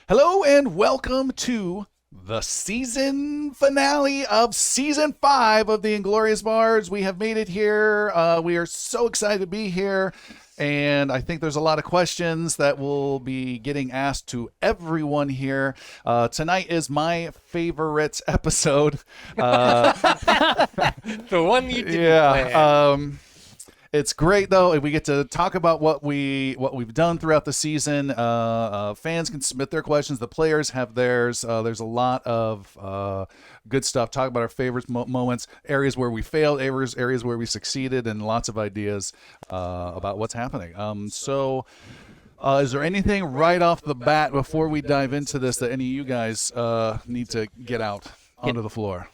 Hello and welcome to the season finale of season 5 of the Inglorious Bards. We have made it here. We are so excited to be here. And I think there's a lot of questions that will be getting asked to everyone here. Tonight is my favorite episode. The one you didn't plan. It's great though. We get to talk about what we've done throughout the season. Fans can submit their questions. The players have theirs. There's a lot of good stuff. Talk about our favorite moments, areas where we failed, areas where we succeeded, and lots of ideas about what's happening. Is there anything right off the bat before we dive into this that any of you guys need to get out onto the floor?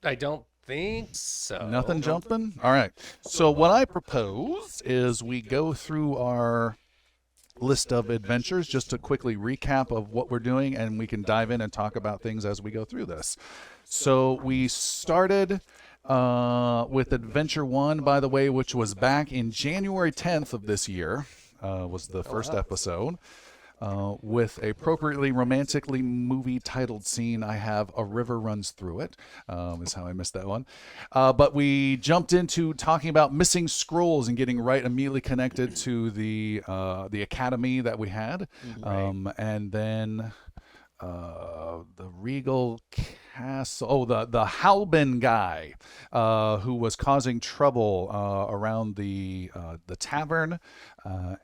I don't think so. Nothing jumping? All right. So what I propose is we go through our list of adventures just to quickly recap of what we're doing, and we can dive in and talk about things as we go through this. So we started with Adventure 1, by the way, which was back in January 10th of this year, was the first episode. With a appropriately romantically movie titled scene. I have A River Runs Through It, is how I missed that one. But we jumped into talking about missing scrolls and getting right immediately connected to the academy that we had. Right. And then the Regal Castle, the Halbin guy who was causing trouble around the tavern,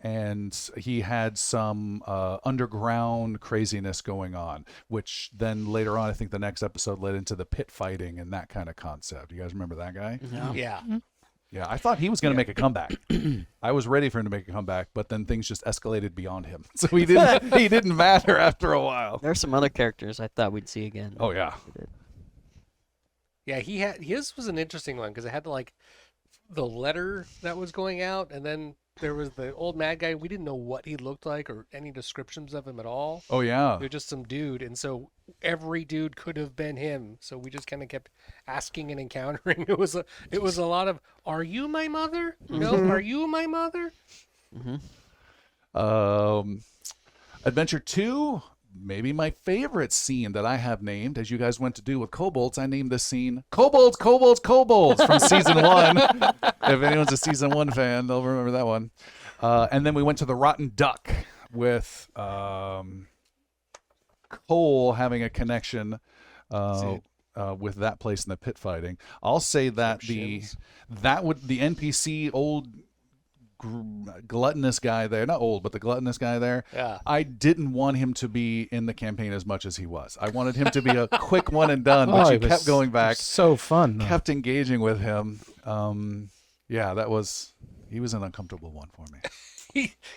and he had some underground craziness going on, which then later on, I think the next episode led into the pit fighting and that kind of concept. You guys remember that guy? Yeah. Yeah, I thought he was going to make a comeback. I was ready for him to make a comeback, but then things just escalated beyond him. So he didn't matter after a while. There are some other characters I thought we'd see again. Oh yeah. Yeah, his was an interesting one because it had like the letter that was going out, and then there was the old mad guy. We didn't know what he looked like or any descriptions of him at all. Oh yeah. He was just some dude, and so every dude could have been him. So we just kind of kept asking and encountering. It was a lot of, "Are you my mother? No, are you my mother?" Adventure 2, maybe my favorite scene that I have named, as you guys went to do with kobolds. I named this scene Kobolds, Kobolds, Kobolds from season 1. If anyone's a season 1 fan, they'll remember that one. And then we went to the Rotten Duck with Cole having a connection with that place in the pit fighting. I'll say that the NPC old gluttonous guy there, not old, but the gluttonous guy there, Yeah. I didn't want him to be in the campaign as much as he was. I wanted him to be a quick one and done, but you kept going back, So fun. kept engaging with him. Yeah, he was an uncomfortable one for me.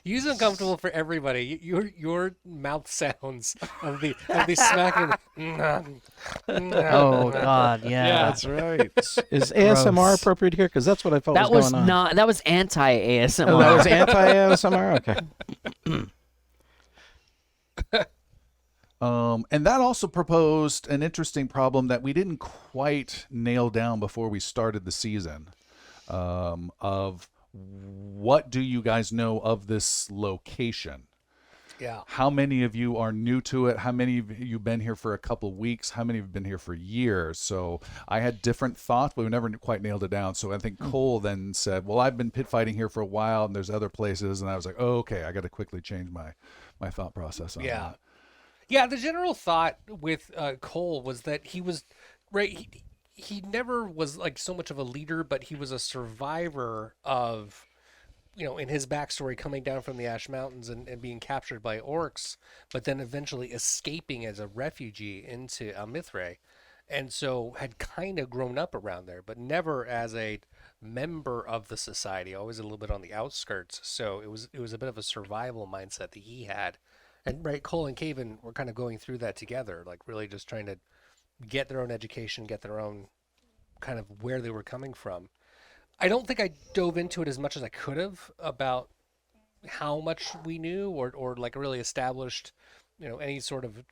He's uncomfortable for everybody. Your mouth sounds of the smacking. Oh God, yeah. That's right. Is ASMR appropriate here? Because that's what I felt That was was going on. not. That was anti ASMR. Oh, that was anti-ASMR? Okay. And that also proposed an interesting problem that we didn't quite nail down before we started the season, of what do you guys know of this location? Yeah. How many of you are new to it? How many of you been here for a couple of weeks? How many have been here for years? So I had different thoughts, but we never quite nailed it down. So I think Cole then said, well, I've been pit fighting here for a while, and there's other places. And I was like, oh, okay, I got to quickly change my thought process on that. Yeah, the general thought with Cole was that he was right. He never was like so much of a leader, but he was a survivor of, in his backstory, coming down from the Ash Mountains and being captured by orcs, but then eventually escaping as a refugee into Mithray, and so had kind of grown up around there, but never as a member of the society. Always a little bit on the outskirts. So it was a bit of a survival mindset that he had. And right, Cole and Caven were kind of going through that together, like really just trying to get their own education, get their own kind of where they were coming from. I don't think I dove into it as much as I could have about how much we knew or like really established, any sort of,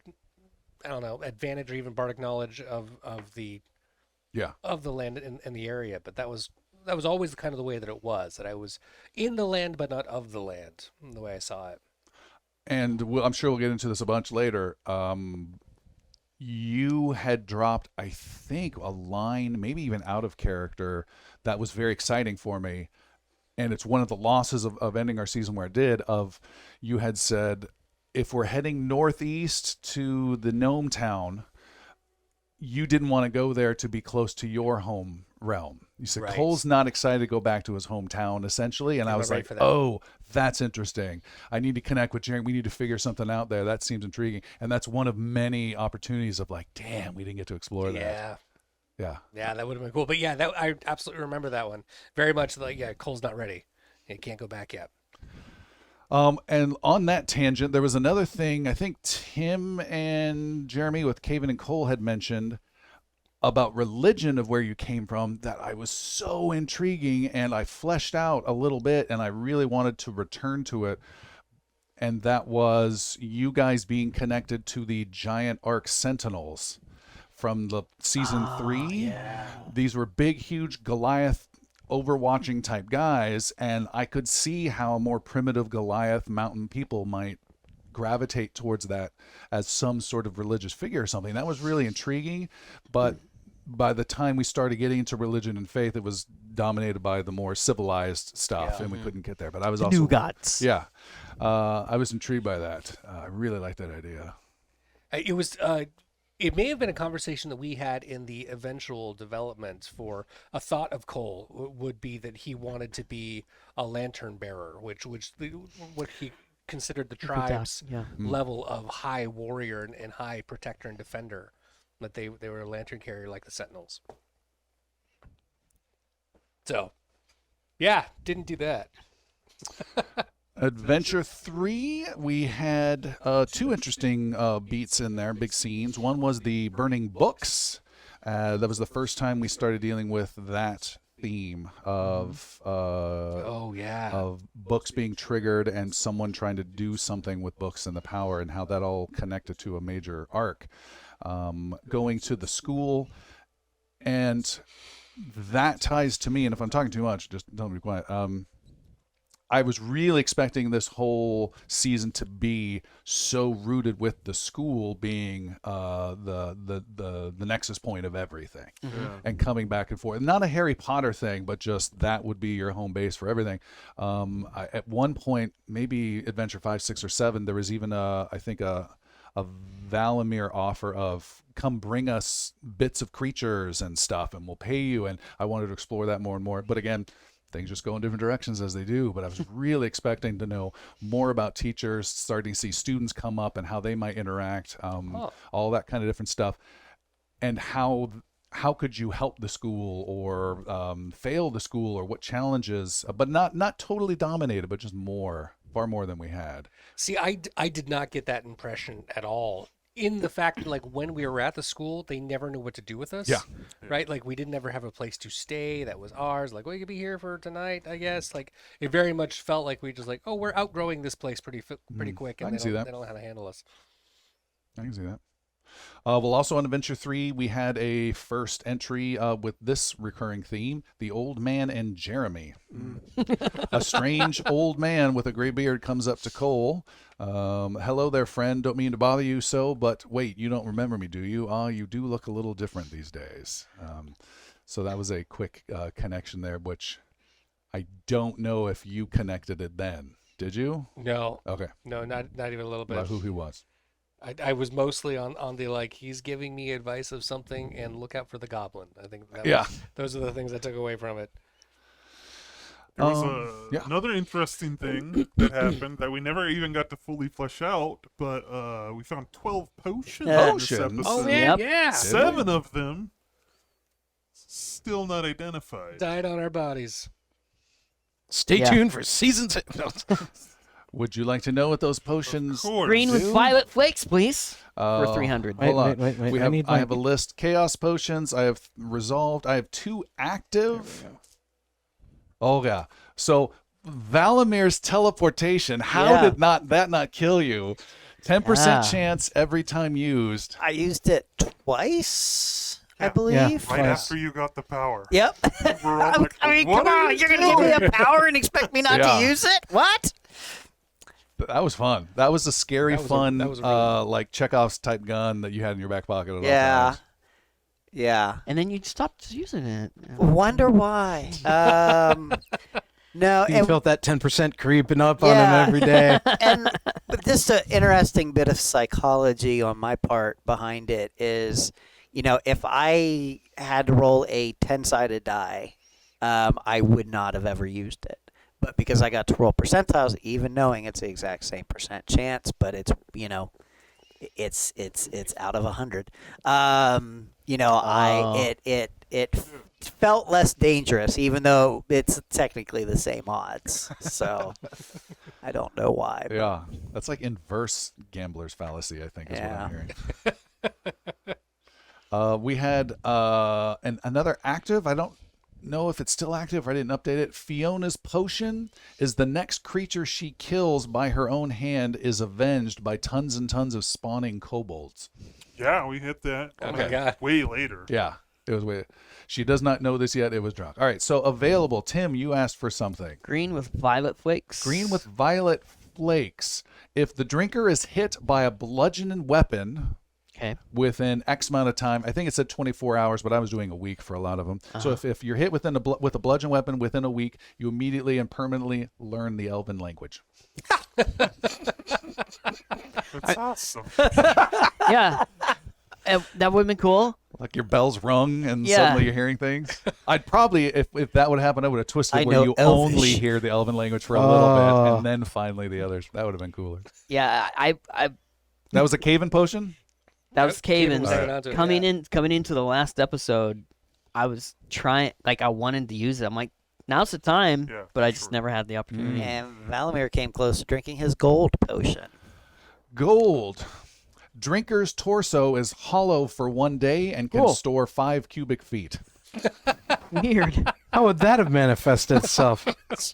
I don't know, advantage or even bardic knowledge of the land and the area. But that was always kind of the way that it was, that I was in the land but not of the land, the way I saw it. and I'm sure we'll get into this a bunch later. You had dropped, I think, a line, maybe even out of character, that was very exciting for me. And it's one of the losses of ending our season where it did, of you had said, if we're heading northeast to the gnome town, you didn't want to go there to be close to your home realm. You said Right. Cole's not excited to go back to his hometown, essentially. And I was right like, for that. oh, that's interesting. I need to connect with Jerry. We need to figure something out there. That seems intriguing. And that's one of many opportunities of like, damn, we didn't get to explore that. Yeah. Yeah. Yeah, that would have been cool. But yeah, that I absolutely remember that one. Very much like, yeah, Cole's not ready. He can't go back yet. And on that tangent, there was another thing I think Tim and Jeremy with Caven and Cole had mentioned about religion of where you came from that I was so intriguing, and I fleshed out a little bit, and I really wanted to return to it. And that was you guys being connected to the giant Ark Sentinels from the season 3. Yeah. These were big, huge Goliath overwatching type guys, and I could see how more primitive Goliath mountain people might gravitate towards that as some sort of religious figure or something. That was really intriguing, but by the time we started getting into religion and faith, it was dominated by the more civilized stuff, Yeah. and we couldn't get there. But I was The also new gods. yeah, I was intrigued by that. I really liked that idea. It was. It may have been a conversation that we had in the eventual development for a thought of Cole would be that he wanted to be a lantern bearer, what he considered the tribe's Yeah. level of high warrior and high protector and defender. That they were a lantern carrier like the Sentinels. So, yeah, didn't do that. Adventure 3, we had 2 interesting beats in there, big scenes. One was the burning books. That was the first time we started dealing with that theme of Oh yeah. of books being triggered and someone trying to do something with books and the power, and how that all connected to a major arc. Going to the school, and that ties to me, and if I'm talking too much, just don't be quiet. I was really expecting this whole season to be so rooted with the school being the nexus point of everything, and coming back and forth. Not a Harry Potter thing, but just that would be your home base for everything. At one point, maybe Adventure 5, 6, or 7, there was even I think a Valamir offer of come bring us bits of creatures and stuff and we'll pay you, and I wanted to explore that more and more, but again, things just go in different directions as they do. But I was really expecting to know more about teachers, starting to see students come up and how they might interact, all that kind of different stuff, and how could you help the school or fail the school, or what challenges, but not totally dominated, but just far more than we had. See, I did not get that impression at all. In the fact that, like, when we were at the school, they never knew what to do with us. Yeah. Right? Like, we didn't ever have a place to stay that was ours. Like, well, you could be here for tonight, I guess. Like, it very much felt like we just like, oh, we're outgrowing this place pretty quick, I and can see that. they don't know how to handle us. I can see that. Well, also on Adventure 3, we had a first entry with this recurring theme, the old man and Jeremy. A strange old man with a gray beard comes up to Cole. Hello there, friend. Don't mean to bother you so, but wait, you don't remember me, do you? You do look a little different these days. So that was a quick connection there, which I don't know if you connected it then. Did you? No. Okay. No, not even a little bit. About who he was. I was mostly on the, like, he's giving me advice of something and look out for the goblin. I think those are the things I took away from it. There was another interesting thing that happened that we never even got to fully flesh out, but we found 12 potions in this episode. Oh, Yep. yeah. 7 of them still not identified. Died on our bodies. Stay Yeah. tuned for season 6. No. Would you like to know what those Of potions course. Green with do? violet flakes, please. For Uh, 300. Wait, Hold on. wait. We I have, need I my- have a list. Chaos potions. I have resolved. I have 2 active. Oh yeah. So Valamir's teleportation. How Yeah. did that not kill you? 10% Yeah. chance every time used. I used it twice, I Yeah. believe. Right Twice. after you got the power. Yep. We're all like, I mean, what come are on, you you're gonna give me doing? a power and expect me not Yeah. to use it? What? That was fun. That was a scary, That was fun, really like Chekhov's type gun that you had in your back pocket at all Yeah. times. Yeah. And then you stopped using it. Wonder why. No, You and, felt that 10% creeping up on him Yeah. every day. and just an interesting bit of psychology on my part behind it is, if I had to roll a 10-sided die, I would not have ever used it. But because I got to roll percentiles, even knowing it's the exact same percent chance, but it's it's out of 100. It felt less dangerous, even though it's technically the same odds. So I don't know why. but- Yeah, that's like inverse gambler's fallacy, I think, is what Yeah. I'm hearing. We had another active. I don't know if it's still active. I didn't update it. Fiona's potion is the next creature she kills by her own hand is avenged by tons and tons of spawning kobolds. Yeah, we hit that. Oh my God. Way later. Yeah, it was weird. She does not know this yet. It was drunk. All right, so available. Tim, you asked for something. Green with violet flakes. Green with violet flakes. If the drinker is hit by a bludgeoning weapon Okay. within X amount of time, I think it said 24 hours, but I was doing a week for a lot of them. So if you're hit with a bludgeon weapon within a week, you immediately and permanently learn the Elven language. That's awesome. Yeah. That would have been cool. Like your bells rung and Yeah. suddenly you're hearing things. I'd probably, if that would happen, I would have twisted I where know you Elvish. only hear the Elven language for a little bit and then finally the others. That would have been cooler. Yeah. I That was a Caven potion? that was Caven Caven. was hanging on to it, Coming into the last episode, I was trying. Like I wanted to use it. I'm like, now's the time. Yeah, but I for just sure. never had the opportunity. And Valimir came close to drinking his gold potion. Gold. Drinker's torso is hollow for 1 day and can Cool. store 5 cubic feet. Weird. How would that have manifested itself?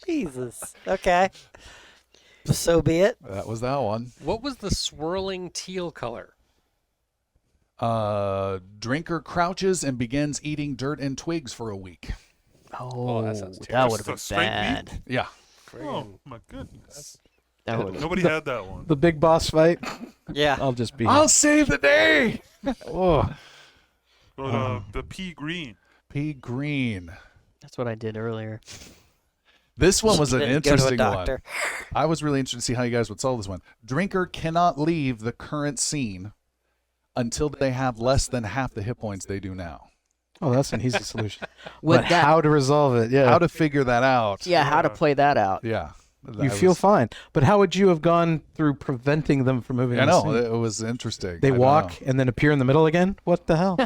Jesus. Okay. So be it. That was that one. What was the swirling teal color? Drinker crouches and begins eating dirt and twigs for a week. Oh, that sounds that terrible. would have been Just a straight bad. Yeah. Oh, my goodness. That would have. Nobody had that one. The big boss fight? Yeah. I'll just be. I'll save the day. Oh, But, the pea green. Pea green. That's what I did earlier. This one was an Didn't go to a interesting one. doctor. I was really interested to see how you guys would solve this one. Drinker cannot leave the current scene until they have less than half the hit points they do now. oh, that's an easy solution. Would But that? how to resolve it? Yeah. How to figure that out? Yeah. How to play that out? Yeah. You That feel was- fine, but how would you have gone through preventing them from moving? I the know. scene? It was interesting. They I don't walk know. and then appear in the middle again. What the hell?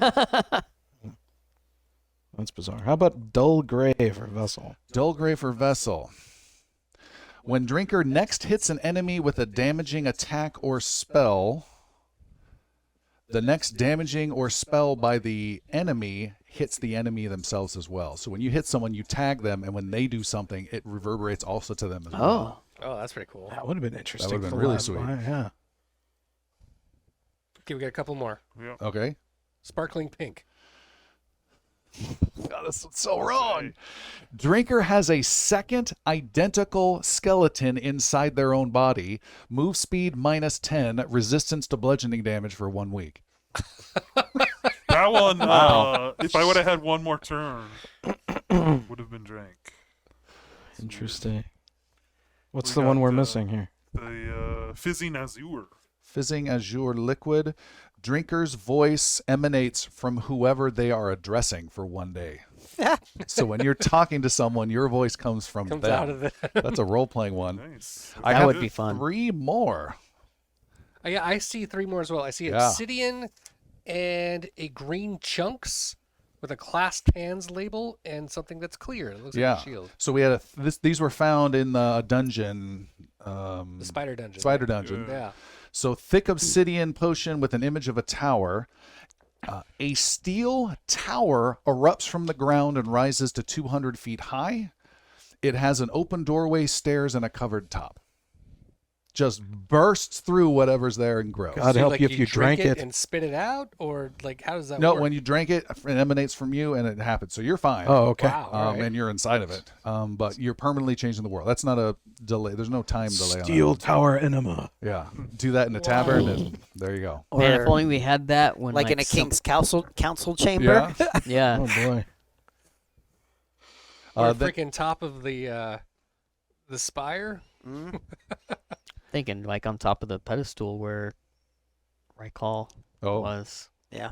That's bizarre. How about dull grave or vessel? Dullgrave or Vessel. When Drinker next hits an enemy with a damaging attack or spell, the next damaging or spell by the enemy hits the enemy themselves as well. So when you hit someone, you tag them, and when they do something, it reverberates also to them as well. Oh. Oh, that's pretty cool. That would have been interesting. been for really live sweet. fire, Yeah. Okay, we got a couple more. Yeah. Okay. Sparkling pink. God, this is so wrong. Drinker has a second identical skeleton inside their own body. Move speed -10, resistance to bludgeoning damage for 1 week. That one, if I would have had one more turn, would have been drank. Interesting. What's We the one got, we're missing here? The Fizzing Azure. Fizzing azure liquid. Drinker's voice emanates from whoever they are addressing for 1 day. So when you're talking to someone, your voice comes from Comes them. out of the. That's a role-playing one. Nice. I That have would be fun. 3 more. Oh, yeah, I see 3 more as well. I see Yeah. Obsidian and a green chunks with a clasped hands label and something that's clear. It looks Yeah. like a shield. So we had these were found in the dungeon. The spider dungeon. Spider dungeon. Yeah. So thick obsidian potion with an image of a tower. A steel tower erupts from the ground and rises to 200 feet high. It has an open doorway, stairs, and a covered top. just bursts through whatever's there and grows. God So, help like, you if you drank it. and spit it out, or like how does that No, work? when you drink it, it emanates from you and it happens. So you're fine. Oh, okay. Wow. all right. And you're inside of it. But you're permanently changing the world. That's not a delay. There's no time delay on Steel that. Tower enema. Yeah. Do that in a tavern and there you go. Or Man, if only we had that when like in a some- king's council chamber. Yeah. Yeah. Oh boy. Or the- freaking top of the spire. Thinking like on top of the pedestal where Raikal Oh. was. Yeah.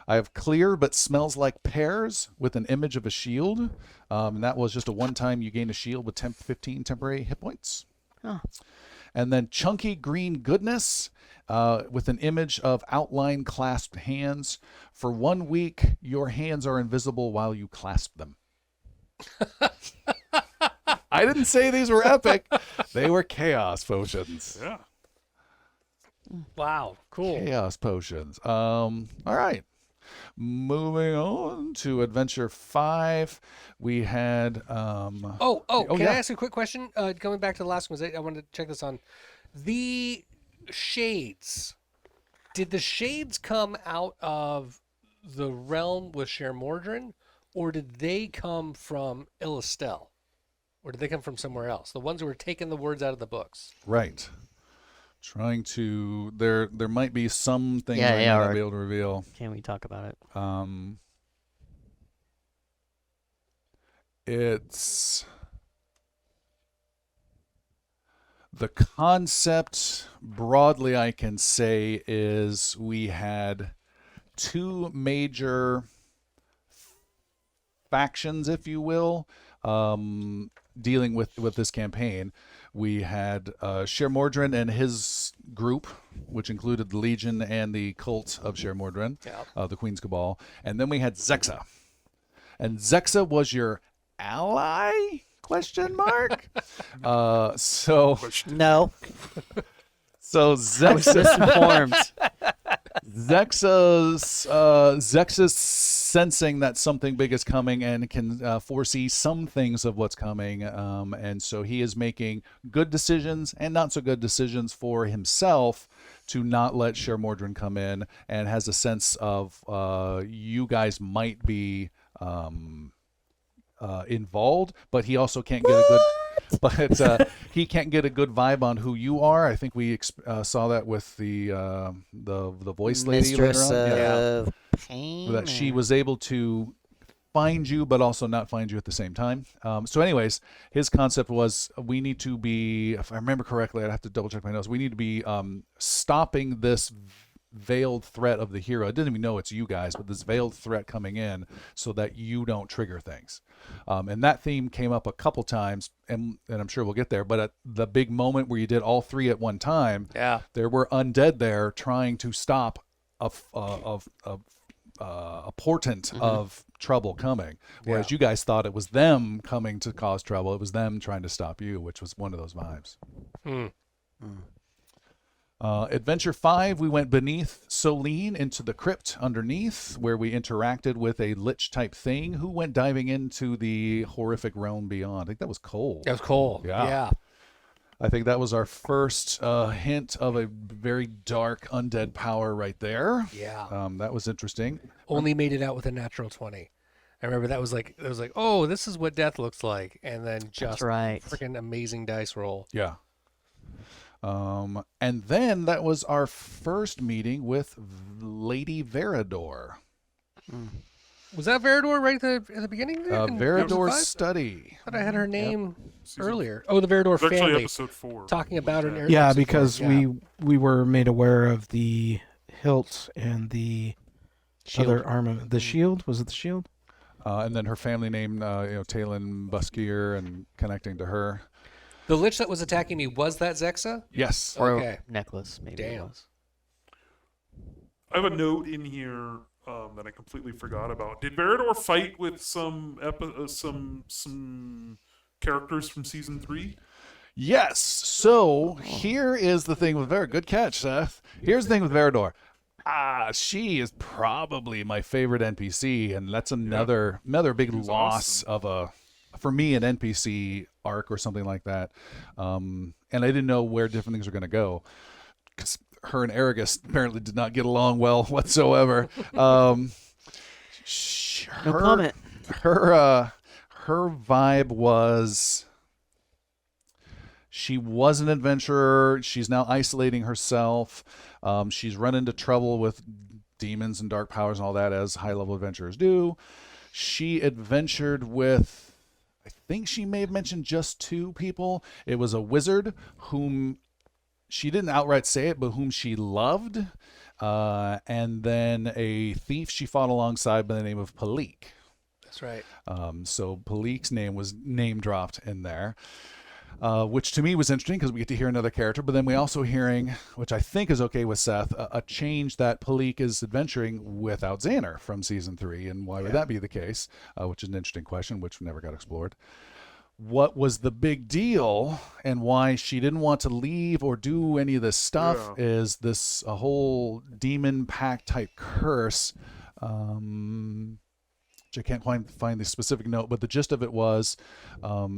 I have clear but smells like pears with an image of a shield. And that was just a one-time you gain a shield with 15 temporary hit points. Oh. And then chunky green goodness with an image of outline clasped hands. For 1 week, your hands are invisible while you clasp them. I didn't say these were epic. They were chaos potions. Yeah. Wow, cool. Chaos potions. All right. Moving on to Adventure 5, we had Oh, can yeah. I ask a quick question? Going back to the last one, I wanted to check this on the shades. Did the shades come out of the realm with Sher Mordrin, or did they come from Illistel, or did they come from somewhere else? The ones who were taking the words out of the books. right. Trying to there might be some things Yeah, I yeah, may not or- be able to reveal. Can we talk about it? It's the concept broadly I can say is we had two major factions, if you will, dealing with this campaign. We had Sher Mordrin and his group, which included the Legion and the cult of Sher Mordrin, Yeah. the Queen's Cabal. And then we had Zexa. And Zexa was your ally? Question mark. So No. Zexa. Misinformed. Zexa's sensing that something big is coming and can foresee some things of what's coming, and so he is making good decisions and not so good decisions for himself to not let Sher Mordrin come in, and has a sense of you guys might be involved, but he also can't get a good. But he can't get a good vibe on who you are. I think we saw that with the voice lady Mistress later on. of Pain. That she was able to find you, but also not find you at the same time. So, anyways, his concept was we need to be, if I remember correctly, I'd have to double check my notes. We need to be stopping this veiled threat of the hero. I didn't even know it's you guys, but this veiled threat coming in so that you don't trigger things. And that theme came up a couple times, and I'm sure we'll get there. But at the big moment where you did all three at one time, Yeah. there were undead there trying to stop a portent of trouble coming. Whereas you guys thought it was them coming to cause trouble. It was them trying to stop you, which was one of those vibes. Adventure 5, we went beneath Solene into the crypt underneath, where we interacted with a lich type thing who went diving into the horrific realm beyond. I think that was Cole. That was cool. Yeah. Yeah. I think that was our first hint of a very dark undead power right there. Yeah. That was interesting. Only made it out with a natural 20. I remember that was like, oh, this is what death looks like, and then just right. freaking amazing dice roll. Yeah. And then that was our first meeting with Lady Verador. Was that Verador right at the beginning? There? in Verador's episode study. five? I thought I had her name Season- earlier. Oh, the Verador It's actually family. episode 4. Talking about her. in Yeah, episode four. because Yeah. we were made aware of the hilt and the other armament. The shield, was it the shield? And then her family name, Talon Buskier, and connecting to her. The lich that was attacking me, was that Zexa? Yes. Or Okay. necklace, maybe it Damn. was. I have a note in here that I completely forgot about. Did Verador fight with some characters from season 3? Yes. So here is the thing with Verador. Good catch, Seth. Here's the thing with Verador. She is probably my favorite NPC, and that's another big She's loss awesome. of a for me, an NPC arc or something like that. And I didn't know where different things are going to go. Because her and Argus apparently did not get along well whatsoever. No comment. Her vibe was she was an adventurer. She's now isolating herself. She's run into trouble with demons and dark powers and all that, as high-level adventurers do. She adventured with, I think she may have mentioned just 2 people. It was a wizard whom she didn't outright say it, but whom she loved, and then a thief she fought alongside by the name of Palik. That's right. So Palik's name was name dropped in there, which to me was interesting because we get to hear another character. But then we also hearing, which I think is okay with Seth, a change that Palik is adventuring without Xander from season 3, and why would that be the case? Which is an interesting question, which never got explored. What was the big deal and why she didn't want to leave or do any of this stuff is this a whole demon pack type curse. Which I can't find the specific note, but the gist of it was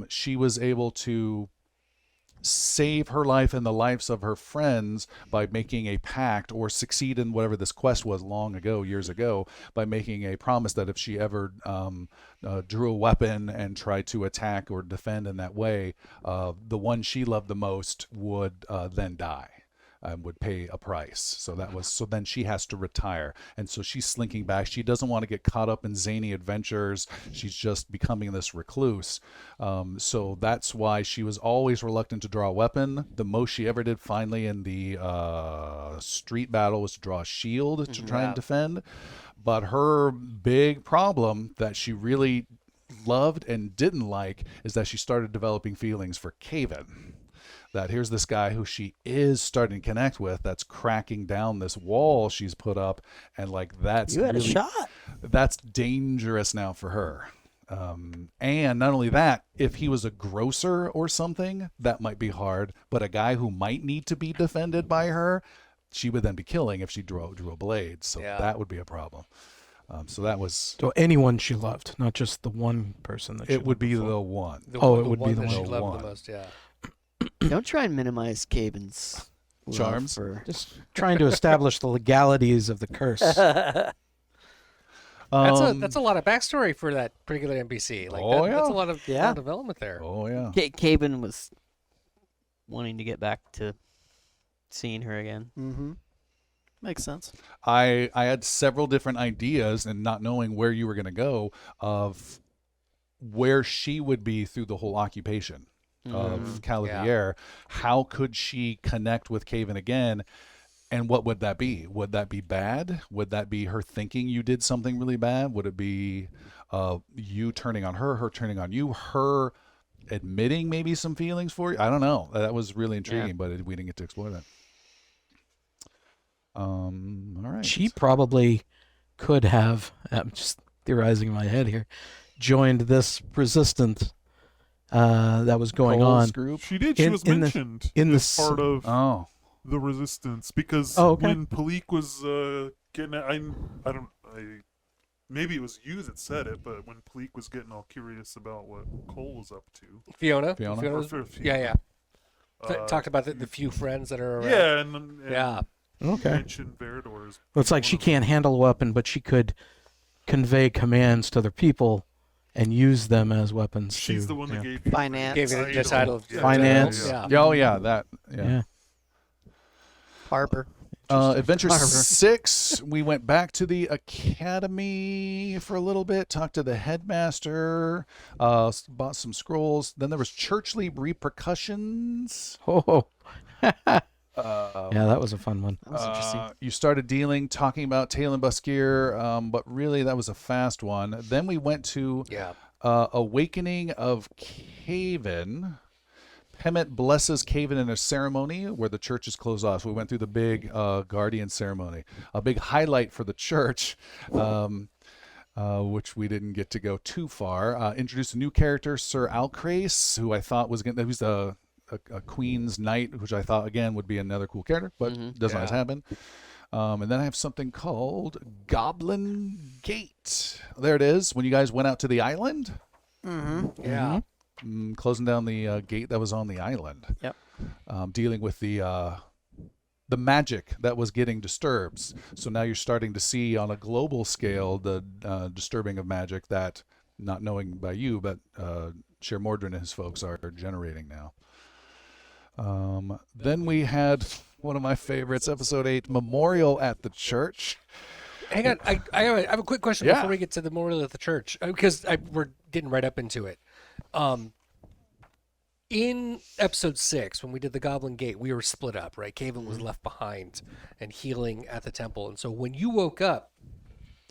she was able to save her life and the lives of her friends by making a pact, or succeed in whatever this quest was long ago, years ago, by making a promise that if she ever drew a weapon and tried to attack or defend in that way, the one she loved the most would then die. Would pay a price. So then she has to retire. And so she's slinking back. She doesn't want to get caught up in zany adventures. She's just becoming this recluse. So that's why she was always reluctant to draw a weapon. The most she ever did finally in the street battle was to draw a shield to try and defend. But her big problem that she really loved and didn't like is that she started developing feelings for Caven. That here's this guy who she is starting to connect with, that's cracking down this wall she's put up, and like that's You had really, a shot. that's dangerous now for her. And not only that, if he was a grocer or something, that might be hard. But a guy who might need to be defended by her, she would then be killing if she drew a blade. So that would be a problem. So that was. So anyone she loved, not just the one person that she It would loved be before. the one. It would be the that she one. loved the most. Yeah. Don't try and minimize Caven's love Charms? for- Just trying to establish the legalities of the curse. That's a lot of backstory for that particular NPC. Like that's a lot of development there. Oh yeah. Caven was wanting to get back to seeing her again. Mm-hmm. Makes sense. I had several different ideas, and not knowing where you were going to go, of where she would be through the whole occupation of Calavier. How could she connect with Caven again? And what would that be? Would that be bad? Would that be her thinking you did something really bad? Would it be you turning on her turning on you, her admitting maybe some feelings for you? I don't know. That was really intriguing, but we didn't get to explore that. All right. She probably could have, I'm just theorizing in my head here, joined this resistance that was going Cole's on. group? She did. She was mentioned as part of the resistance because when Palik was getting, maybe it was you that said it, but when Palik was getting all curious about what Cole was up to, Fiona. Fiona? Yeah. Talked about the few friends that are around. Yeah, and Okay. mentioned Verador's. Well, it's like she can't handle a weapon, but she could convey commands to other people and use them as weapons. She's to, the one that gave Finance. Gave it the title of Finance. Yeah. Oh yeah, that. Yeah. Harper. Adventure 6, we went back to the academy for a little bit, talked to the headmaster, bought some scrolls. Then there was churchly repercussions. Oh. Yeah, that was a fun one. That was interesting. You started talking about Tail and Buskier, but really that was a fast one. Then we went to Awakening of Caven. Hemet blesses Caven in a ceremony where the church is closed off. So we went through the big guardian ceremony. A big highlight for the church, which we didn't get to go too far. Introduced a new character, Sir Alcrace, who I thought was going to... He's a Queen's Knight, which I thought, again, would be another cool character, but doesn't always happen. And then I have something called Goblin Gate. There it is. When you guys went out to the island, Mm-hmm. Yeah. Closing down the gate that was on the island. Yep. Dealing with the magic that was getting disturbed. So now you're starting to see on a global scale the disturbing of magic that, not knowing by you, but Sher Mordrin and his folks are generating now. Then we had one of my favorites, episode 8, Memorial at the Church. Hang on, I have a quick question Yeah. before we get to the memorial at the church, because we're getting right up into it. In episode 6, when we did the Goblin Gate, we were split up, right? Caven was left behind and healing at the temple. And so when you woke up,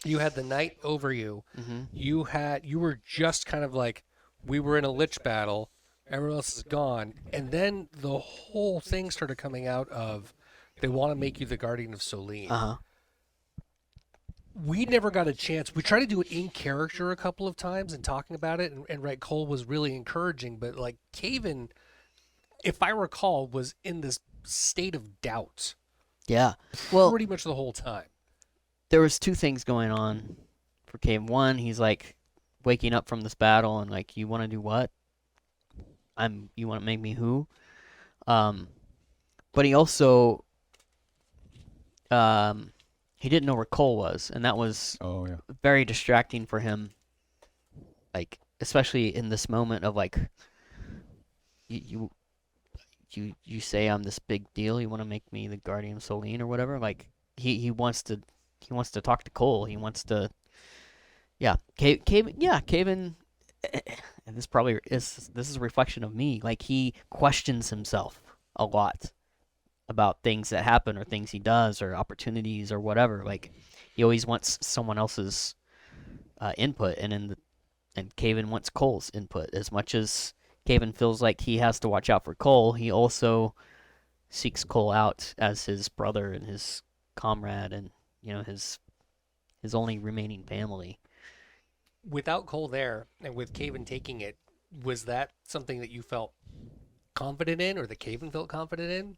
you had the night over you. You were just kind of like, we were in a lich battle, everyone else is gone. And then the whole thing started coming out of, they want to make you the guardian of Solene. Uh-huh. We never got a chance. We tried to do it in character a couple of times and talking about it, and right, Cole was really encouraging, but like Caven, if I recall, was in this state of doubt Yeah. Well, pretty much the whole time. there was two things going on for Cave. One, he's like waking up from this battle and like, you want to do what? You want to make me who? But he also, he didn't know where Cole was, and that was Oh yeah. very distracting for him. Like, especially in this moment of like, you say I'm this big deal. You want to make me the guardian of Solene or whatever. Like, he wants to talk to Cole. He wants to, yeah. Caven. And this probably is a reflection of me. Like, he questions himself a lot about things that happen or things he does or opportunities or whatever. Like, he always wants someone else's input, and Caven wants Cole's input. As much as Caven feels like he has to watch out for Cole, he also seeks Cole out as his brother and his comrade and, you know, his only remaining family. Without Cole there and with Caven taking it, was that something that you felt confident in, or that Caven felt confident in?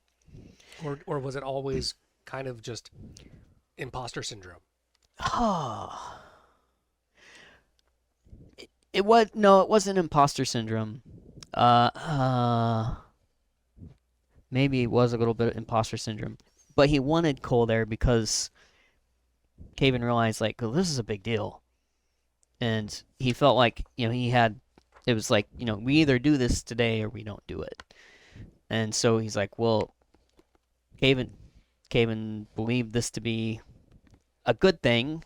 Or was it always kind of just imposter syndrome? Oh. It wasn't imposter syndrome. Maybe it was a little bit of imposter syndrome, but he wanted Cole there because Caven realized, like, oh, this is a big deal, and he felt like, you know, it was like, you know, we either do this today or we don't do it, and so he's like, well, Caven believed this to be a good thing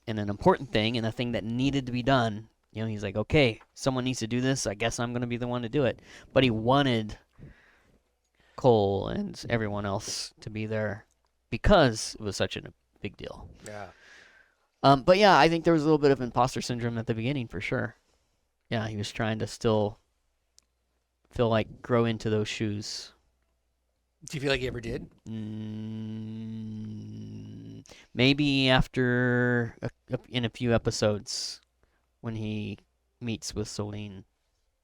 and an important thing and a thing that needed to be done. You know, he's like, okay, someone needs to do this. I guess I'm going to be the one to do it. But he wanted Cole and everyone else to be there because it was such a big deal. Yeah. But yeah, I think there was a little bit of imposter syndrome at the beginning for sure. Yeah, he was trying to still feel like grow into those shoes. Do you feel like he ever did? Maybe after in a few episodes when he meets with Solene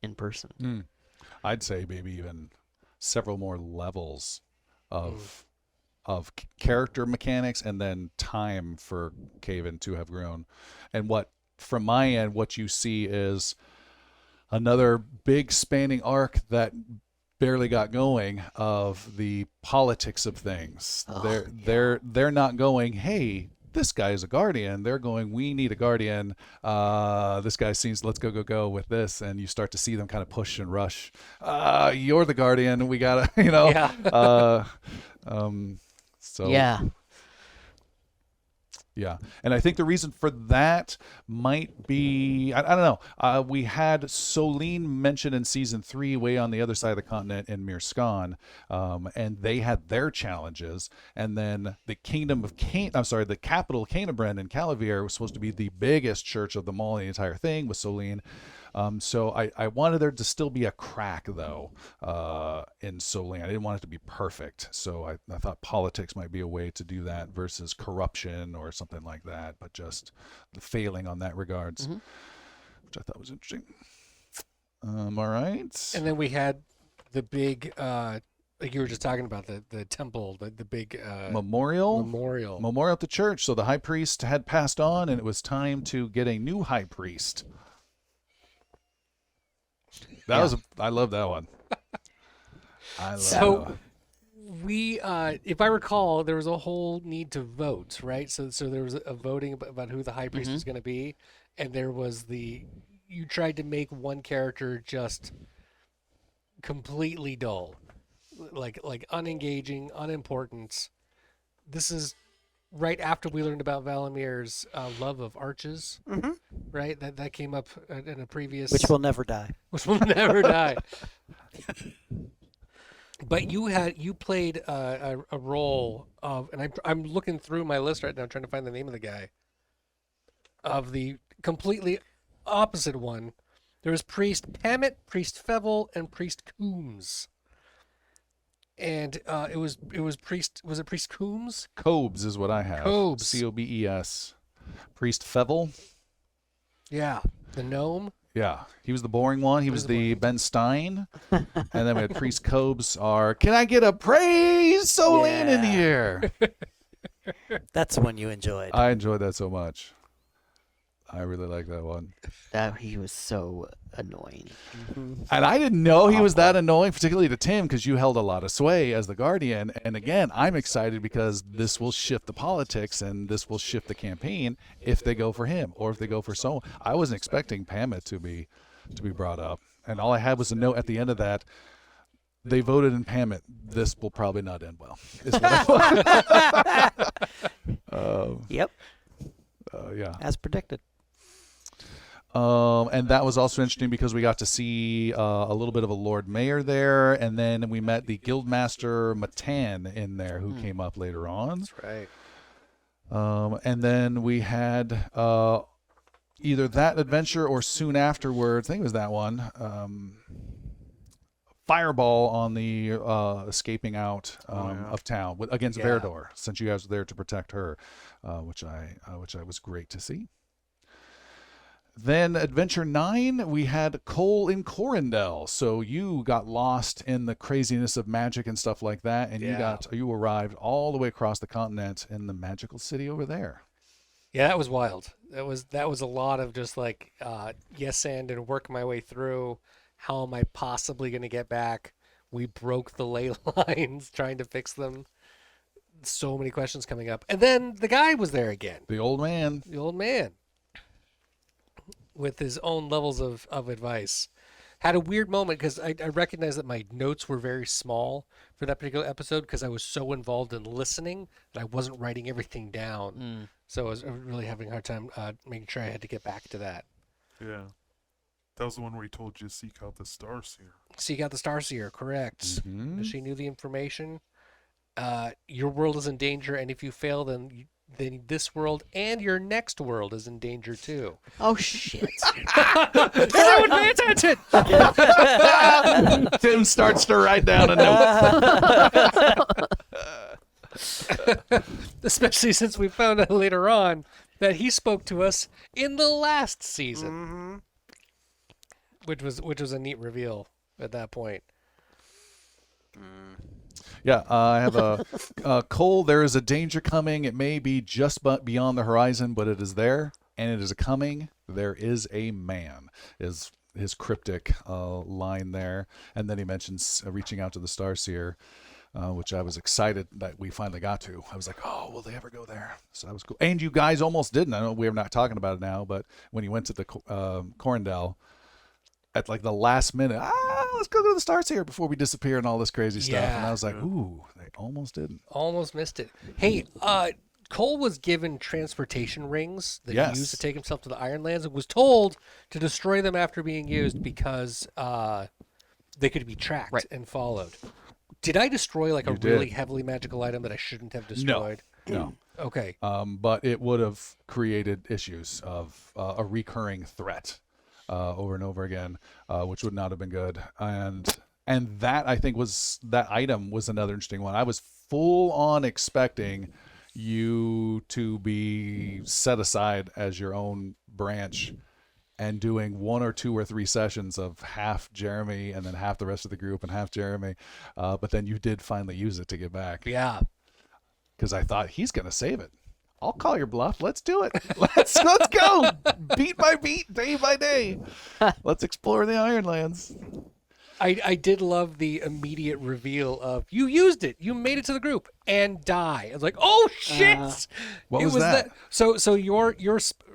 in person. I'd say maybe even several more levels of character mechanics and then time for Caven to have grown. And from my end, what you see is another big spanning arc that barely got going of the politics of things. They're not going, hey, this guy is a guardian. They're going, we need a guardian. This guy seems, let's go with this. And you start to see them kind of push and rush. You're the guardian. We gotta, you know. Yeah. So Yeah. And I think the reason for that might be, I don't know. We had Solene mentioned in season 3, way on the other side of the continent in Mirskan, and they had their challenges. And then the the capital Canabren in Calavir was supposed to be the biggest church of them all, the entire thing with Solene. So I wanted there to still be a crack, though, in Solene. I didn't want it to be perfect. So I thought politics might be a way to do that versus corruption or something like that, but just the failing on that regards, which I thought was interesting. All right. And then we had the big, like you were just talking about, the temple, the big Memorial at the church. So the high priest had passed on, and it was time to get a new high priest. I love that one. I love that So one. we, if I recall, there was a whole need to vote, right? So there was a voting about who the high priest was going to be, and there was you tried to make one character just completely dull, like unengaging, unimportant. This is right after we learned about Valamir's love of arches, right? That came up in a previous, Which will never die. which will never die. But you played a role of, and I'm looking through my list right now trying to find the name of the guy. Of the completely opposite one, there was Priest Pamet, Priest Fevel, and Priest Coombs. And it was Priest, was it Priest Coombs? Cobes is what I have. Cobes. Cobes. Priest Fevel. Yeah, the gnome. Yeah, he was the boring one. He was the boring the Ben Stein. And then we had Priest Cobes can I get a praise Solane in Yeah. here? That's the one you enjoyed. I enjoyed that so much. I really like that one. That he was so annoying. And I didn't know he was that annoying, particularly to Tim, because you held a lot of sway as the Guardian. And again, I'm excited because this will shift the politics and this will shift the campaign if they go for him or if they go for someone. I wasn't expecting Pamet to be brought up. And all I had was a note at the end of that. They voted in Pamet. This will probably not end well. Is what Yep, yeah. as predicted. And that was also interesting because we got to see a little bit of a Lord Mayor there, and then we met the Guildmaster Matan in there, who came up later on. Right. And then we had either that adventure or soon afterwards, I think it was that one, Fireball on the escaping out of town against Yeah. Verdor, since you guys were there to protect her, which I was great to see. Then Adventure 9, we had Cole in Corindel. So you got lost in the craziness of magic and stuff like that, and you arrived all the way across the continent in the magical city over there. Yeah, that was wild. That was a lot of just like yes and work my way through. How am I possibly going to get back? We broke the ley lines trying to fix them. So many questions coming up. And then the guy was there again. The old man. The old man. With his own levels of advice. Had a weird moment because I recognized that my notes were very small for that particular episode because I was so involved in listening that I wasn't writing everything down. So I was really having a hard time making sure I had to get back to that. Yeah. That was the one where he told you to seek out the Starseer. Seek out the Starseer, correct. Mhm. She knew the information. Your world is in danger, and if you fail, then this world and your next world is in danger too. Oh shit! Everyone pay attention! Tim starts to write down a note. Especially since we found out later on that he spoke to us in the last season, which was a neat reveal at that point. Yeah, I have a Cole. There is a danger coming. It may be just beyond the horizon, but it is there, and it is coming. There is a man. Is his cryptic line there, and then he mentions reaching out to the Starseer, which I was excited that we finally got to. I was like, oh, will they ever go there? So that was cool. And you guys almost didn't. I know we're not talking about it now, but when you went to the Corindel, at like the last minute, let's go to the Starseer before we disappear and all this crazy stuff. Yeah. And I was like, ooh, they almost didn't. Almost missed it. Hey, Cole was given transportation rings that he used to take himself to the Ironlands and was told to destroy them after being used because they could be tracked and followed. Did I destroy like a really heavily magical item that I shouldn't have destroyed? No. Okay. But it would have created issues of a recurring threat over and over again, which would not have been good. And that, I think, that item was another interesting one. I was full on expecting you to be set aside as your own branch and doing 1 or 2 or 3 sessions of half Jeremy and then half the rest of the group and half Jeremy. But then you did finally use it to get back. Yeah. Because I thought he's going to save it. I'll call your bluff. Let's do it. Let's go. Beat by beat, day by day. Let's explore the Ironlands. I did love the immediate reveal of you used it, you made it to the group, and die. I was like, oh shit! What It was that? So your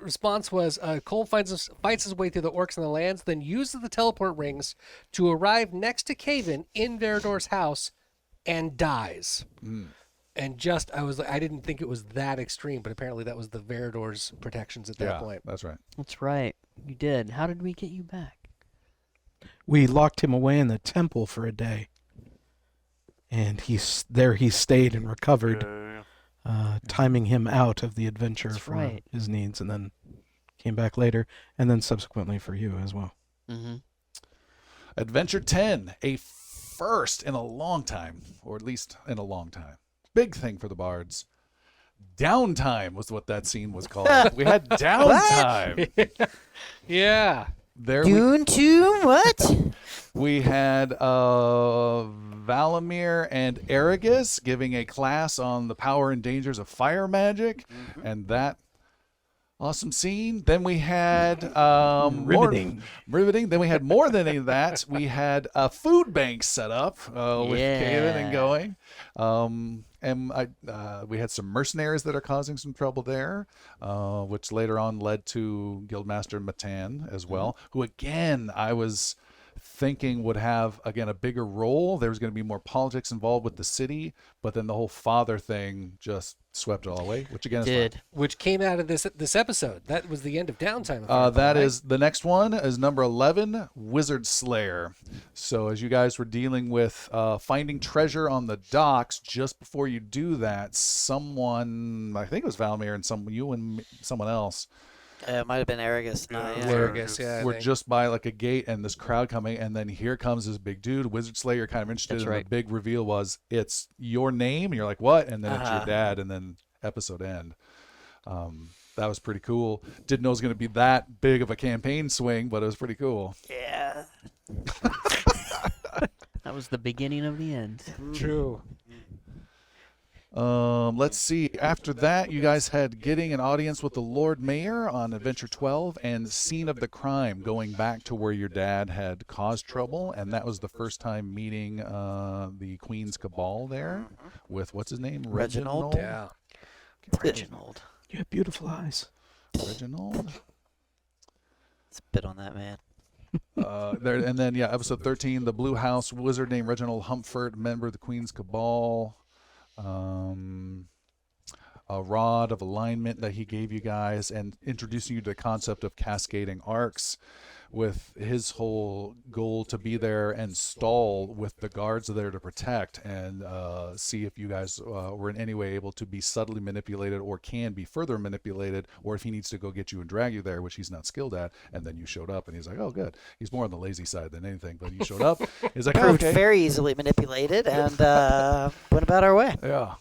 response was Cole fights his way through the orcs and the lands, then uses the teleport rings to arrive next to Caven in Verador's house, and dies. And I didn't think it was that extreme, but apparently that was the Verador's protections at that point. That's right. That's right. You did. How did we get you back? We locked him away in the temple for a day, and he stayed and recovered, timing him out of the adventure That's for right. his needs, and then came back later, and then subsequently for you as well. Mm-hmm. Adventure 10, a first in a long time, or at least in a long time. Big thing for the Bards. Downtime was what that scene was called. We had downtime. Yeah. There Dune 2, what? we had Valamir and Aragus giving a class on the power and dangers of fire magic, and that awesome scene. Then we had Riveting. riveting. Then we had more than any of that. We had a food bank set up with Kaven and going. We had some mercenaries that are causing some trouble there, which later on led to Guildmaster Matan as well, who again I was thinking would have again a bigger role. There was going to be more politics involved with the city, but then the whole father thing just swept it all away, which again is fine. Which came out of this episode. That was the end of downtime. That is the next one is number 11, Wizard Slayer. So as you guys were dealing with finding treasure on the docks, just before you do that, someone, I think it was Valmir and someone else, It might have been Aragus. No, yeah. Argus, yeah. I we're think. just by like a gate and this crowd coming, and then here comes this big dude, Wizard Slayer, kind of interested. That's and right. The big reveal was it's your name, and you're like, what? And then it's your Uh-huh. dad, and then episode end. That was pretty cool. Didn't know it was going to be that big of a campaign swing, but it was pretty cool. Yeah. That was the beginning of the end. True. Let's see. After that, you guys had getting an audience with the Lord Mayor on Adventure 12 and Scene of the Crime, going back to where your dad had caused trouble, and that was the first time meeting the Queen's Cabal there with what's his name, Reginald? Yeah. Reginald. You have beautiful eyes. Reginald. Spit on that man. And then episode 13, the Blue House wizard named Reginald Humford, member of the Queen's Cabal. A rod of alignment that he gave you guys, and introducing you to the concept of cascading arcs, with his whole goal to be there and stall with the guards there to protect and see if you guys were in any way able to be subtly manipulated or can be further manipulated, or if he needs to go get you and drag you there, which he's not skilled at. And then you showed up and he's like, oh good, he's more on the lazy side than anything, but you showed up. He's like, Proved okay. very easily manipulated and went about our way. Yeah.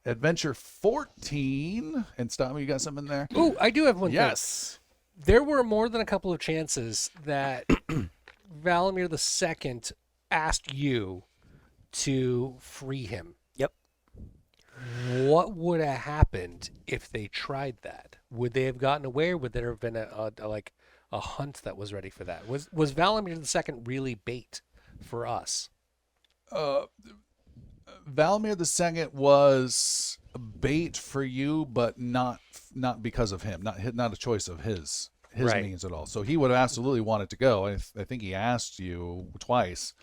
Adventure 14, and stop me, you got something there? Ooh, I do have one thing. Yes. There were more than a couple of chances that Valamir II asked you to free him. Yep. What would have happened if they tried that? Would they have gotten away, or would there have been a hunt that was ready for that? Was Valamir II really bait for us? Valamir II was bait for you, but not because of him, not a choice of his Right. means at all. So he would have absolutely wanted to go. I think he asked you twice,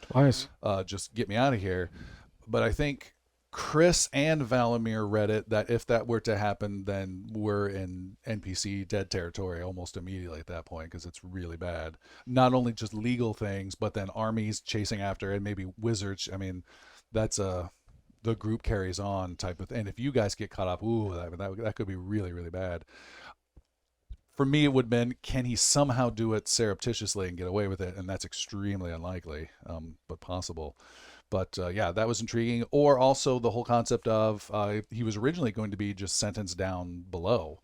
just get me out of here. But I think Chris and Valamir read it that if that were to happen, then we're in NPC dead territory almost immediately at that point, because it's really bad. Not only just legal things, but then armies chasing after, and maybe wizards. I mean, that's the group carries on type of thing. And if you guys get caught up, that could be really, really bad. For me, it would have been, can he somehow do it surreptitiously and get away with it? And that's extremely unlikely, but possible. But that was intriguing. Or also the whole concept of he was originally going to be just sentenced down below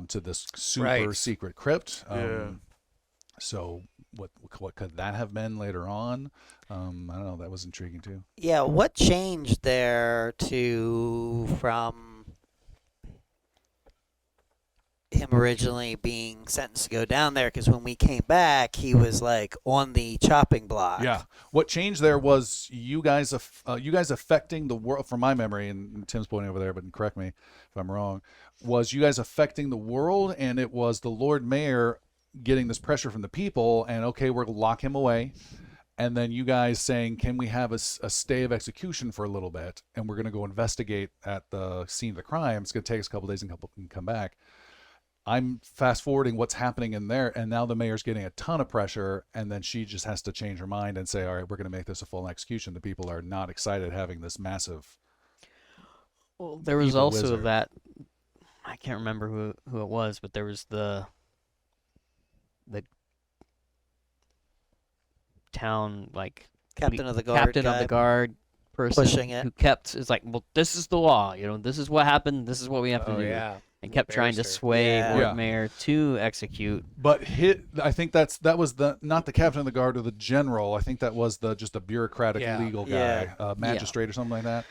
to this super secret crypt. So what could that have been later on? I don't know. That was intriguing too. Yeah, what changed there from originally being sentenced to go down there, because when we came back, he was like on the chopping block. Yeah. What changed there was you guys affecting the world, from my memory, and Tim's pointing over there, but correct me if I'm wrong, was you guys affecting the world, and it was the Lord Mayor getting this pressure from the people, and okay, we're going to lock him away. And then you guys saying, can we have a stay of execution for a little bit? And we're going to go investigate at the scene of the crime. It's going to take us a couple days and come back. I'm fast forwarding what's happening in there. And now the mayor's getting a ton of pressure. And then she just has to change her mind and say, all right, we're going to make this a full execution. The people are not excited having this massive. Well, there was evil also wizard. that, I can't remember who it was, but there was the town, like, Captain of the guard. captain of guy the guard person pushing it. who kept is like, well, this is the law, this is what happened, this is what we have to Oh do, yeah. and kept trying to Barrister. sway Yeah. Lord Yeah. Mayor to execute. But I think that was not the captain of the guard or the general. I think that was just a bureaucratic Yeah. legal Yeah. guy, magistrate or something like that.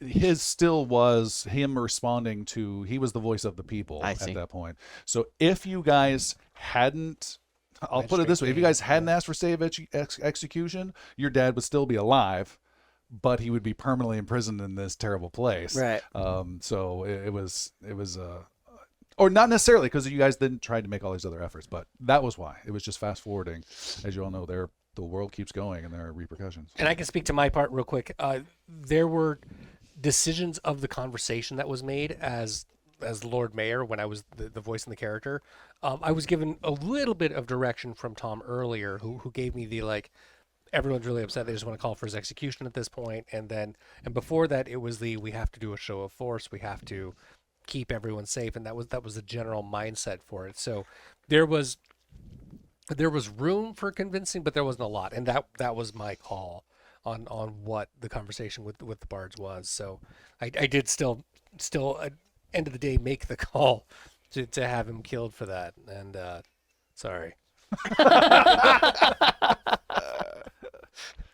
His still was him responding to. He was the voice of the people I at see. that point. So if you guys hadn't, I'll put it this way: if you guys hadn't asked for stay of execution, your dad would still be alive, but he would be permanently imprisoned in this terrible place. Right. So it was or not necessarily, because you guys didn't try to make all these other efforts, but that was why. It was just fast forwarding. As you all know, the world keeps going and there are repercussions. And I can speak to my part real quick. There were decisions of the conversation that was made as Lord Mayor when I was the voice in the character. I was given a little bit of direction from Tom earlier, who gave me the like, everyone's really upset. They just want to call for his execution at this point. And before that, it was we have to do a show of force. We have to keep everyone safe. And that was the general mindset for it. So there was room for convincing, but there wasn't a lot. And that was my call on what the conversation with the Bards was. So I did still end of the day make the call to have him killed for that. And sorry.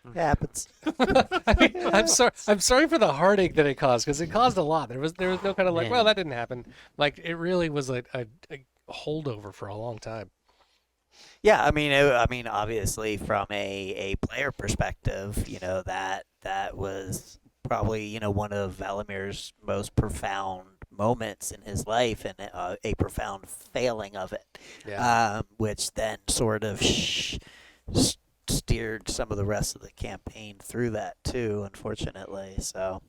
It happens. I'm sorry for the heartache that it caused, because it caused a lot. There was no kind of like, Man. well, that didn't happen. Like, it really was a holdover for a long time. Yeah, I mean, obviously from a player perspective, that was probably one of Valamir's most profound moments in his life, and a profound failing of it, Yeah. which then sort of steered some of the rest of the campaign through that too, unfortunately. So,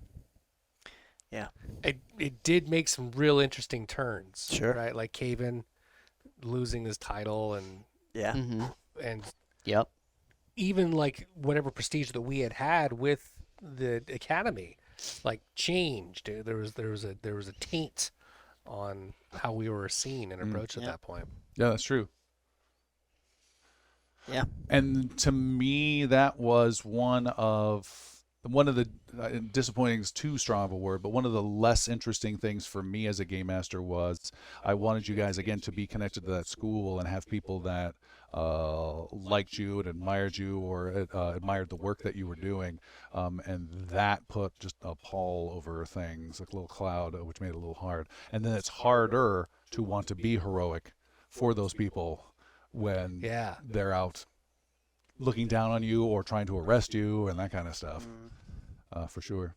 yeah, It did make some real interesting turns. Sure. Right, like Caven losing his title, and yeah, Mm-hmm. and Yep. even like whatever prestige that we had with the academy, like changed. There was a taint on how we were seen and approached at yeah. that point. Yeah, that's true. yeah. And to me, that was one of the disappointing is too strong of a word, but one of the less interesting things for me as a game master was I wanted you guys again to be connected to that school and have people that liked you and admired you, or admired the work that you were doing, and that put just a pall over things, like a little cloud, which made it a little hard. And then it's harder to want to be heroic for those people when Yeah. they're out looking down on you or trying to arrest you and that kind of stuff, for sure.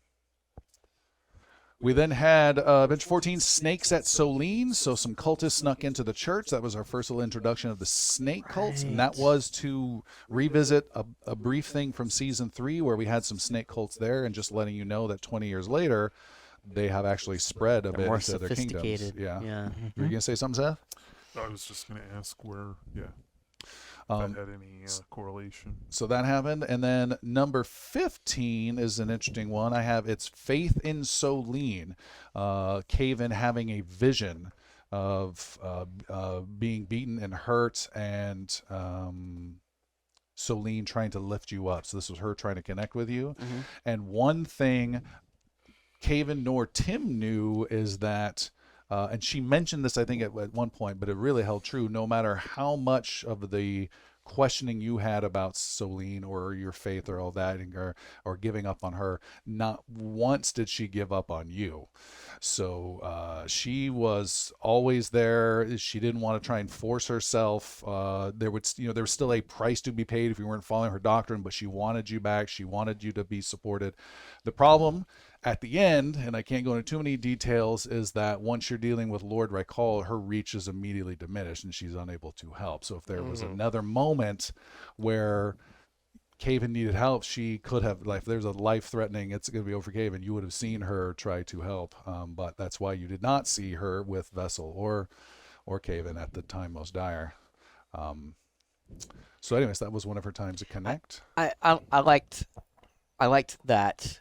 We then had Adventure 14, Snakes at Solene. So some cultists snuck into the church. That was our first little introduction of the snake cults. And that was to revisit a brief thing from Season 3 where we had some snake cults there, and just letting you know that 20 years later, they have actually spread a They're bit more into their kingdoms. sophisticated. Yeah. Yeah. You were going to say something, Seth? I was just going to ask where, if Um, that had any correlation. So that happened. And then number 15 is an interesting one. It's Faith in Solene. Caven having a vision of being beaten and hurt, and Solene trying to lift you up. So this was her trying to connect with you. Mhm. And one thing Caven nor Tim knew is that, and she mentioned this, I think, at one point, but it really held true. No matter how much of the questioning you had about Solene or your faith or all that, or giving up on her, not once did she give up on you. So she was always there. She didn't want to try and force herself. There was still a price to be paid if you weren't following her doctrine, but she wanted you back. She wanted you to be supported. The problem at the end, and I can't go into too many details, is that once you're dealing with Lord Raikal, her reach is immediately diminished and she's unable to help. So if there was another moment where Caven needed help, she could have, like, if there's a life-threatening, it's going to be over Caven, you would have seen her try to help. But that's why you did not see her with Vessel or Caven at the time most dire. So anyways, that was one of her times to connect. I liked that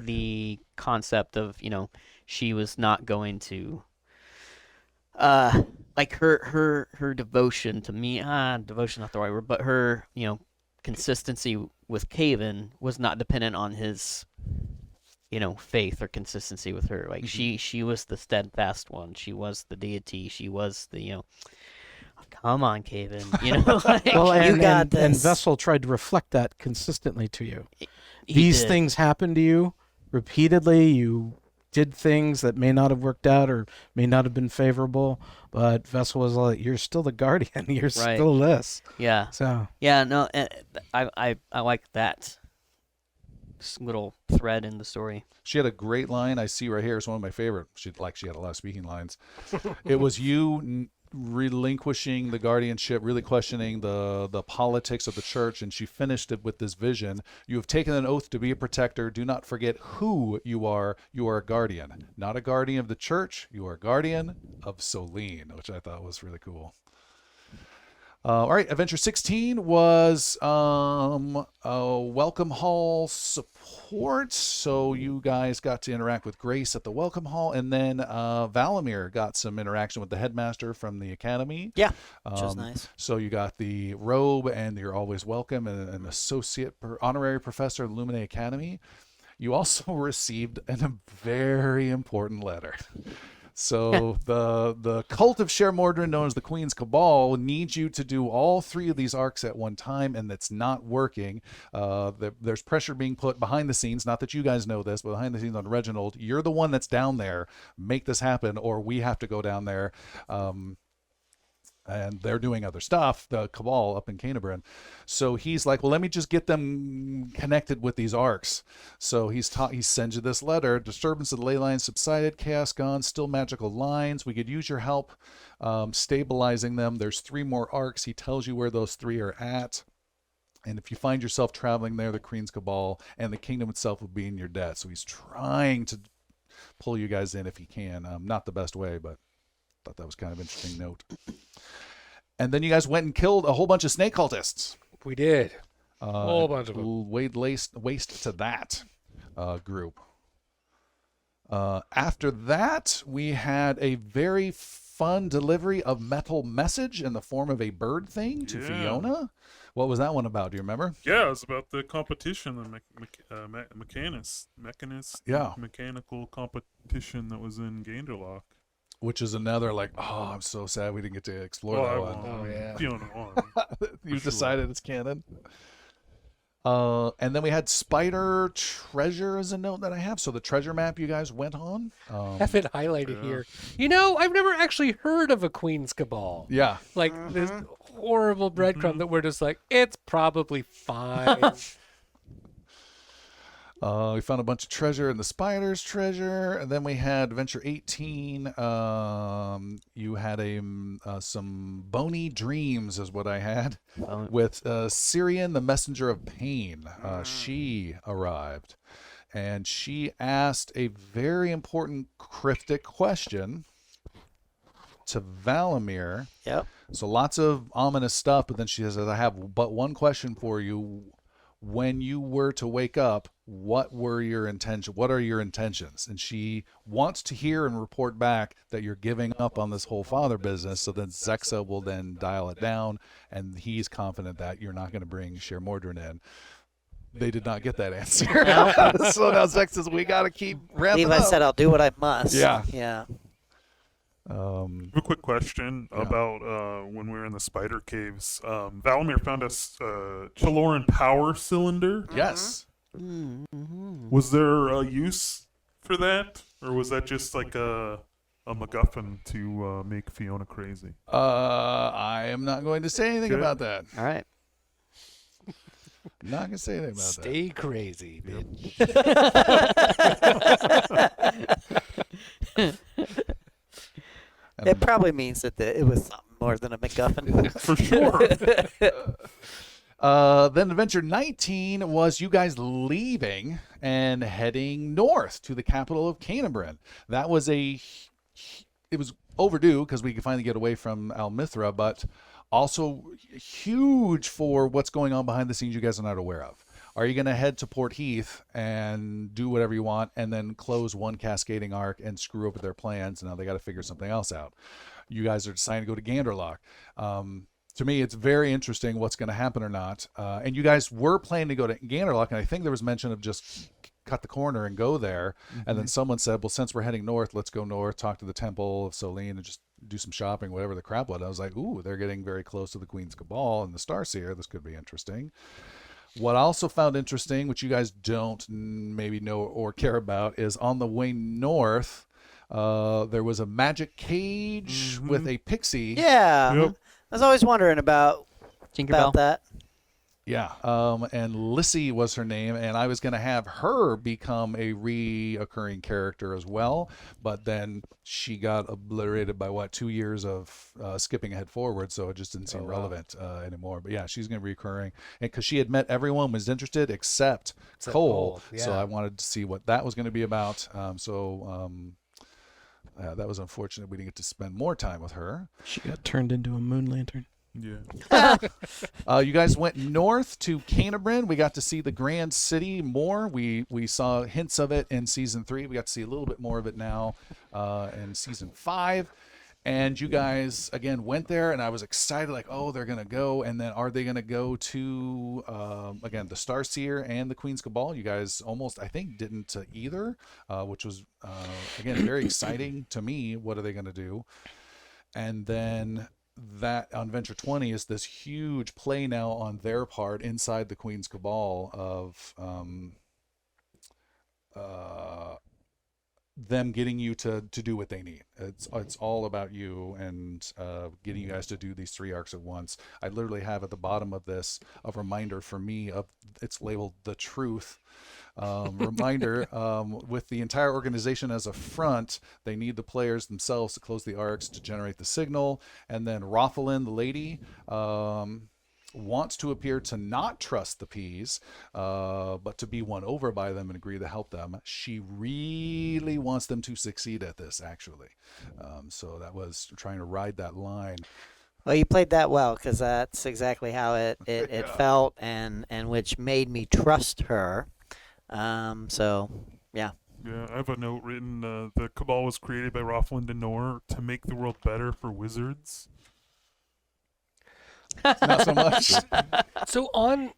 the concept of, she was not going to like her devotion to me, devotion not the right word, but her, consistency with Caven was not dependent on his, faith or consistency with her. Like she was the steadfast one. She was the deity. She was the, come on, Caven, like, Well, You got and this. Vessel tried to reflect that consistently to you. he These did. things happened to you repeatedly. You did things that may not have worked out or may not have been favorable, but Vessel was like, "You're still the guardian. You're Right. still this." Yeah. So Yeah, no, I like that little thread in the story. She had a great line I see right here. It's one of my favorite. She had a lot of speaking lines. It was you relinquishing the guardianship, really questioning the politics of the church, and she finished it with this vision. You have taken an oath to be a protector. Do not forget who you are. You are a guardian, not a guardian of the church. You are a guardian of Solene, which I thought was really cool. All right, Adventure 16 was a Welcome Hall support. So you guys got to interact with Grace at the Welcome Hall, and then Valamir got some interaction with the headmaster from the academy. Yeah, which was nice. So you got the robe, and you're always welcome, and an associate honorary professor at Lumine Academy. You also received a very important letter. So the cult of Sher Mordrin, known as the Queen's Cabal, needs you to do all 3 of these arcs at one time, and it's not working. There's pressure being put behind the scenes. Not that you guys know this, but behind the scenes on Reginald. You're the one that's down there. Make this happen, or we have to go down there. And they're doing other stuff, the Cabal up in Canterbury. So he's like, well, let me just get them connected with these arcs. So he sends you this letter. Disturbance of the ley lines subsided, chaos gone, still magical lines. We could use your help stabilizing them. There's 3 more arcs. He tells you where those 3 are at. And if you find yourself traveling there, the Queen's Cabal and the kingdom itself will be in your debt. So he's trying to pull you guys in if he can. Not the best way, but thought that was kind of an interesting note. And then you guys went and killed a whole bunch of snake cultists. We did. A whole bunch of them. Laid waste to that group. After that, we had a very fun delivery of metal message in the form of a bird thing to Fiona. What was that one about? Do you remember? Yeah, it was about the competition, the mechanical competition that was in Ganderlock. Which is another I'm so sad we didn't get to explore that one. Oh, yeah. Fiona won. You decided it's canon. And then we had Spider Treasure as a note that I have. So the treasure map you guys went on. Have it highlighted here. I've never actually heard of a Queen's Cabal. Yeah. Like this horrible breadcrumb that we're just like, it's probably fine. We found a bunch of treasure in the Spider's treasure, and then we had Adventure 18. You had some bony dreams, is what I had, with Syrian, the messenger of pain. She arrived, and she asked a very important cryptic question to Valamir. Yep. So lots of ominous stuff, but then she says, I have but one question for you. When you were to wake up, what are your intentions? And she wants to hear and report back that you're giving up on this whole father business. So then Zexa will then dial it down, and he's confident that you're not going to bring Sher Mordrin in. They did not get that answer. So now Zex says, we got to keep ramping Levi up. said, I'll do what I must. Yeah. Yeah. I have a quick question about when we were in the spider caves. Valamir found us Chaloran power cylinder. Yes. Mm-hmm. Was there a use for that, or was that just like a MacGuffin to make Fiona crazy? I am not going to say anything Okay. about that. All right. Not going to say anything about Stay crazy, bitch. that. It probably means that it was something more than a MacGuffin. For sure. Then Adventure 19 was you guys leaving and heading north to the capital of Canabrin. That was it was overdue because we could finally get away from Almithra, but also huge for what's going on behind the scenes you guys are not aware of. Are you going to head to Port Heath and do whatever you want and then close one cascading arc and screw over their plans? Now they got to figure something else out. You guys are deciding to go to Ganderlock. To me, it's very interesting what's going to happen or not. And you guys were planning to go to Ganderlock, and I think there was mention of just cut the corner and go there. And then someone said, well, since we're heading north, let's go north, talk to the Temple of Solene, and just do some shopping, whatever the crap was. I was like, ooh, they're getting very close to the Queen's Cabal and the Starseer. This could be interesting. What I also found interesting, which you guys don't maybe know or care about, is on the way north, there was a magic cage with a pixie. Yeah. Yep. I was always wondering about Tinkerbell. that. Yeah, and Lissy was her name, and I was going to have her become a reoccurring character as well, but then she got obliterated by, 2 years of skipping ahead forward, so it just didn't seem relevant anymore. But yeah, she's going to be recurring, and because she had met everyone was interested except Cole, so yeah. I wanted to see what that was going to be about. That was unfortunate we didn't get to spend more time with her. She got turned into a moon lantern. Yeah. You guys went north to Canabrin. We got to see the Grand City more. We saw hints of it in season 3. We got to see a little bit more of it now in season 5. And you guys again went there, and I was excited, like, oh, they're gonna go, and then are they gonna go to again the Starseer and the Queen's Cabal? You guys almost, I think, didn't either, which was again very exciting to me. What are they gonna do? And then that on Venture 20 is this huge play now on their part inside the Queen's Cabal of them getting you to do what they need. It's all about you and getting you guys to do these 3 arcs at once. I literally have at the bottom of this a reminder for me of, it's labeled The Truth. Reminder, with the entire organization as a front, they need the players themselves to close the arcs to generate the signal. And then Rothalyn, the lady, wants to appear to not trust the P's, but to be won over by them and agree to help them. She really wants them to succeed at this, actually. So that was trying to ride that line. Well, you played that well, because that's exactly how it felt, and which made me trust her. So, yeah. Yeah, I have a note written, the Cabal was created by Rothalyn Denor to make the world better for wizards. Not so much. So on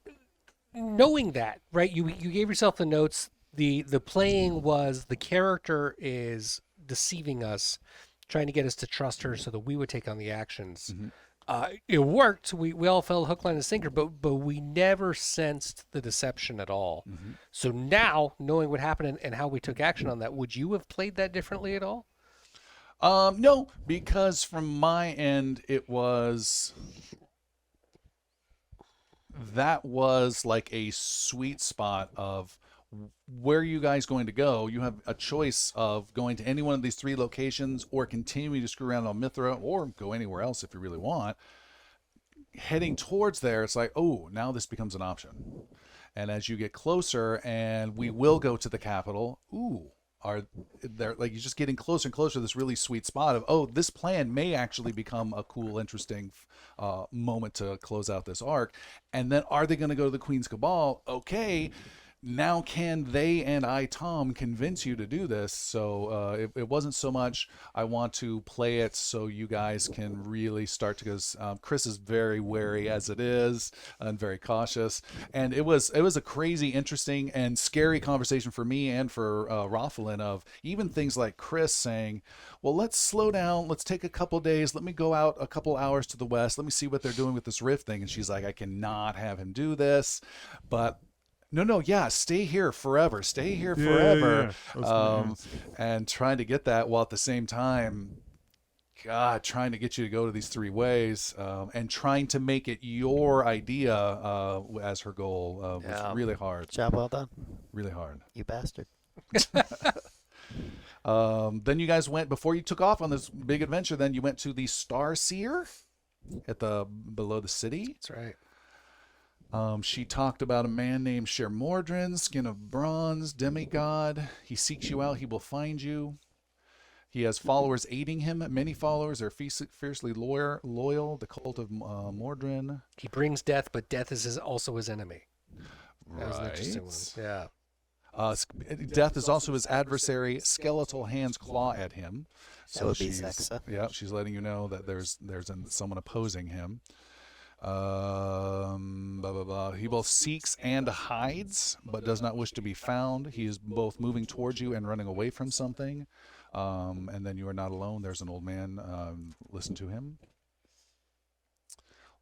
knowing that, right? You gave yourself the notes. The playing was the character is deceiving us, trying to get us to trust her so that we would take on the actions. It worked. We all fell hook, line, and sinker, but we never sensed the deception at all. So now, knowing what happened and how we took action on that, would you have played that differently at all? No, because from my end, that was like a sweet spot of where are you guys going to go. You have a choice of going to any one of these 3 locations or continuing to screw around on Mithra or go anywhere else if you really want. Heading towards there, it's like, oh, now this becomes an option. And as you get closer, and we will go to the capital, are there, like, you're just getting closer and closer to this really sweet spot of, oh, this plan may actually become a cool, interesting moment to close out this arc. And then are they going to go to the Queen's Cabal? Okay, now can they and I, Tom, convince you to do this? So it wasn't so much I want to play it so you guys can really start to, because Chris is very wary as it is and very cautious. And it was a crazy, interesting, and scary conversation for me and for Rothlin, of even things like Chris saying, well, let's slow down. Let's take a couple days. Let me go out a couple hours to the west. Let me see what they're doing with this rift thing. And she's like, I cannot have him do this. But no, yeah, stay here forever. Stay here forever. And trying to get that, while at the same time, God, trying to get you to go to these 3 ways, and trying to make it your idea as her goal was really hard. Job well done. Really hard. You bastard. Then you guys went, before you took off on this big adventure, then you went to the Star Seer at below the city. That's right. She talked about a man named Shermordrin, skin of bronze, demigod. He seeks you out. He will find you. He has followers aiding him. Many followers are fiercely loyal. The cult of Mordrin. He brings death, but death is also his enemy. That was an Right. interesting one. Yeah. Death is also his adversary. Skeletal hands claw at him. That would be Zexa. Yeah, she's letting you know that there's someone opposing him. Blah, blah, blah. He both seeks and hides, but does not wish to be found. He is both moving towards you and running away from something. And then you are not alone. There's an old man. Listen to him.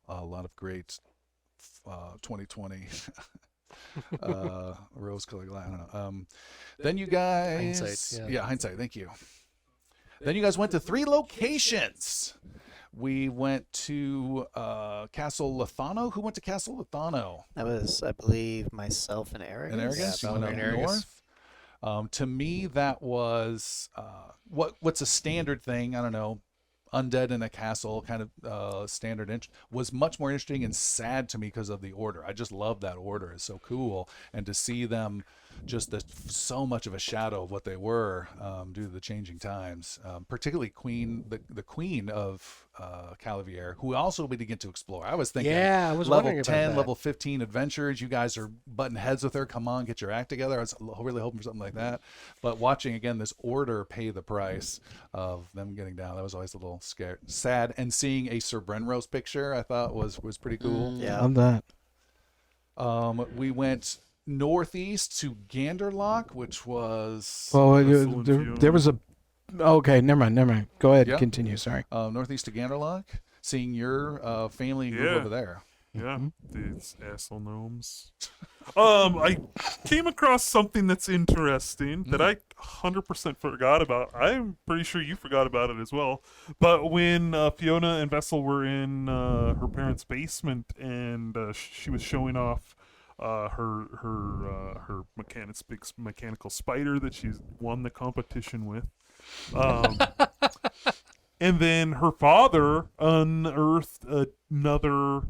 A lot of great 2020 rose-colored glass. I don't know. Then you guys... Hindsight, yeah, hindsight. Thank you. Then you guys went to 3 locations. We went to Castle Lethano. Who went to Castle Lethano? That was, I believe, myself and Eric. And Arrogance? Yeah, You went Baldur up and Arrogance. north. To me, that was what's a standard thing. I don't know. Undead in a castle, kind of standard, was much more interesting and sad to me because of the order. I just love that order. It's so cool. And to see them just so much of a shadow of what they were due to the changing times, particularly the queen of Calavier, who also we begin to explore. I was thinking, Yeah, I was level wondering about 10, that. level 15 adventures. You guys are butting heads with her. Come on, get your act together. I was really hoping for something like that. But watching again this order pay the price of them getting down, that was always a little sad. And seeing a Sir Brenrose picture, I thought was pretty cool. Yeah. Love that. We went northeast to Ganderlock, which was Well, Excellent there view. was a. Okay, never mind. Go ahead, Yeah. continue. Sorry. northeast to Ganderlock. Seeing your family move Yeah. over there. Yeah, these asshole gnomes. I came across something that's interesting that I 100% forgot about. I'm pretty sure you forgot about it as well. But when Fiona and Vessel were in her parents' basement and she was showing off her mechanical spider that she's won the competition with. And then her father unearthed another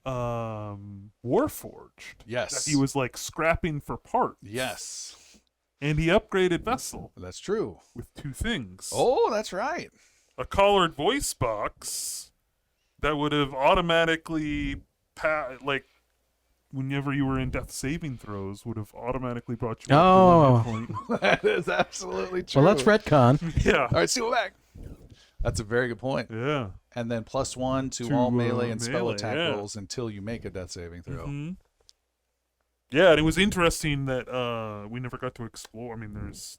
Warforged. Yes. That he was like scrapping for parts. Yes, And he upgraded Vessel that's true. with 2 things. Oh, that's right. A collared voice box that would have automatically, whenever you were in death saving throws, would have automatically brought you up Oh. to 1 hit point. That is absolutely true. Well, let's retcon. Yeah. All right, see you back. That's a very good point. Yeah. And then +1 to To, all melee and spell melee, attack yeah. rolls until you make a death saving throw. Mhm. Yeah, and it was interesting that we never got to explore. I mean, there's,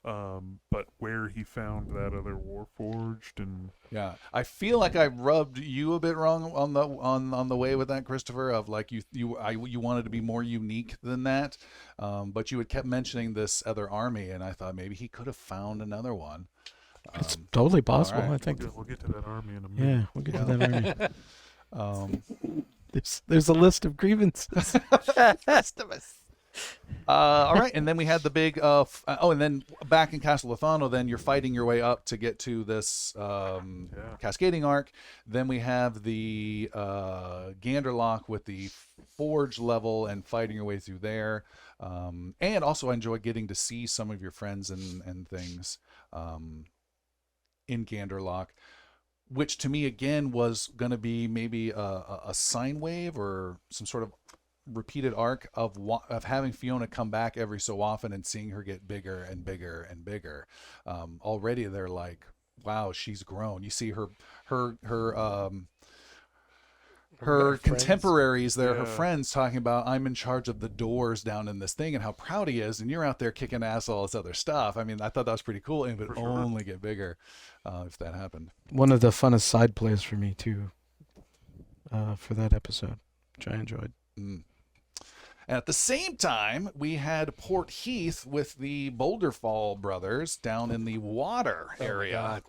but where he found that other Warforged and Yeah, I feel like I rubbed you a bit wrong on the way with that, Christopher. Of like you wanted to be more unique than that, but you had kept mentioning this other army, and I thought maybe he could have found another one. It's totally possible. right. I think. we'll get to that army in a minute. Yeah, we'll get to that army. Um, There's a list of grievances. all right, and then we had the big. And then back in Castle Lethano, then you're fighting your way up to get to this cascading arc. Then we have the Ganderlock with the forge level and fighting your way through there. And also, I enjoy getting to see some of your friends and things in Ganderlock, which to me again was going to be maybe a sine wave or some sort of repeated arc of having Fiona come back every so often and seeing her get bigger and bigger and bigger. Already they're like, wow, she's grown. You see her friends. contemporaries there, her Yeah. friends talking about, I'm in charge of the doors down in this thing and how proud he is, and you're out there kicking ass, all this other stuff. I mean, I thought that was pretty cool, and it would For sure. only get bigger if that happened. One of the funnest side plays for me too. For that episode, which I enjoyed. And at the same time, we had Port Heath with the Boulder Fall brothers down in the water Oh my area.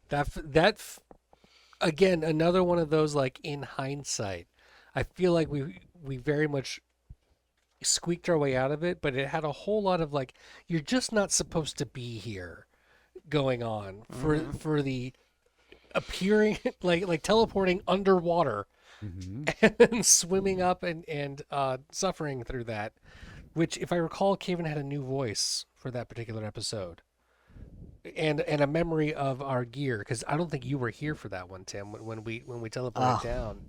God. Again, another one of those, like, in hindsight, I feel like we very much squeaked our way out of it, but it had a whole lot of, like, you're just not supposed to be here going on for the appearing like teleporting underwater and swimming up and suffering through that, which, if I recall, Caven had a new voice for that particular episode. And a memory of our gear, because I don't think you were here for that one, Tim, when we teleported down.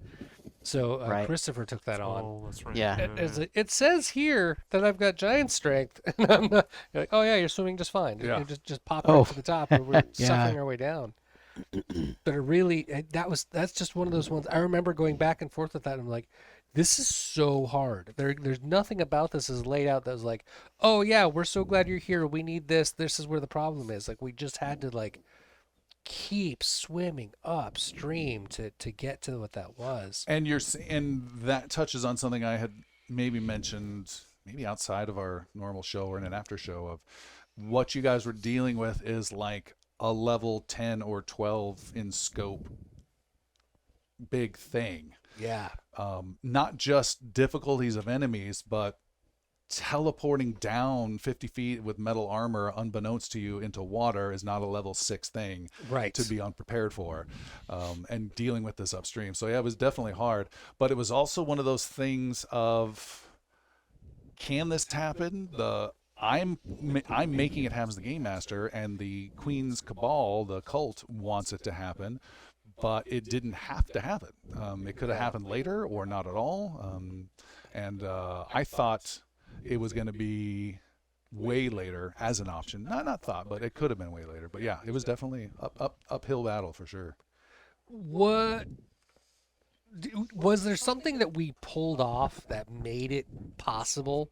So Right. Christopher took that on. Oh, that's right. Yeah. It says here that I've got giant strength, and I'm not. You're like, oh yeah, you're swimming just fine. Yeah. You just pop Oh. right to the top, and we're Yeah. suffering our way down. But that's just one of those ones. I remember going back and forth with that. And I'm like, this is so hard. There's nothing about this is laid out that was like, oh yeah, we're so glad you're here. We need this. This is where the problem is. Like, we just had to, like, keep swimming upstream to get to what that was. And and that touches on something I had maybe mentioned, maybe outside of our normal show or in an after show, of what you guys were dealing with is like a level 10 or 12 in scope big thing. Yeah. Not just difficulties of enemies, but teleporting down 50 feet with metal armor unbeknownst to you into water is not a level 6 thing Right. to be unprepared for, and dealing with this upstream. So yeah, it was definitely hard, but it was also one of those things of, can this happen? I'm making it happen as the game master, and the Queen's Cabal, the cult, wants it to happen, but it didn't have to happen. It could have happened later or not at all. And I thought it was going to be way later as an option. Not thought, but it could have been way later. But yeah, it was definitely uphill battle for sure. Was there something that we pulled off that made it possible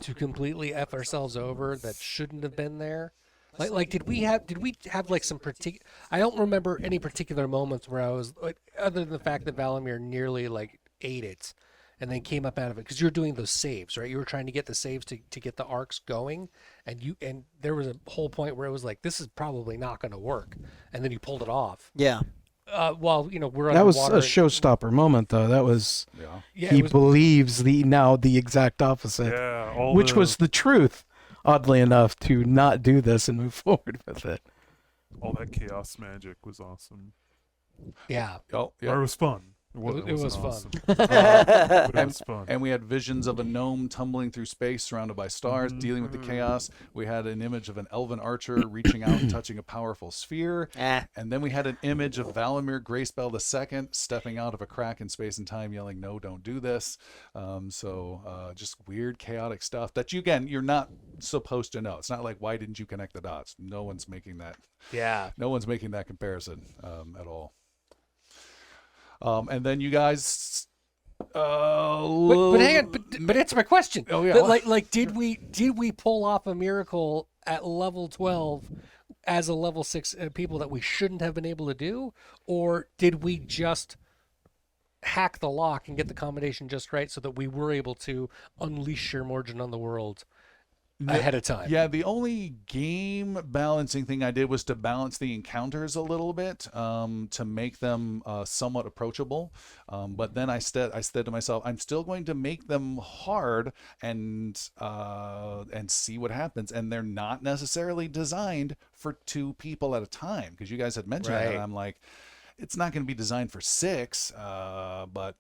to completely F ourselves over that shouldn't have been there? Like did we have like some particular? I don't remember any particular moments where I was like, other than the fact that Valamir nearly like ate it and then came up out of it, because you were doing those saves, right? You were trying to get the saves to get the arcs going, and there was a whole point where it was like, this is probably not going to work, and then you pulled it off. Yeah. While we're That was underwater a and- showstopper moment, though. That was Yeah. Yeah, he it was, believes the exact opposite, Yeah, which was the truth. Oddly enough, to not do this and move forward with it. all that chaos magic was awesome. yeah. Oh, yeah. Or it was fun. It was fun. Awesome. But it was fun. And we had visions of a gnome tumbling through space surrounded by stars, dealing with the chaos. We had an image of an elven archer reaching out and touching a powerful sphere. And then we had an image of Valamir Gracebell II stepping out of a crack in space and time, yelling, "No, don't do this." Just weird, chaotic stuff that you're not supposed to know. It's not like, why didn't you connect the dots? No one's making that. Yeah. No one's making that comparison at all. And then you guys. But hang on, but answer my question. Oh, yeah. Like did we pull off a miracle at level 12 as a level 6 people that we shouldn't have been able to do, or did we just hack the lock and get the combination just right so that we were able to unleash your margin on the world ahead of time? Yeah, the only game balancing thing I did was to balance the encounters a little bit, to make them somewhat approachable. But then I said to myself, I'm still going to make them hard and see what happens. And they're not necessarily designed for 2 people at a time, because you guys had mentioned that. Right. And I'm like, it's not going to be designed for 6, but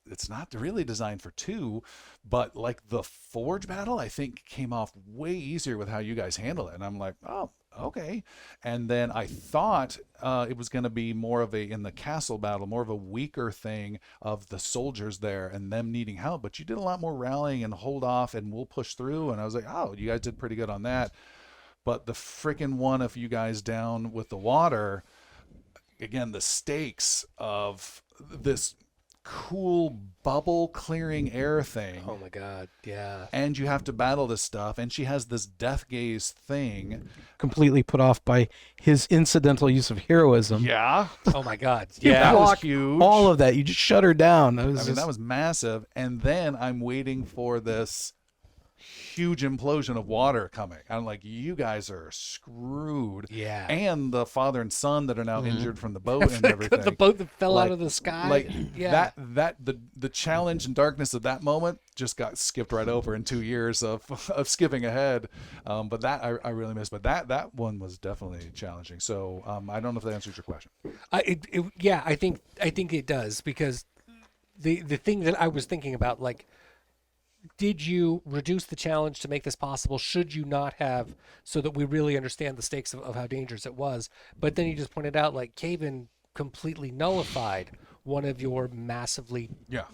it's not really designed for two, but like the Forge battle, I think came off way easier with how you guys handle it. And I'm like, oh, okay. And then I thought it was going to be more of in the castle battle, more of a weaker thing of the soldiers there and them needing help. But you did a lot more rallying and hold off and we'll push through. And I was like, oh, you guys did pretty good on that. But the freaking one of you guys down with the water, again, the stakes of this cool bubble clearing air thing. Oh my god, yeah. And you have to battle this stuff, and she has this death gaze thing. Completely put off by his incidental use of heroism. Yeah. Oh my god, You yeah. That was block huge. all of that. You just shut her down. It was I mean, that was massive. And then I'm waiting for this huge implosion of water coming. I'm like, you guys are screwed. Yeah. And the father and son that are now injured from the boat and everything. The boat that fell out Like- of the sky. Like yeah. the challenge and darkness of that moment just got skipped right over in 2 years of skipping ahead. But that I really missed. But that one was definitely challenging. So I don't know if that answers your question. Yeah, I think it does, because the thing that I was thinking about, like, did you reduce the challenge to make this possible? Should you not have, so that we really understand the stakes of how dangerous it was? But then you just pointed out, like, Caven completely nullified one of your massively, Yeah.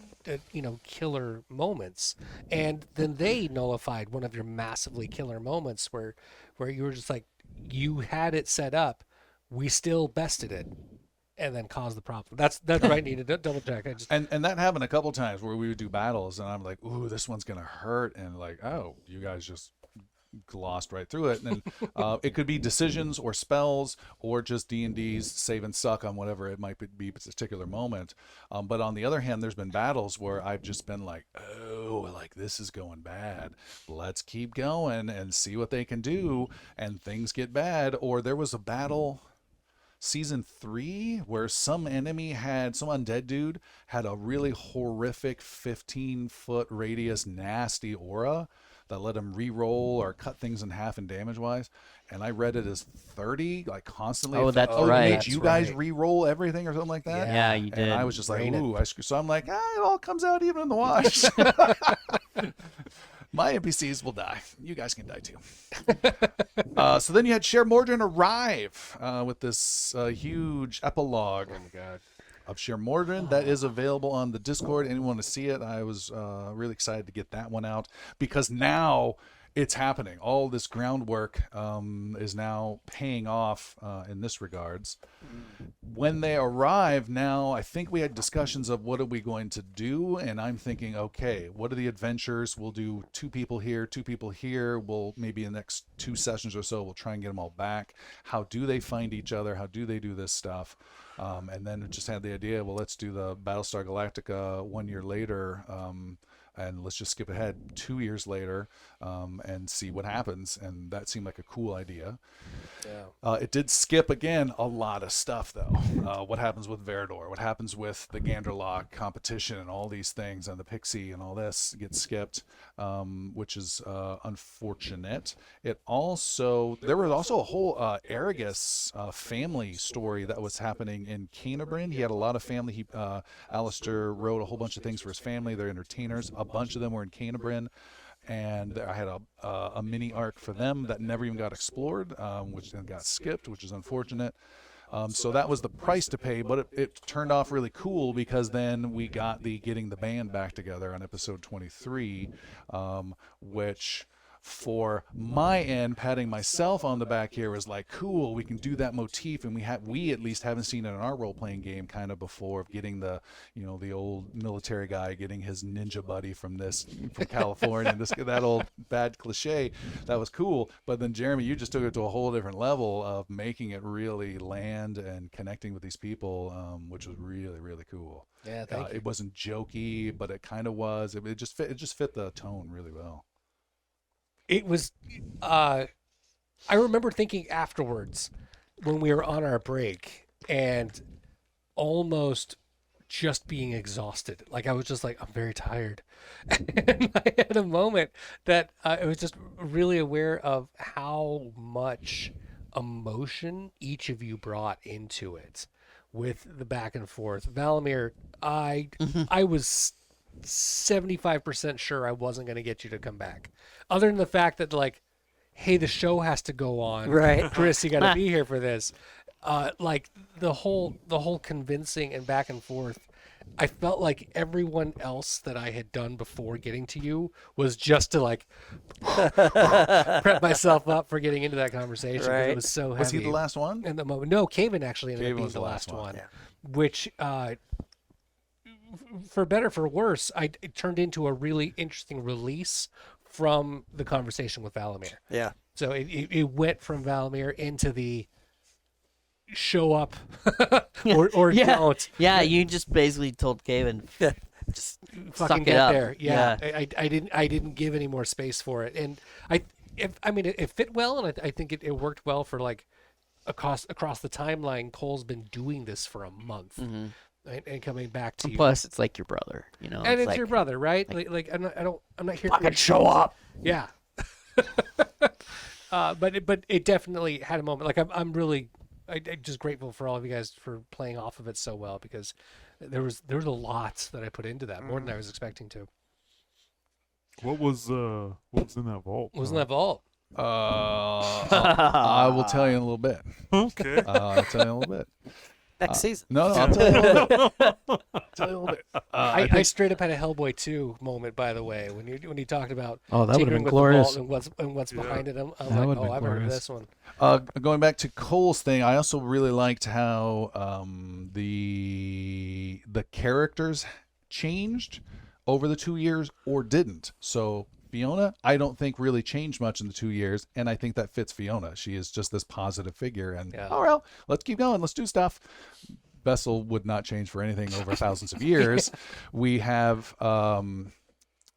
killer moments, and then they nullified one of your massively killer moments where you were just like, you had it set up, we still bested it, and then caused the problem. That's right. I needed to double check. And that happened a couple times where we would do battles, and I'm like, ooh, this one's gonna hurt, and like, oh, you guys just glossed right through it. And then it could be decisions or spells or just D&D's save and suck on whatever it might be a particular moment. But on the other hand, there's been battles where I've just been like, oh, like this is going bad. Let's keep going and see what they can do, and things get bad. Or there was a battle season 3 where some undead dude had a really horrific 15-foot radius nasty aura that let him re-roll or cut things in half in damage wise, and I read it as 30 like constantly. Oh, that's it right. made you That's guys right. re-roll everything or something like that. Yeah, you did. And I was just like, Brain it. ooh, so I'm like, it all comes out even in the wash. My NPCs will die. You guys can die too. So then you had Sher Mordrin arrive with this huge epilogue oh my god. of Sher Mordrin that is available on the Discord. Anyone want to see it? I was really excited to get that one out because now it's happening. All this groundwork is now paying off in this regards. When they arrive now, I think we had discussions of what are we going to do, and I'm thinking, okay, what are the adventures? We'll do 2 people here, 2 people here. We'll maybe in the next 2 sessions or so, we'll try and get them all back. How do they find each other? How do they do this stuff? And then just had the idea, well, let's do the Battlestar Galactica 1 year later, and let's just skip ahead 2 years later and see what happens. And that seemed like a cool idea. Yeah. It did skip, again, a lot of stuff, though. What happens with Verador? What happens with the Ganderlock competition and all these things, and the Pixie and all this gets skipped, which is unfortunate. There was also a whole Aragus family story that was happening in Canterbury. He had a lot of family. Alistair wrote a whole bunch of things for his family. They're entertainers. A bunch of them were in Canterbury. And I had a mini arc for them that never even got explored, which then got skipped, which is unfortunate. So that was the price to pay, but it turned off really cool because then we got getting the band back together on episode 23, which for my end, patting myself on the back here was like, cool, we can do that motif, and we at least haven't seen it in our role-playing game kind of before, of getting the old military guy getting his ninja buddy from California, and that old bad cliche. That was cool. But then Jeremy, you just took it to a whole different level of making it really land and connecting with these people, which was really, really cool. Yeah, thank you. It wasn't jokey, but it kind of was. It just fit the tone really well. It was, I remember thinking afterwards when we were on our break and almost just being exhausted. Like I was just like, I'm very tired. And I had a moment that I was just really aware of how much emotion each of you brought into it with the back and forth. Valamir, I was 75% sure I wasn't going to get you to come back. Other than the fact that, like, hey, the show has to go on. Right. Chris, you got to be here for this. Like the whole convincing and back and forth. I felt like everyone else that I had done before getting to you was just to like prep myself up for getting into that conversation because Right. it was so heavy. Was he the last one? in the moment? No, Caven actually ended up Caven being was the the last last one. one, Yeah. which, for better for worse, it turned into a really interesting release from the conversation with Valamir. Yeah. So it went from Valamir into the show up or Yeah. don't Yeah, you just basically told Caven, just fucking suck it get up. there. Yeah, I didn't give any more space for it, and it fit well, and I think it worked well for like across the timeline. Cole's been doing this for a month, Mhm. and coming back to you. Plus, it's like your brother, you know. And it's like, your brother, right? Like I'm not here. fucking show up. Yeah. But it definitely had a moment. Like I'm really, I'm just grateful for all of you guys for playing off of it so well because there was a lot that I put into that, more than I was expecting to. What was in that vault? What was in that vault? I will tell you in a little bit. Okay. I'll tell you in a little bit. Next season. No, I'll tell you in a little bit. Tell you a little bit. I straight up had a Hellboy 2 moment, by the way, when you talked about Oh, that would have tinkering been with the vault glorious. and what's Yeah. behind it. I'm That like, would've oh, been I've heard of glorious. this one. Going back to Cole's thing, I also really liked how the characters changed over the 2 years or didn't. So Fiona, I don't think really changed much in the 2 years, and I think that fits Fiona. She is just this positive figure, and Yeah. oh well, let's keep going, let's do stuff. Bessel would not change for anything over thousands of years. We have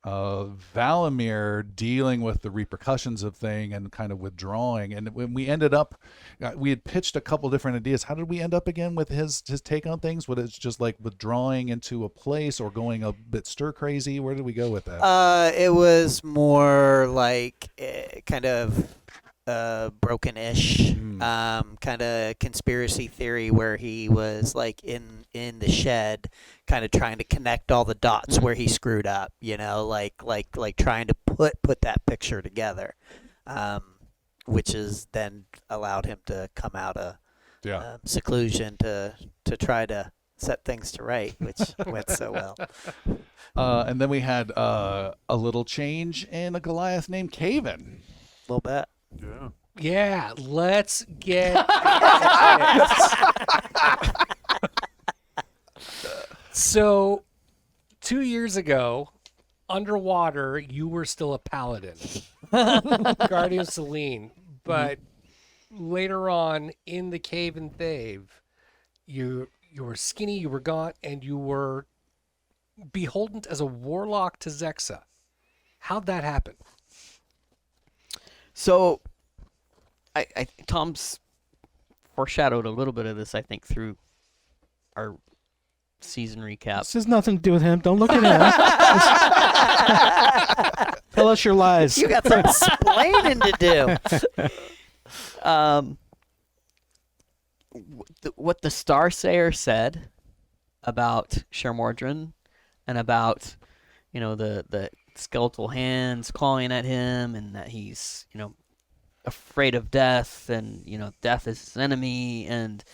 Valamir dealing with the repercussions of thing and kind of withdrawing. And when we ended up, we had pitched a couple different ideas. How did we end up again with his take on things? Would it's just like withdrawing into a place or going a bit stir crazy? Where did we go with that? It was more like kind of broken-ish, kind of conspiracy theory where he was like in the shed, kind of trying to connect all the dots where he screwed up. You know, like trying to put that picture together, which is then allowed him to come out of Yeah. seclusion to try to set things to right, which went so well. And then we had a little change in a Goliath named Caven. A little bit. Yeah. Yeah, let's get So 2 years ago, underwater, you were still a paladin, Guardian of Selene. But later on in the cave and Thave, you were skinny, you were gaunt, and you were beholden as a warlock to Zexa. How'd that happen? So, I Tom's foreshadowed a little bit of this, I think, through our season recap. This has nothing to do with him. Don't look at him. Tell us your lies. You got some explaining to do. What the Starsayer said about Shermordran and about, the skeletal hands clawing at him, and that he's, afraid of death, and, death is his enemy, and,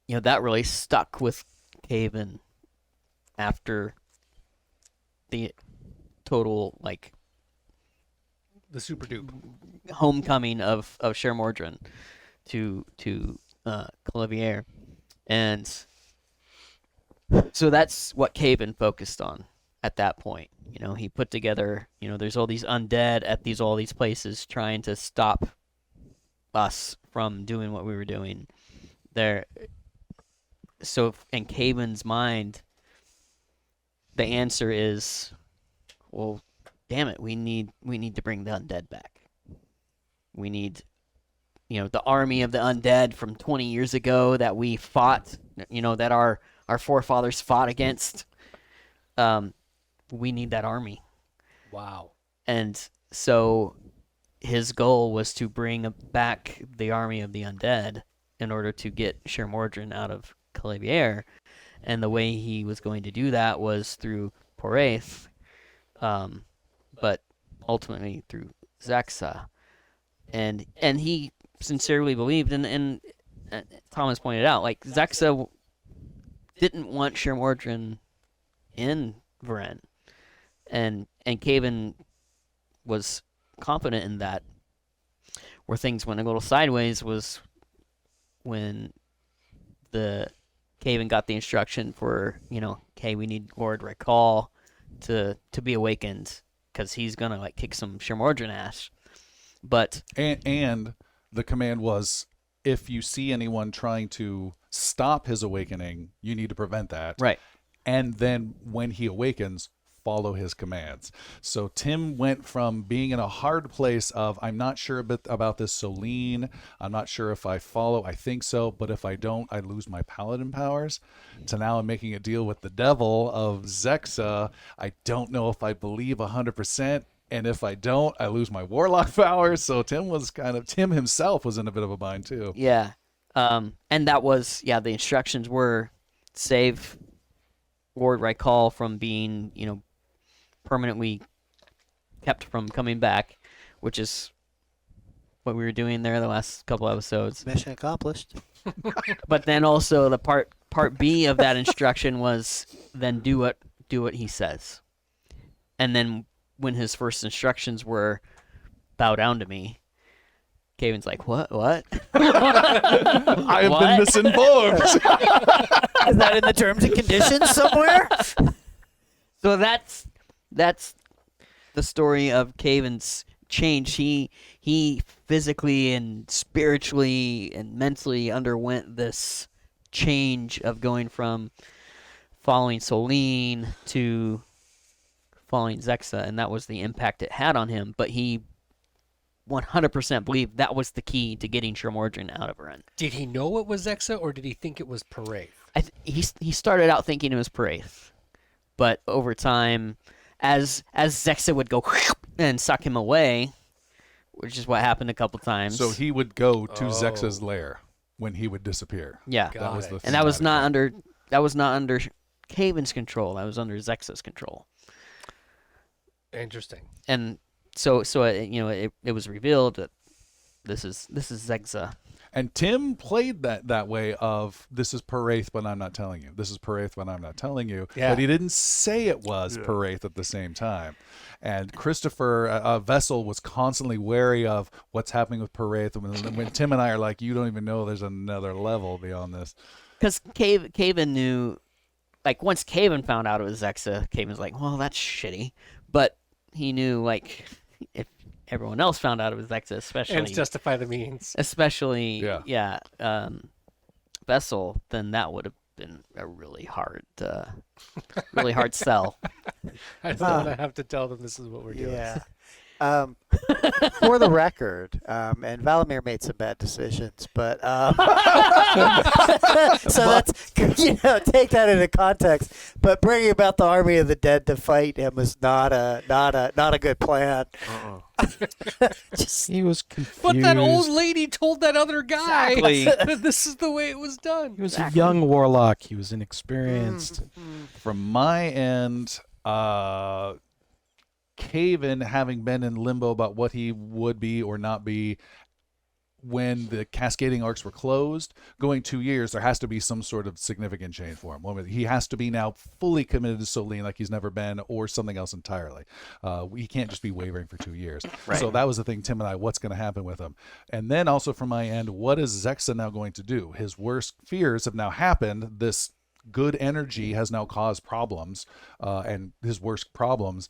that really stuck with Caven after the total, The super dupe. homecoming of Shermordran to Colivier. And so that's what Caven focused on at that point. He put together, there's all these undead at all these places trying to stop us from doing what we were doing there. So in Caven's mind, the answer is, well, damn it, we need to bring the undead back. We need, the army of the undead from 20 years ago that we fought, that our forefathers fought against. We need that army. Wow. And so his goal was to bring back the army of the undead in order to get Shermordran out of Colivier. and the way he was going to do that was through Poraith, but ultimately through Zexa, and he sincerely believed, and Thomas pointed out, like Zexa didn't want Shermordrin in Varen, and Caven was confident in that. Where things went a little sideways was when the Caven got the instruction for, okay, we need Lord Raikal to be awakened because he's gonna like kick some Shermordrin ass. But And the command was, if you see anyone trying to stop his awakening, you need to prevent that. right, And then when he awakens, follow his commands. So Tim went from being in a hard place of, I'm not sure about this Solene. I'm not sure if I follow. I think so. But if I don't, I lose my paladin powers. To now I'm making a deal with the devil of Zexa. I don't know if I believe 100%. And if I don't, I lose my warlock powers. So Tim himself was in a bit of a bind too. yeah, and that was the instructions were save Lord Raikal from being permanently kept from coming back, which is what we were doing there the last couple episodes. Mission accomplished. But then also the part B of that instruction was then do what he says. And then when his first instructions were bow down to me, Caven's like, what? I have What? been misinformed. Is that in the terms and conditions somewhere? So that's the story of Caven's change. He physically and spiritually and mentally underwent this change of going from following Solene to following Zexa, and that was the impact it had on him. But he 100% believed that was the key to getting Shermordrin out of Varen. Did he know it was Zexa, or did he think it was Parade? He started out thinking it was Paraith, but over time, as Zexa would go and suck him away, which is what happened a couple times. So he would go to Oh. Zexa's lair when he would disappear. yeah, Got That was it. the and that was thematic not under Caven's control. That was under Zexa's control. Interesting. And so it was revealed that this is Zexa. And Tim played that way of, this is Paraith, but I'm not telling you. This is Paraith, but I'm not telling you. Yeah. But he didn't say it was Yeah. Paraith at the same time. And Christopher Vessel was constantly wary of what's happening with Paraith. When Tim and I are like, you don't even know there's another level beyond this. Because Caven knew, like, once Caven found out it was Zexa, Caven's like, well, that's shitty. But he knew, like, if everyone else found out it was Zexa, especially... And justify the means. especially Yeah. Vessel, then that would have been a really hard sell. I don't want to have to tell them this is what we're doing. Yeah. For the record, and Valimir made some bad decisions, but so that's take that into context. But bringing about the army of the dead to fight him was not a good plan. Just He was confused. But that old lady told that other guy Exactly. that this is the way it was done. He was Exactly. a young warlock. He was inexperienced. From my end, Caven, having been in limbo about what he would be or not be when the cascading arcs were closed, going 2 years, there has to be some sort of significant change for him. He has to be now fully committed to Solene like he's never been, or something else entirely. He can't just be wavering for 2 years. Right. So that was the thing, Tim and I, what's going to happen with him? And then also from my end, what is Zexa now going to do? His worst fears have now happened. This good energy has now caused problems, and his worst problems.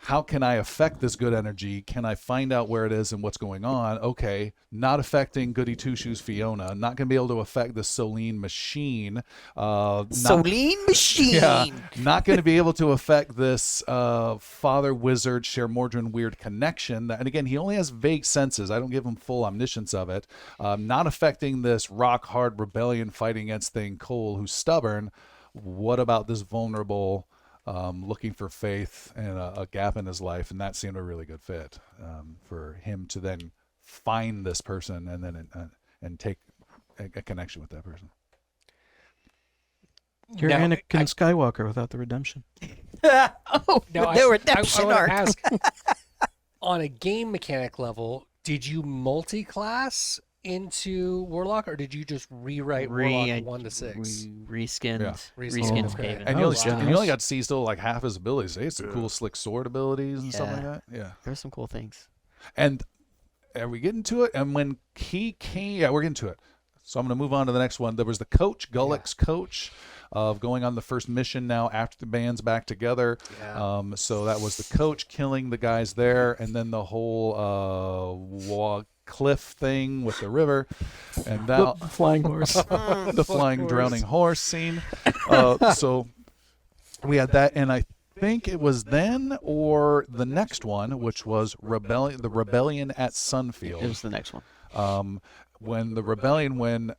How can I affect this good energy? Can I find out where it is and what's going on? Okay, not affecting Goody Two Shoes Fiona. Not going to be able to affect the Solene machine. Solene machine. Yeah, not going to be able to affect this Father Wizard Shermordrin weird connection. And again, he only has vague senses. I don't give him full omniscience of it. Not affecting this rock hard rebellion fighting against thing Cole, who's stubborn. What about this vulnerable? Looking for faith and a gap in his life, and that seemed a really good fit for him to then find this person and then and take a connection with that person. You're Now, Anakin Skywalker without the redemption. Oh, Now, the I redemption wanna arc. ask, on a game mechanic level, did you multi-class into Warlock, or did you just rewrite Warlock 1 to 6? Reskinned. Yeah. Reskinned, Reskinned okay. Skaven. And Oh, you, only, wow. and you only got to see still like half his abilities. They had some Yeah. cool slick sword abilities and stuff like Yeah. that. Yeah. There's some cool things. And are we getting to it? And when he came, yeah, we're getting to it. So I'm going to move on to the next one. There was the coach, Gullick's coach, of going on the first mission now after the band's back together. Yeah. So that was the coach killing the guys there, and then the whole cliff thing with the river, and The that flying horse. the flying drowning horse scene. So we had that, and I think it was then or the next one, which was the rebellion at Sunfield. It was the next one. When the rebellion, when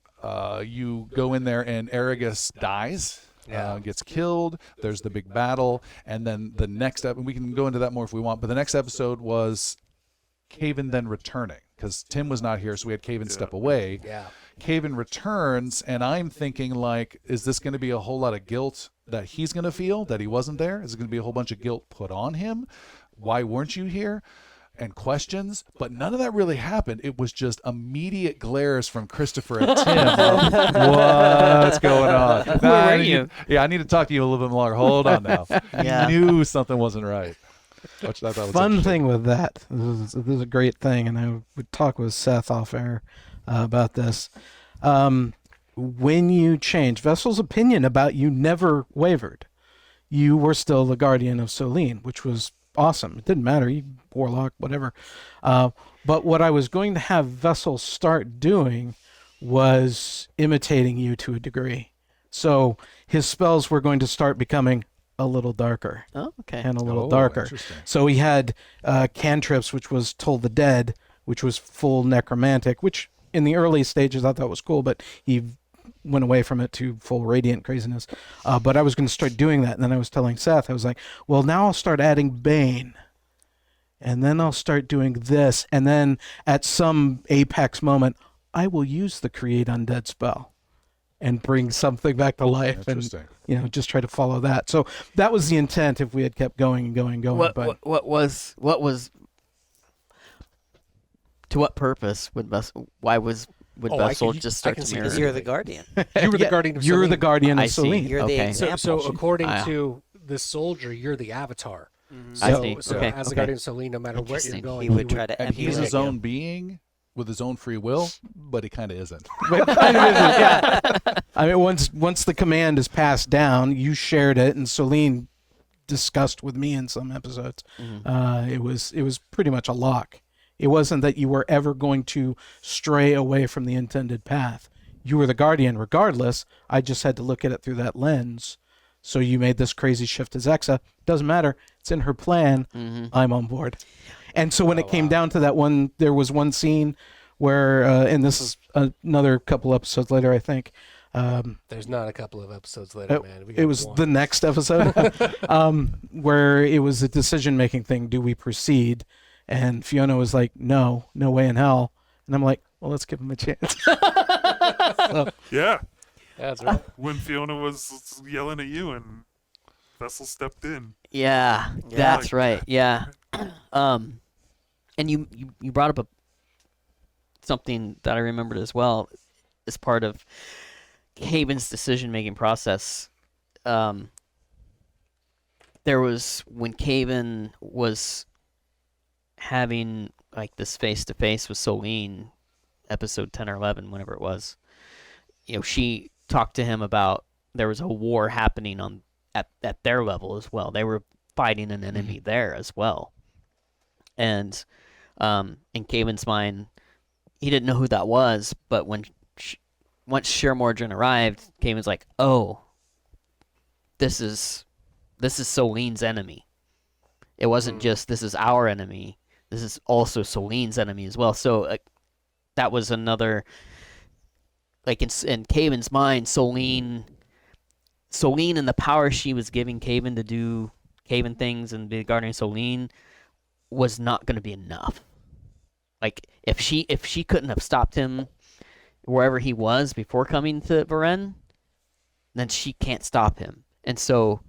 you go in there and Aragus dies, gets killed, there's the big battle, and then the next and we can go into that more if we want, but the next episode was Caven then returning, because Tim was not here, so we had Caven step away. Yeah. Caven returns, and I'm thinking, like, is this going to be a whole lot of guilt that he's going to feel that he wasn't there? Is it going to be a whole bunch of guilt put on him? Why weren't you here? And questions, but none of that really happened. It was just immediate glares from Christopher at Tim. Of, what's going on? Where were you? I need to talk to you a little bit more. Hold on now. Yeah. You knew something wasn't right. Which I thought was Fun interesting. thing with that, this is a great thing, and I would talk with Seth off air about this. When you change, Vessel's opinion about you never wavered. You were still the guardian of Solene, which was awesome. It didn't matter, you warlock, whatever. But what I was going to have Vessel start doing was imitating you to a degree. So his spells were going to start becoming a little darker Oh, okay. and a little Oh, darker. interesting. So he had cantrips, which was Toll the Dead, which was full necromantic, which in the early stages I thought was cool, but he went away from it to full radiant craziness. But I was going to start doing that, and then I was telling Seth, I was like, well, now I'll start adding Bane, and then I'll start doing this, and then at some apex moment, I will use the Create Undead spell and bring something back to life, and Interesting. just try to follow that. So that was the intent if we had kept going and going and going. But What was to what purpose would Oh, I Vessel can- just I start can to see mirror? Because you're the guardian. You were the Yeah, guardian of you're the Selene. guardian I of see. Selene. You're the Okay. example. So according Ah. to the soldier, you're the avatar. I So, see. so Okay, as the okay. guardian of Selene, no matter where you're Interesting. going, He would try to And he's emulate his you. own being with his own free will, but he kind of isn't. But kind of isn't, yeah. I mean, once the command is passed down, you shared it, and Celine discussed with me in some episodes. It was pretty much a lock. It wasn't that you were ever going to stray away from the intended path. You were the guardian regardless. I just had to look at it through that lens. So you made this crazy shift to Zexa. Doesn't matter. It's in her plan. I'm on board. And so when it came down to that one, there was one scene where, and this is another couple episodes later, I think. there's not a couple of episodes later, man. We It got was one. the next episode where it was a decision-making thing. Do we proceed? And Fiona was like, no way in hell. And I'm like, well, let's give him a chance. Yeah, That's right. when Fiona was yelling at you and Vessel stepped in. Yeah, Yeah. that's right. Yeah. And you brought up something that I remembered as well as part of Haven's decision-making process. There was when Caven was having like this face-to-face with Solene, episode 10 or 11, whenever it was. She talked to him about there was a war happening at their level as well. They were fighting an enemy there as well. And in Caven's mind, he didn't know who that was, but once Shir Morgan arrived, Caven's like, "Oh, this is Solene's enemy. It wasn't just this is our enemy. This is also Solene's enemy as well." So that was another, like in Caven's mind, Solene and the power she was giving Caven to do Caven things and be the guardian of Solene was not going to be enough. Like if she couldn't have stopped him wherever he was before coming to Varen, then she can't stop him. And so,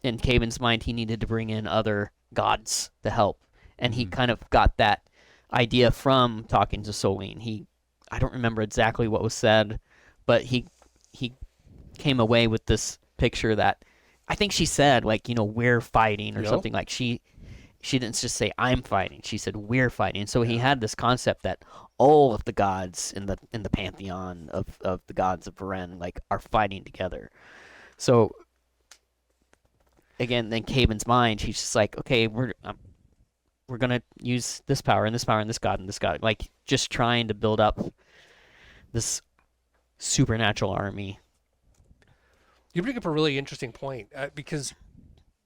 in Caven's mind, he needed to bring in other gods to help. And he kind of got that idea from talking to Solene. I don't remember exactly what was said, but he came away with this picture that I think she said, like, we're fighting or Yep. something. Like she didn't just say I'm fighting. She said we're fighting. So he had this concept that all of the gods in the pantheon of the gods of Varen like are fighting together. So again, then Caven's mind, he's just like, okay, we're gonna use this power and this power and this god and this god, like just trying to build up this supernatural army. You bring up a really interesting point because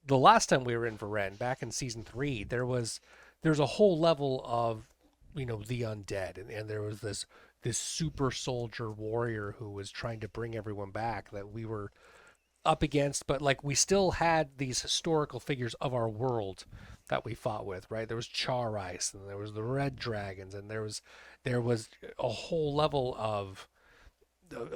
the last time we were in Varen, back in season 3, there's a whole level of the undead, and there was this super soldier warrior who was trying to bring everyone back that we were up against, but like we still had these historical figures of our world that we fought with, right? There was Char Ice, and there was the Red Dragons, and there was a whole level of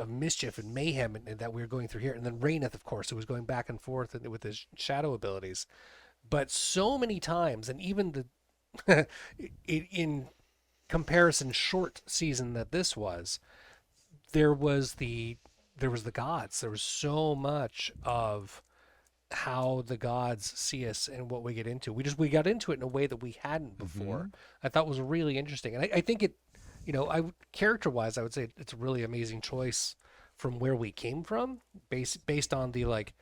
mischief and mayhem and that we were going through here. And then Raineth, of course, who was going back and forth with his shadow abilities. But so many times, and even in comparison short season that this was, there was the gods. There was so much of how the gods see us and what we get into. We got into it in a way that we hadn't before. I thought was really interesting. And I think it, character-wise, I would say it's a really amazing choice from where we came from, based on the, like,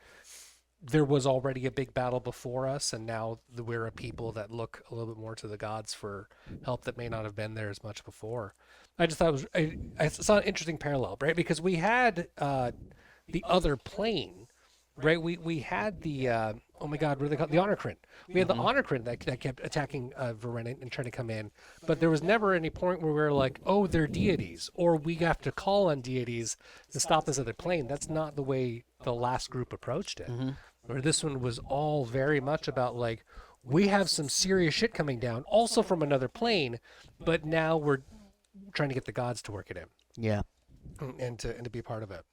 there was already a big battle before us, and now we're a people that look a little bit more to the gods for help that may not have been there as much before. I just thought I saw an interesting parallel, right? Because we had the other plane, right? We had the oh my God, what are they called? The Honor Crin. We had the Honor Crin that kept attacking Varen and trying to come in, but there was never any point where we were like, oh, they're deities, or we have to call on deities to stop this other plane. That's not the way the last group approached it. Where this one was all very much about, like, we have some serious shit coming down, also from another plane, but now we're trying to get the gods to work it in Yeah. and to be a part of it.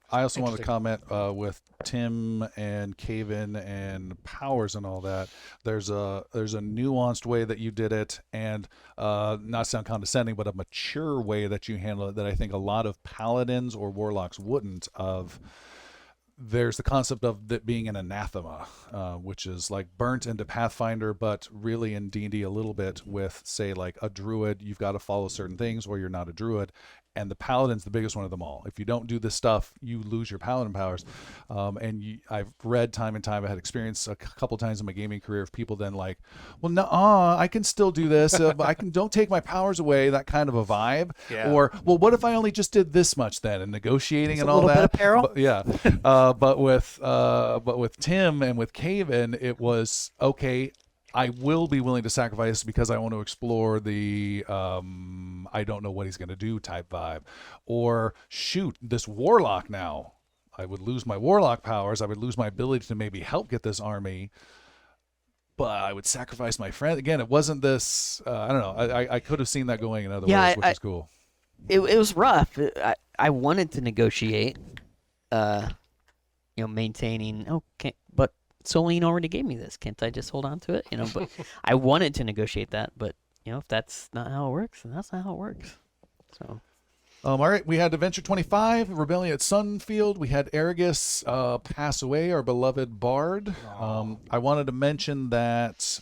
I also want to Interesting. comment with Tim and Caven and powers and all that. There's a nuanced way that you did it, and not sound condescending, but a mature way that you handle it that I think a lot of paladins or warlocks wouldn't. There's the concept of it being an anathema, which is like burnt into Pathfinder, but really in D&D a little bit with, say, like a druid, you've got to follow certain things or you're not a druid. And the paladin's the biggest one of them all. If you don't do this stuff, you lose your paladin powers. I've read time and time, I had experience a couple times in my gaming career of people then like, well, no, I can still do this. Don't take my powers away, that kind of a vibe. Yeah. Or, well, what if I only just did this much then, and negotiating It's and a all little that. bit of peril. But, yeah. But with Tim and with Caven, it was, okay, I will be willing to sacrifice because I want to explore the I don't know what he's going to do type vibe. Or, shoot, this warlock now. I would lose my warlock powers. I would lose my ability to maybe help get this army. But I would sacrifice my friend. Again, it wasn't this, I don't know. I could have seen that going in other ways, which is cool. It was rough. I wanted to negotiate, maintaining. Okay, but Solene already gave me this. Can't I just hold on to it? But I wanted to negotiate that, but if that's not how it works, then that's not how it works. So. All right, we had Adventure 25, Rebellion at Sunfield. We had Aragus pass away, our beloved Bard. I wanted to mention that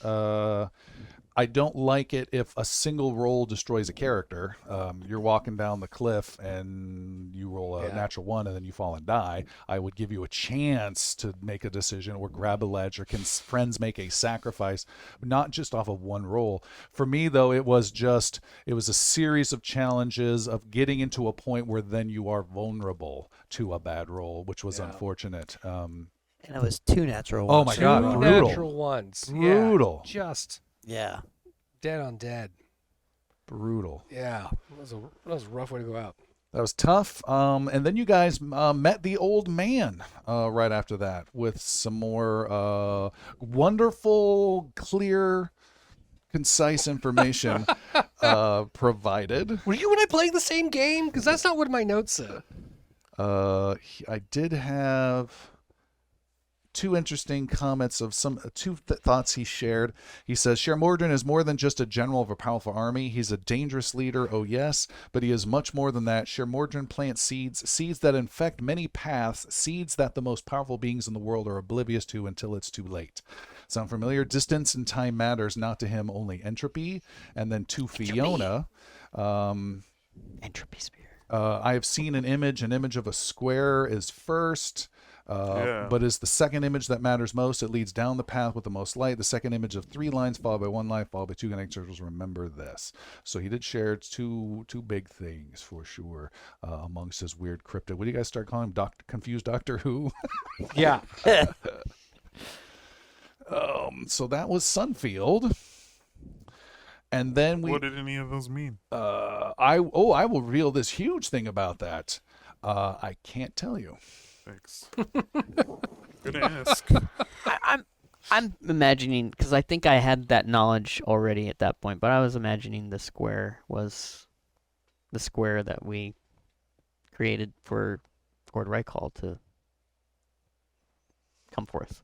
I don't like it if a single roll destroys a character. You're walking down the cliff and you roll a natural 1 and then you fall and die. I would give you a chance to make a decision or grab a ledge, or can friends make a sacrifice, not just off of one roll. For me, though, it was a series of challenges of getting into a point where then you are vulnerable to a bad roll, which was unfortunate. And it was 2 natural Oh ones. my God, Two brutal. natural ones. Brutal. Yeah, just Yeah. dead on dead. Brutal. Yeah, that was a rough way to go out. That was tough. And then you guys met the old man right after that with some more wonderful, clear, concise information provided. Were you and I playing the same game? Because that's not what my notes said. I did have two interesting comments of two thoughts he shared. He says, Sher Mordrin is more than just a general of a powerful army. He's a dangerous leader, oh yes, but he is much more than that. Sher Mordrin plants seeds that infect many paths, seeds that the most powerful beings in the world are oblivious to until it's too late. Sound familiar? Distance and time matters not to him, only entropy. And then to Fiona, Entropy spear. I have seen an image of a square is first. But is the second image that matters most. It leads down the path with the most light. The second image of 3 lines followed by 1 line followed by 2 connecting circles. Remember this. So he did share two big things for sure amongst his weird cryptid. What do you guys start calling him? Confused Doctor Who? Yeah. So that was Sunfield. And then What did any of those mean? I will reveal this huge thing about that. I can't tell you. Thanks. Gonna ask. I'm imagining, because I think I had that knowledge already at that point, but I was imagining the square was the square that we created for Lord Reichhall to come forth.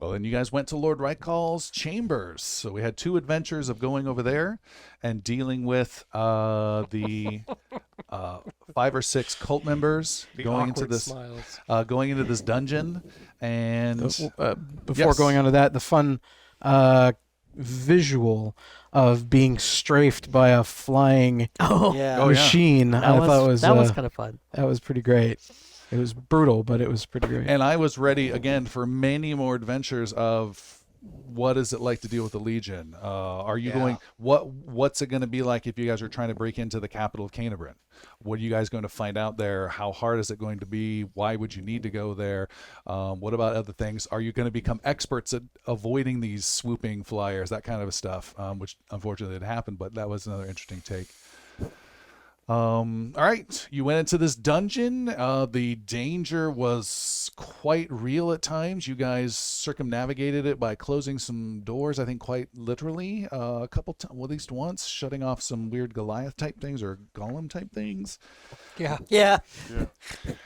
Well, then you guys went to Lord Reichhall's chambers. So we had 2 adventures of going over there and dealing with the 5 or 6 cult members The going into awkward this smiles. going into this dungeon. And Before Yes. going on to that, the fun visual of being strafed by a flying Oh, Yeah. Oh, yeah. machine, I thought was that was kind of fun. that was pretty great. It was brutal, but it was pretty great. and I was ready again for many more adventures of what is it like to deal with the Legion? Are you going? What's it going to be like if you guys are trying to break into the capital of Canabrin? What are you guys going to find out there? How hard is it going to be? Why would you need to go there? What about other things? Are you going to become experts at avoiding these swooping flyers? That kind of stuff, which unfortunately didn't happen, but that was another interesting take. All right, you went into this dungeon. The danger was quite real at times. You guys circumnavigated it by closing some doors, I think quite literally, a couple times, well, at least once, shutting off some weird Goliath type things or Golem type things. Yeah. Yeah.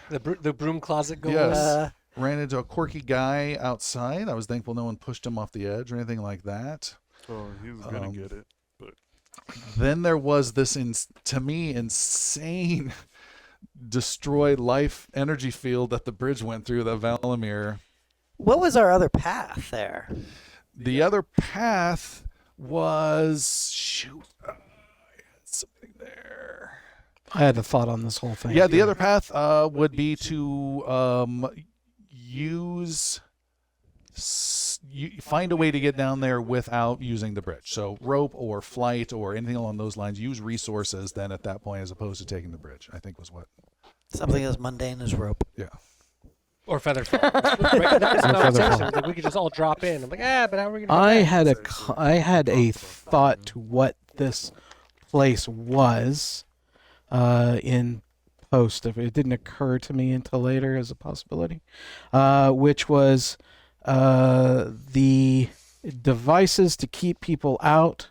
The broom closet goes. Yes. Ran into a quirky guy outside. I was thankful no one pushed him off the edge or anything like that. Oh, he was gonna get it. But Then there was this, to me, insane destroyed life energy field that the bridge went through, that Valamir. What was our other path there? The other path was, shoot, I had something there. I had a thought on this whole thing. Yeah, the other path would be to use, find a way to get down there without using the bridge. So rope or flight or anything along those lines. Use resources then at that point as opposed to taking the bridge, I think was what. Something as mundane as rope. Yeah. Or Featherfall. Right? That was Or what I was saying. Featherfall. Like, we could just all drop in. I'm like, but how are we going to I had a thought to what this place was in post. If it didn't occur to me until later as a possibility, which was the devices to keep people out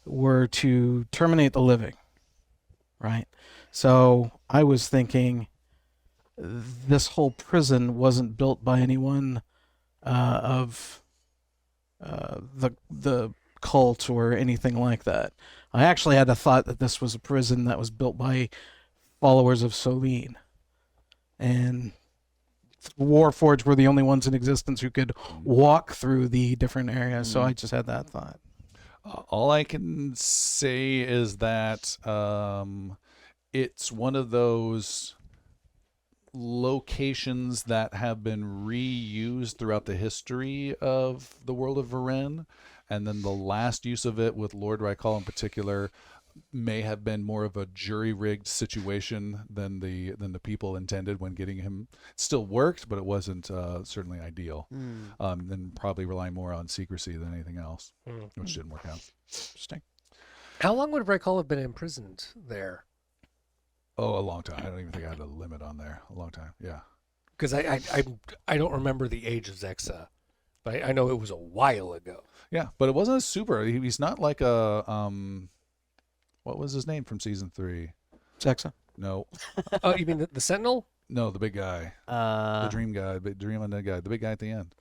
were to terminate the living, right? So I was thinking this whole prison wasn't built by anyone of the cult or anything like that. I actually had a thought that this was a prison that was built by followers of Solene, and Warforged were the only ones in existence who could walk through the different areas. So I just had that thought. All I can say is that it's one of those locations that have been reused throughout the history of the world of Varen, and then the last use of it with Lord Reichhall in particular may have been more of a jury-rigged situation than the people intended when getting him. It still worked, but it wasn't certainly ideal. And probably rely more on secrecy than anything else, which didn't work out. Interesting. How long would Reichhall have been imprisoned there? Oh, a long time. I don't even think I had a limit on there. A long time. Yeah. Because I don't remember the age of Zexa, but I know it was a while ago. Yeah, but it wasn't a super. He's not like a what was his name from season 3? Zexa. No, Oh, you mean the Sentinel? no, the big guy, the Uh, dream guy, the dream undead guy, the big guy at the end.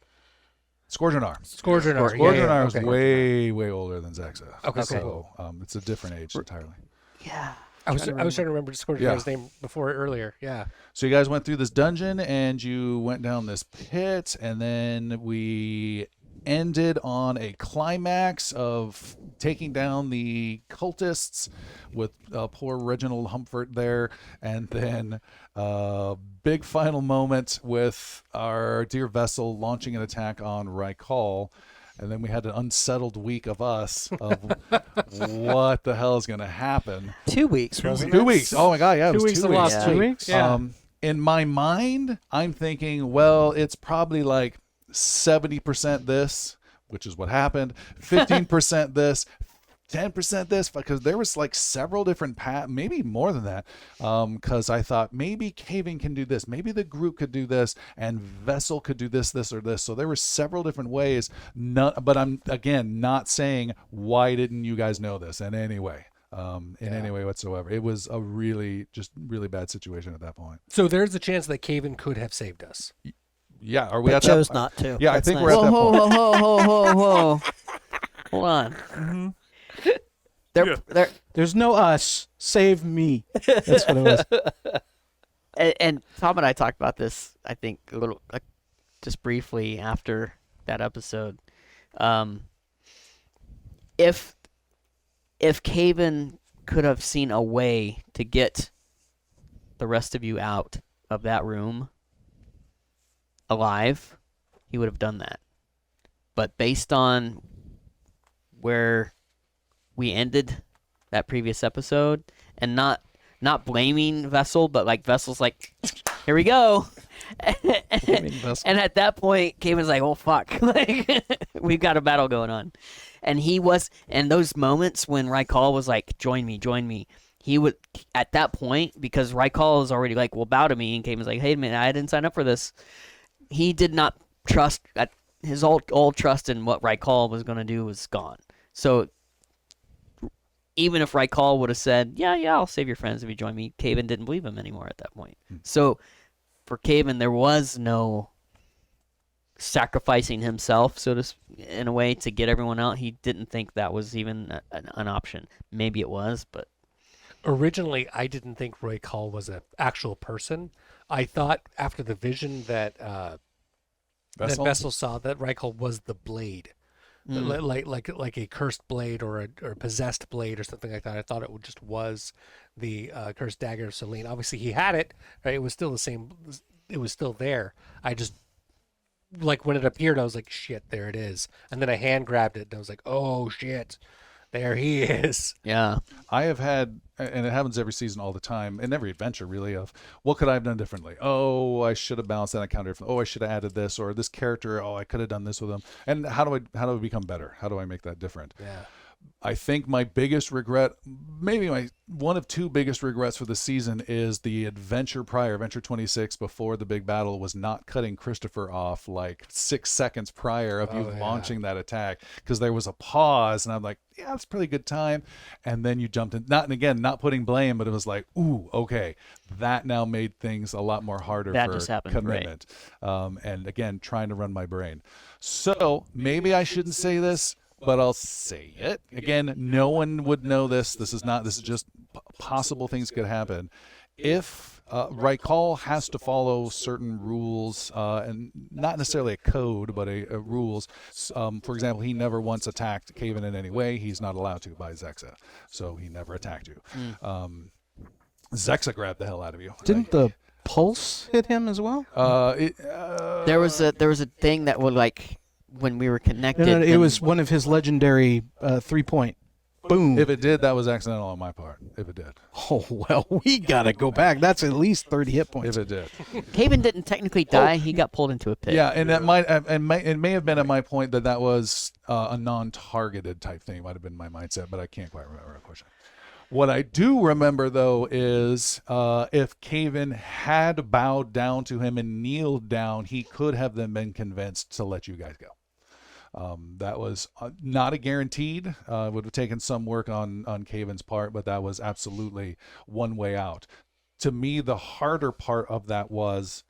Scourgeonar. Scourgeonar. Scourgeonar Okay. is way, way older than Zexa. Okay, So it's a different age entirely. yeah. I was trying to remember Scourgeonar's name before earlier. Yeah. So you guys went through this dungeon and you went down this pit, and then we ended on a climax of taking down the cultists with poor Reginald Humford there, and then big final moment with our dear vessel launching an attack on Rykal. And then we had an unsettled week of us of what the hell is going to happen. 2 weeks, wasn't 2 it? weeks. Oh my God, yeah, it 2 was weeks 2 of weeks. lost 2 weeks. Yeah. In my mind, I'm thinking, well, it's probably like 70% this, which is what happened, 15% this, 10% this, because there was like several different maybe more than that, because I thought maybe Caving can do this, maybe the group could do this, and Vessel could do this, this, or this. So there were several different ways. But I'm, again, not saying, why didn't you guys know this in any way? Any way whatsoever. It was a really bad situation at that point. So there's a chance that Caven could have saved us. Yeah, are we But at chose that? not to. Yeah, I That's think nice. we're at Whoa, that whoa, point. whoa, whoa, whoa, whoa, whoa. Hold on. There's no us. Save me. That's what it was. And Tom and I talked about this, I think, a little, just briefly after that episode. If Caven could have seen a way to get the rest of you out of that room alive, he would have done that. But based on where we ended that previous episode, and not blaming Vessel, but like Vessel's like, here we go. And at that point, Caven's like, oh fuck, like we've got a battle going on. And he was, and those moments when Rykal was like, join me, he would, at that point, because Rykal is already like, well, bow to me, and Caven's like, hey man, I didn't sign up for this. He did not trust, his old trust in what Rykal was going to do was gone. So even if Rykal would have said, yeah, I'll save your friends if you join me, Caven didn't believe him anymore at that point. So for Caven, there was no sacrificing himself, so to in a way, to get everyone out. He didn't think that was even an option. Maybe it was, but Originally, I didn't think Roy Call was an actual person. I thought after the vision that Vessel saw, that Rykal was the blade. Like a cursed blade or a possessed blade or something like that. I thought it just was the cursed dagger of Selene. Obviously, he had it. Right? It was still the same. It was still there. I just, like, when it appeared, I was like, shit, there it is. And then I hand grabbed it and I was like, oh shit, there he is. yeah. I have had, and it happens every season all the time, in every adventure really, of what could I have done differently? Oh, I should have balanced that encounter differently. Oh, I should have added this, or this character, oh, I could have done this with them. And how do I become better? How do I make that different? Yeah. I think my biggest regret, maybe my one of two biggest regrets for the season, is the adventure prior, Adventure 26, before the big battle, was not cutting Christopher off like 6 seconds prior of you launching that attack, because there was a pause and I'm like, yeah, it's a pretty good time. And then you jumped in, not putting blame, but it was like, ooh, okay, that now made things a lot more harder That for just happened, right. commitment. And again, trying to run my brain. So maybe I shouldn't say this, but I'll say it again. No one would know this. This is just possible things could happen. If Rykal has to follow certain rules, and not necessarily a code, but a rules. For example, he never once attacked Caven in any way. He's not allowed to by Zexa, so he never attacked you. Zexa grabbed the hell out of you. Didn't the pulse hit him as well? There was a thing that would, like, when we were connected. No, it then- was one of his legendary 3-point. Boom. If it did, that was accidental on my part. If it did. Oh, well, we got to go back. That's at least 30 hit points. If it did. Caven didn't technically die. He got pulled into a pit. Yeah, and that it may have been at my point that was a non-targeted type thing. It might have been my mindset, but I can't quite remember, unfortunately. What I do remember, though, is if Caven had bowed down to him and kneeled down, he could have then been convinced to let you guys go. That was not a guaranteed. Would have taken some work on Caven's part, but that was absolutely one way out. to me, the harder part of that was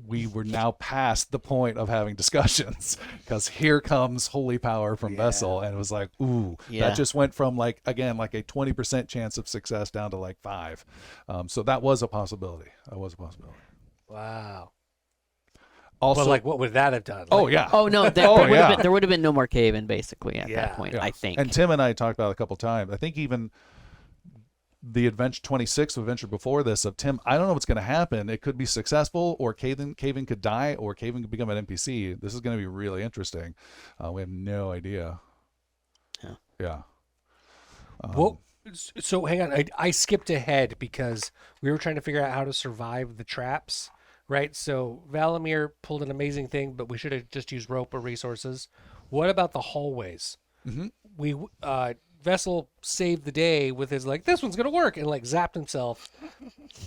we were now past the point of having discussions because here comes holy power from Vessel, and it was like, ooh, Yeah. that just went from like a 20% chance of success down to like 5. So that was a possibility. Wow. Also, But like, what would that have done? oh Like, yeah, Oh no, there would have been no more cave-in basically at Yeah. that point. Yeah. I think. And Tim and I talked about it a couple times. I think even the adventure 26 adventure before this of Tim, I don't know what's going to happen. It could be successful, or Caven could die, or Caven could become an NPC. This is going to be really interesting. We have no idea. Yeah. Well, so hang on. I skipped ahead because we were trying to figure out how to survive the traps, right? So Valamir pulled an amazing thing, but we should have just used rope or resources. What about the hallways? Mhm. We Vessel saved the day with his like, this one's gonna work, and like zapped himself.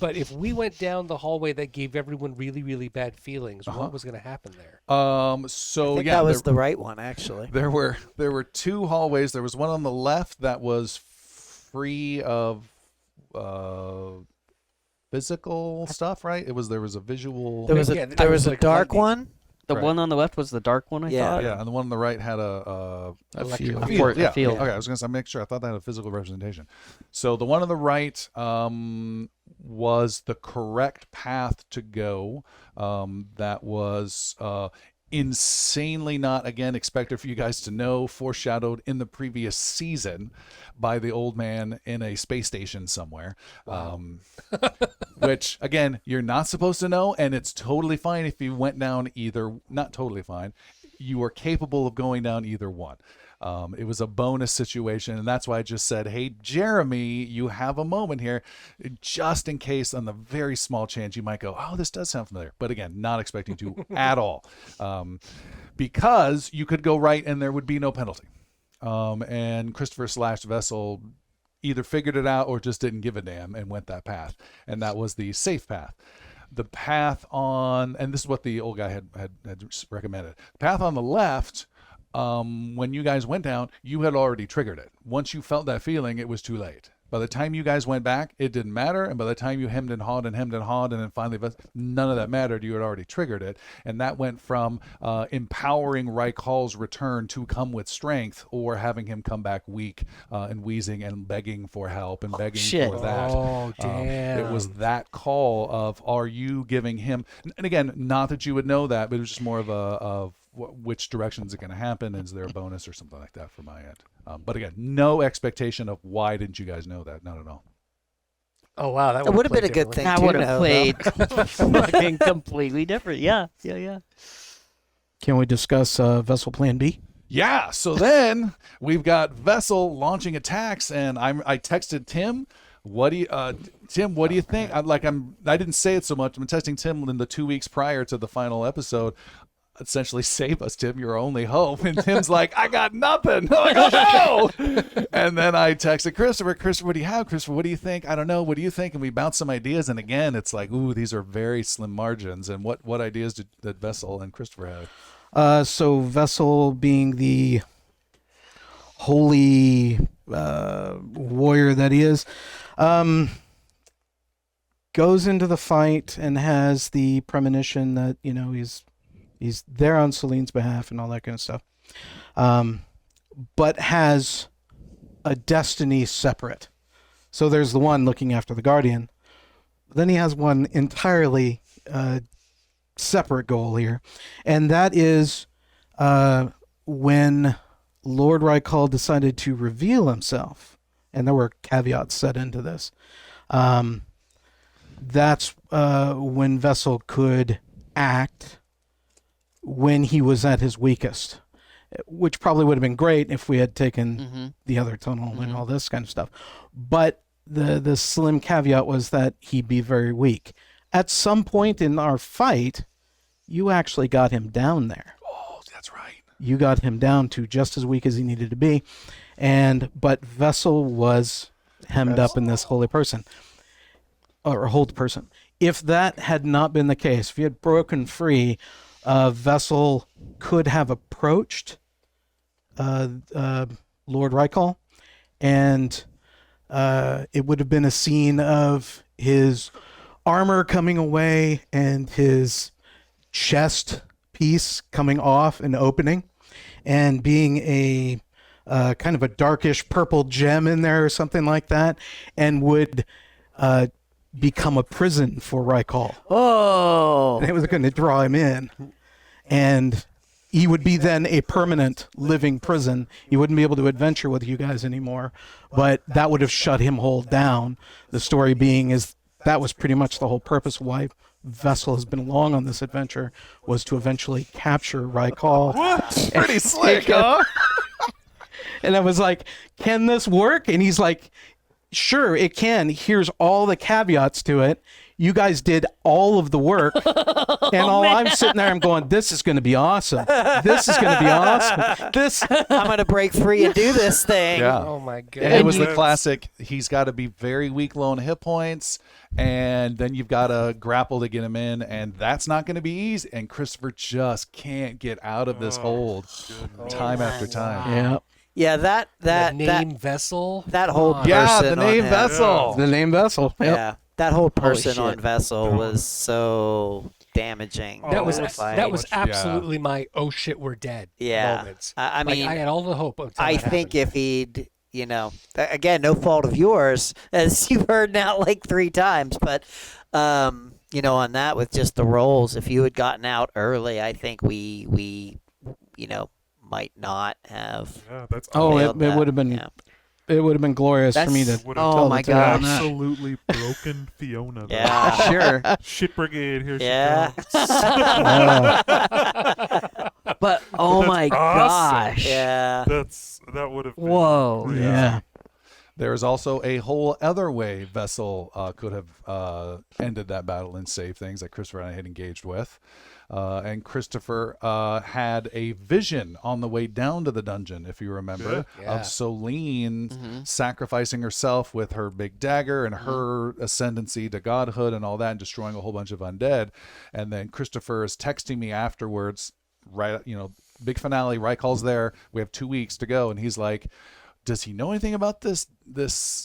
But if we went down the hallway that gave everyone really, really bad feelings, what was gonna happen there? So I think yeah, that was the right one, actually. there were 2 hallways. There was one on the left that was free of physical stuff, right? There was a visual. There was Yeah, there was a like dark lightning. one. The Right. one on the left was the dark one. I Yeah. thought. Yeah, and the one on the right had a Electrical field. field. yeah. field. Okay, I was gonna say, make sure. I thought that had a physical representation. So the one on the right was the correct path to go. That was insanely not, again, expected for you guys to know, foreshadowed in the previous season by the old man in a space station somewhere. Which, again, you're not supposed to know, and it's totally fine if you went down either. Not totally fine. You are capable of going down either one. It was a bonus situation, and that's why I just said, hey, Jeremy, you have a moment here, just in case, on the very small chance you might go, oh, this does sound familiar. But again, not expecting to at all. Because you could go right and there would be no penalty. And Christopher / Vessel either figured it out or just didn't give a damn and went that path. And that was the safe path. The path on, and this is what the old guy had recommended. The path on the left, when you guys went down, you had already triggered it. Once you felt that feeling, it was too late. By the time you guys went back, it didn't matter. And by the time you hemmed and hawed, and then finally, none of that mattered. You had already triggered it. And that went from empowering Hall's return to come with strength, or having him come back weak and wheezing and begging for help and begging shit. for that. Oh, damn. It was that call of, are you giving him, and again, not that you would know that, but it was just more of which direction is it going to happen? Is there a bonus or something like that from my end? But again, no expectation of why didn't you guys know that? Not at all. Oh wow, that It would have been played a good differently. thing. I to would have know, played fucking completely different. Yeah. Can we discuss Vessel Plan B? Yeah. So then we've got Vessel launching attacks, and I texted Tim. Tim, what do you think? I didn't say it so much. I'm texting Tim in the 2 weeks prior to the final episode. Essentially, save us, Tim. Your only hope. And Tim's like, I got nothing. I'm like, oh no! And then I texted Christopher. Christopher, what do you have? Christopher, what do you think? I don't know. What do you think? And we bounce some ideas. And again, it's like, ooh, these are very slim margins. And what ideas did Vessel and Christopher have? So Vessel, being the holy warrior that he is, goes into the fight and has the premonition that he's there on Celine's behalf and all that kind of stuff, but has a destiny separate. So there's the one looking after the Guardian. Then he has one entirely separate goal here, and that is when Lord Rykal decided to reveal himself, and there were caveats set into this. That's when Vessel could act when he was at his weakest, which probably would have been great if we had taken the other tunnel and all this kind of stuff. But the slim caveat was that he'd be very weak. At some point in our fight, you actually got him down there. Oh, that's right. You got him down to just as weak as he needed to be. But Vessel was hemmed up in this holy person, or hold person. If that had not been the case, if he had broken free, Vessel could have approached Lord Rykal, and it would have been a scene of his armor coming away and his chest piece coming off and opening, and being a kind of a darkish purple gem in there or something like that, and would become a prison for Rykal. Oh. And it was going to draw him in, and he would be then a permanent living prison. He wouldn't be able to adventure with you guys anymore, but that would have shut him whole down. The story being is that was pretty much the whole purpose why Vessel has been along on this adventure, was to eventually capture Rykal. What? Pretty slick, huh? And I was like, can this work? And he's like, sure, it can. Here's all the caveats to it. You guys did all of the work. And all I'm sitting there, I'm going, this is going to be awesome. This is going to be awesome. This. I'm going to break free and do this thing. Yeah. Oh my And it goodness. was the That's- classic. He's got to be very weak, low on hit points, and then you've got to grapple to get him in, and that's not going to be easy. And Christopher just can't get out of this hold time after time. Yeah. Yeah, the that name Vessel. that whole Come on. Yeah, person the on name him. Vessel. The name Vessel. Yep. Yeah, that whole person on shit. Vessel was so damaging. That was horrifying. that was much- yeah. absolutely my oh shit we're dead Yeah. moments. I Like, mean, I had all the hope. Until I that think happened. if he'd, again, no fault of yours, as you've heard now like 3 times, but on that with just the rolls, if you had gotten out early, I think we might not have. Yeah, that's Oh, failed it that. would have been Yeah. it would have been glorious for me to That's- would've oh tell my the tale on gosh. that. absolutely broken Fiona. though. Yeah. Sure. Shit brigade, here Yeah. she comes. But oh my awesome. gosh. Yeah. That would have been Whoa. crazy. Yeah. There's also a whole other way Vessel could have ended that battle and saved things that Christopher and I had engaged with. And Christopher had a vision on the way down to the dungeon, if you remember, Yeah. of Solene sacrificing herself with her big dagger and her ascendancy to godhood and all that, and destroying a whole bunch of undead. And then Christopher is texting me afterwards, right? Big finale. Rykal's there. We have 2 weeks to go, and he's like, does he know anything about this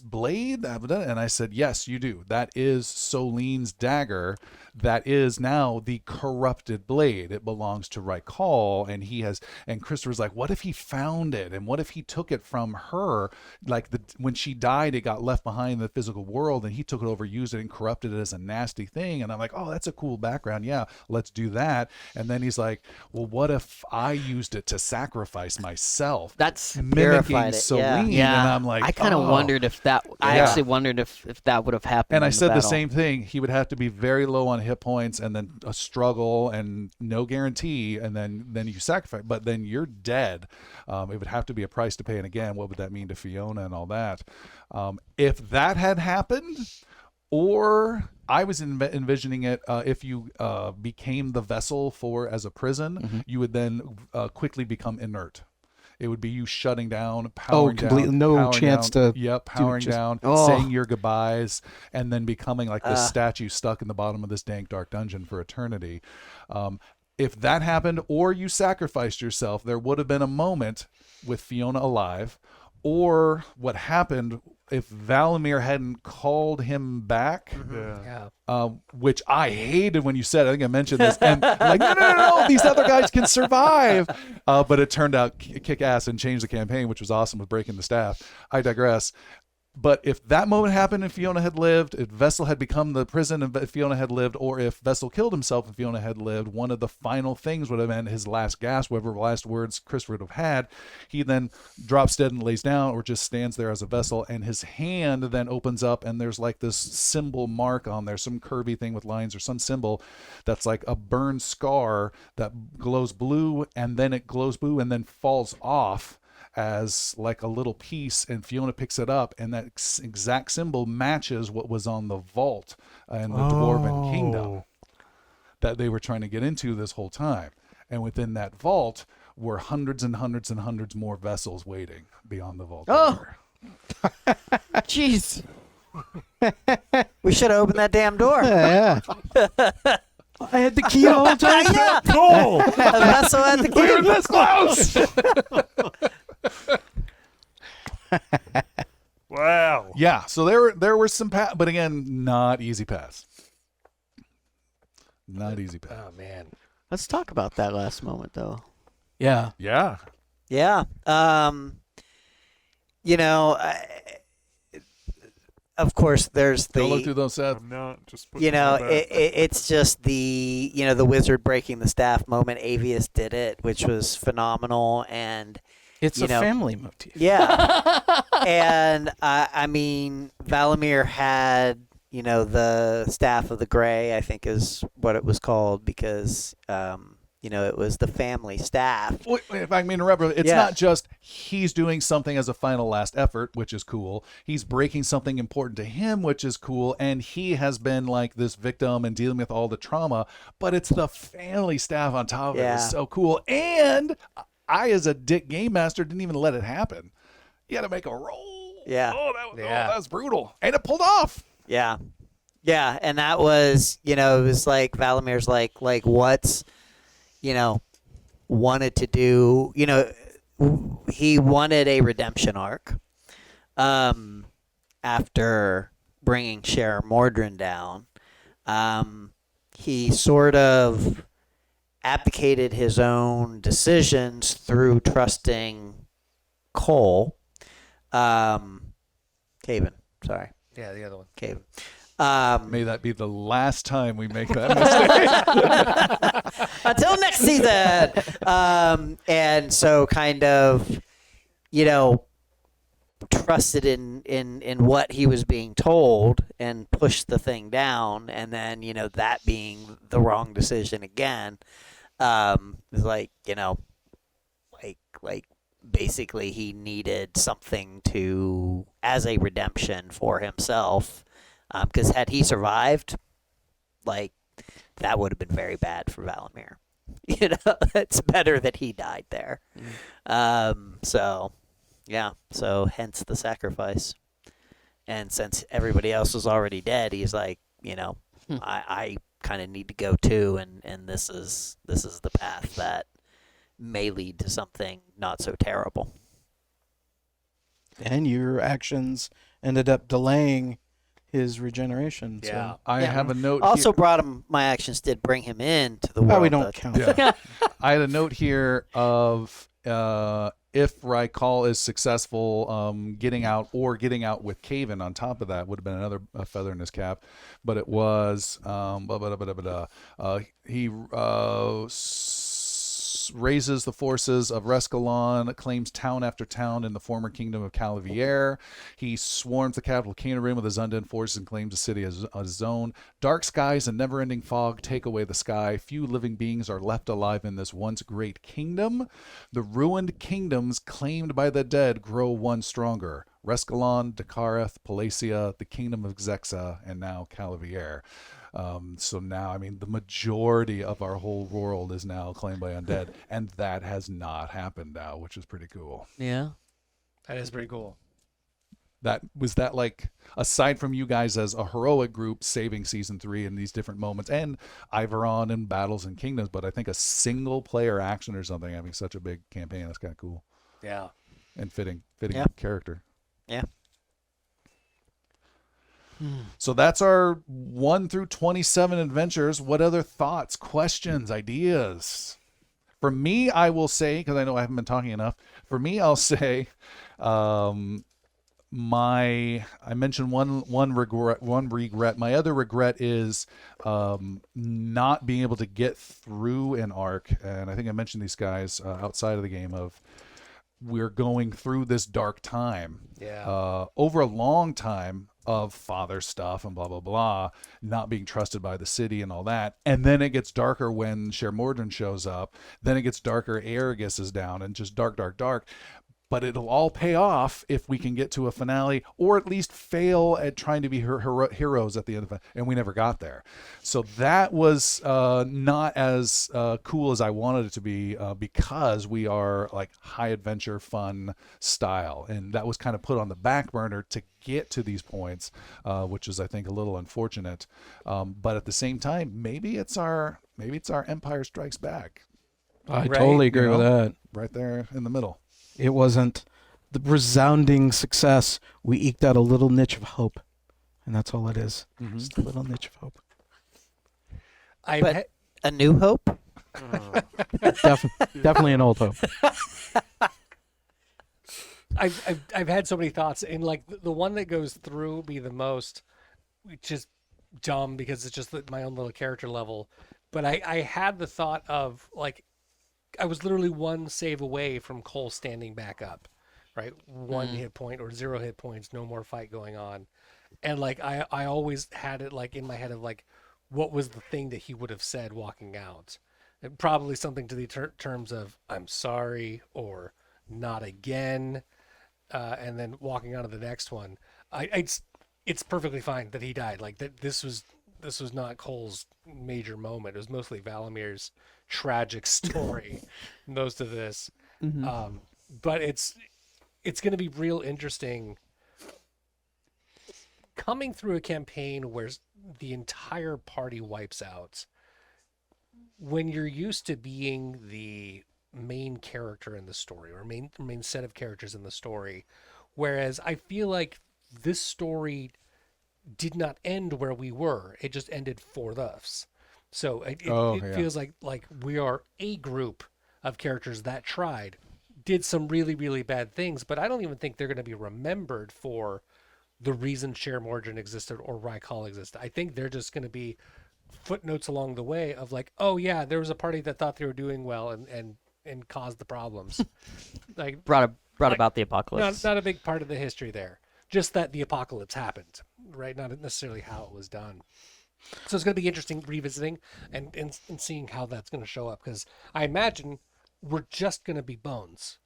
blade? And I said, yes, you do. That is Solene's dagger. That is now the corrupted blade. It belongs to Rykal, and Christopher's like, what if he found it? And what if he took it from her? Like when she died, it got left behind in the physical world, and he took it over, used it, and corrupted it as a nasty thing. And I'm like, oh, that's a cool background. Yeah, let's do that. And then he's like, well, what if I used it to sacrifice myself? That's Mimicking Purified it, yeah. Solene. yeah. And I'm like, I kind of oh. wondered if that. I Yeah. actually wondered if that would have happened. And I in said the battle. same thing. He would have to be very low on hit points, and then a struggle, and no guarantee, and then you sacrifice. But then you're dead. It would have to be a price to pay. And again, what would that mean to Fiona and all that? If that had happened, or I was envisioning it, if you became the vessel as a prison, you would then quickly become inert. It would be you shutting down, powering completely down, no powering chance down, to Yep, do it, powering just- down, Oh. saying your goodbyes, and then becoming like this statue stuck in the bottom of this dank, dark dungeon for eternity. If that happened, or you sacrificed yourself, there would have been a moment with Fiona alive. Or what happened if Valimir hadn't called him back, Yeah. Yeah. which I hated when you said. I think I mentioned this, and like, no, these other guys can survive. But it turned out kick ass and changed the campaign, which was awesome with breaking the staff. I digress. But if that moment happened and Fiona had lived, if Vessel had become the prison and Fiona had lived, or if Vessel killed himself and Fiona had lived, one of the final things would have been his last gasp, whatever last words Chris would have had. He then drops dead and lays down, or just stands there as a vessel, and his hand then opens up, and there's like this symbol mark on there, some curvy thing with lines or some symbol that's like a burned scar that glows blue, and then it glows blue and then falls off as like a little piece, and Fiona picks it up, and that exact symbol matches what was on the vault in the Dwarven Kingdom that they were trying to get into this whole time. And within that vault were hundreds and hundreds and hundreds more vessels waiting beyond the vault. Oh. door. Jeez. We should have opened that damn door. Yeah. I had the key the whole time. Yeah. Cool. A vessel at the We're key. this close! Wow. Yeah, so there were some but again, not easy paths. Not easy path. Oh man. Let's talk about that last moment, though. Yeah. Yeah. Yeah. You know, of course, there's Don't look through the. those, Seth. I'm not just putting You know, it on that. it's just the wizard breaking the staff moment. Avius did it, which was phenomenal, and It's You a know- family motif. yeah, and I mean, Valamir had the staff of the Grey, I think is what it was called, because it was the family staff. Wait, if I mean to interrupt, it's Yeah. not just he's doing something as a final last effort, which is cool. He's breaking something important to him, which is cool. And he has been like this victim and dealing with all the trauma, but it's the family staff on top of it Yeah. is so cool. And I, as a dick game master, didn't even let it happen. You had to make a roll. Yeah. That was brutal. And it pulled off. Yeah, yeah, and that was it was like Valamir's like what's wanted to do. He wanted a redemption arc after bringing Share Mordrin down. He sort of abdicated his own decisions through trusting Cole. Caven, sorry, Yeah, the other one. Caven. May that be the last time we make that mistake. Until next season. And so kind of, trusted in what he was being told and pushed the thing down. And then, that being the wrong decision again, was like, like basically he needed something as a redemption for himself. Because had he survived, like, that would have been very bad for Valamir. It's better that he died there. So hence the sacrifice. And since everybody else was already dead, he's like, I kind of need to go too, and this is the path that may lead to something not so terrible. And your actions ended up delaying his regeneration. Yeah. So. I Yeah. have a note Also here. brought him. My actions did bring him into the world. Well, we don't that- count. Yeah. I had a note here of if Raikal is successful getting out with Caven on top of that would have been another feather in his cap, but it was he raises the forces of Rescalon, claims town after town in the former kingdom of Calavier. He swarms the capital Canarim with his undead forces and claims the city as his own. Dark skies and never-ending fog take away the sky. Few living beings are left alive in this once great kingdom. The ruined kingdoms claimed by the dead grow one stronger. Rescalon, Dakareth, Palacia, the kingdom of Zexa, and now Calavier. So now, I mean, the majority of our whole world is now claimed by undead, and that has not happened now, which is pretty cool. Yeah. That is pretty cool. That like, aside from you guys as a heroic group saving season 3 in these different moments, and Iveron and Battles and Kingdoms, but I think a single player action or something having such a big campaign, that's kind of cool Yeah. and fitting Yeah. character. Yeah. So that's our 1 through 27 adventures. What other thoughts, questions, ideas? For me, I will say, because I know I haven't been talking enough, for me, I'll say I mentioned one regret. My other regret is not being able to get through an arc. And I think I mentioned these guys outside of the game of we're going through this dark time. Yeah. Over a long time of father stuff and blah blah blah, not being trusted by the city and all that, and then it gets darker when Share Mordrin shows up. Then it gets darker. Aerogus is down, and just dark. But it'll all pay off if we can get to a finale, or at least fail at trying to be heroes at the end of it. And we never got there. So that was not as cool as I wanted it to be because we are like high adventure, fun style. And that was kind of put on the back burner to get to these points, which is, I think, a little unfortunate. But at the same time, maybe it's our Empire Strikes Back I Right, totally agree you with know? that. right there in the middle. It wasn't the resounding success. We eked out a little niche of hope, and that's all it is. Mm-hmm. Just a little niche of hope. I've But- had- A New Hope. Definitely an old hope. I've had so many thoughts, and like the one that goes through me the most, which is dumb because it's just my own little character level. But I had the thought of like I was literally one save away from Cole standing back up, right? One hit point or 0 hit points, no more fight going on, and like I always had it like in my head of like what was the thing that he would have said walking out, and probably something to the terms of "I'm sorry" or "not again." And then walking on to the next one, it's perfectly fine that he died. Like that, this was not Cole's major moment. It was mostly Valamir's tragic story, most of this. But it's going to be real interesting coming through a campaign where the entire party wipes out. When you're used to being the main character in the story or main set of characters in the story, whereas I feel like this story did not end where we were. It just ended for us. So it feels like we are a group of characters that tried, did some really, really bad things, but I don't even think they're going to be remembered for the reason Cher Morgan existed or Rykal existed. I think they're just going to be footnotes along the way of like, oh yeah, there was a party that thought they were doing well and caused the problems. Like brought about the apocalypse. not a big part of the history there. Just that the apocalypse happened, right? Not necessarily how it was done. So it's going to be interesting revisiting and seeing how that's going to show up, because I imagine we're just going to be bones.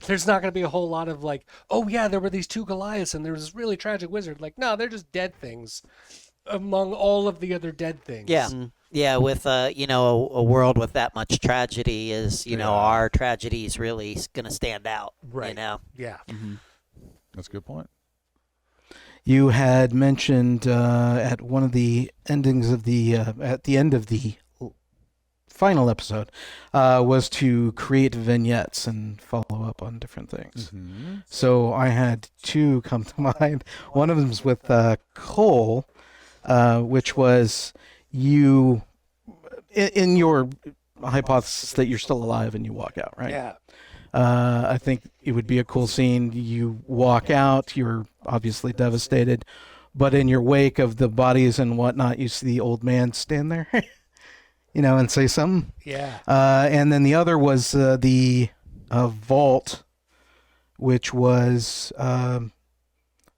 There's not going to be a whole lot of like, oh yeah, there were these 2 Goliaths and there was this really tragic wizard. Like, no, they're just dead things among all of the other dead things. Yeah. Yeah, with a world with that much tragedy, is our tragedy is really going to stand out. Right. Yeah. That's a good point. You had mentioned at one of the endings of at the end of the final episode was to create vignettes and follow up on different things. So I had 2 come to mind. One of them was with Cole, which was you in your hypothesis that you're still alive and you walk out, right? Yeah. I think it would be a cool scene. You walk out, you're obviously devastated, but in your wake of the bodies and whatnot, you see the old man stand there, and say something. Yeah. And then the other was the vault, which was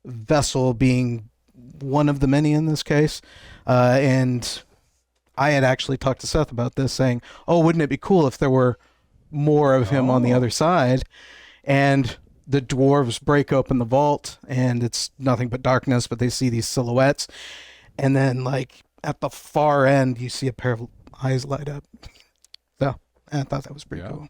Vessel being one of the many in this case. And I had actually talked to Seth about this, saying, oh, wouldn't it be cool if there were more of him on the other side? And the dwarves break open the vault, and it's nothing but darkness, but they see these silhouettes. And then, like, at the far end, you see a pair of eyes light up. So I thought that was pretty cool.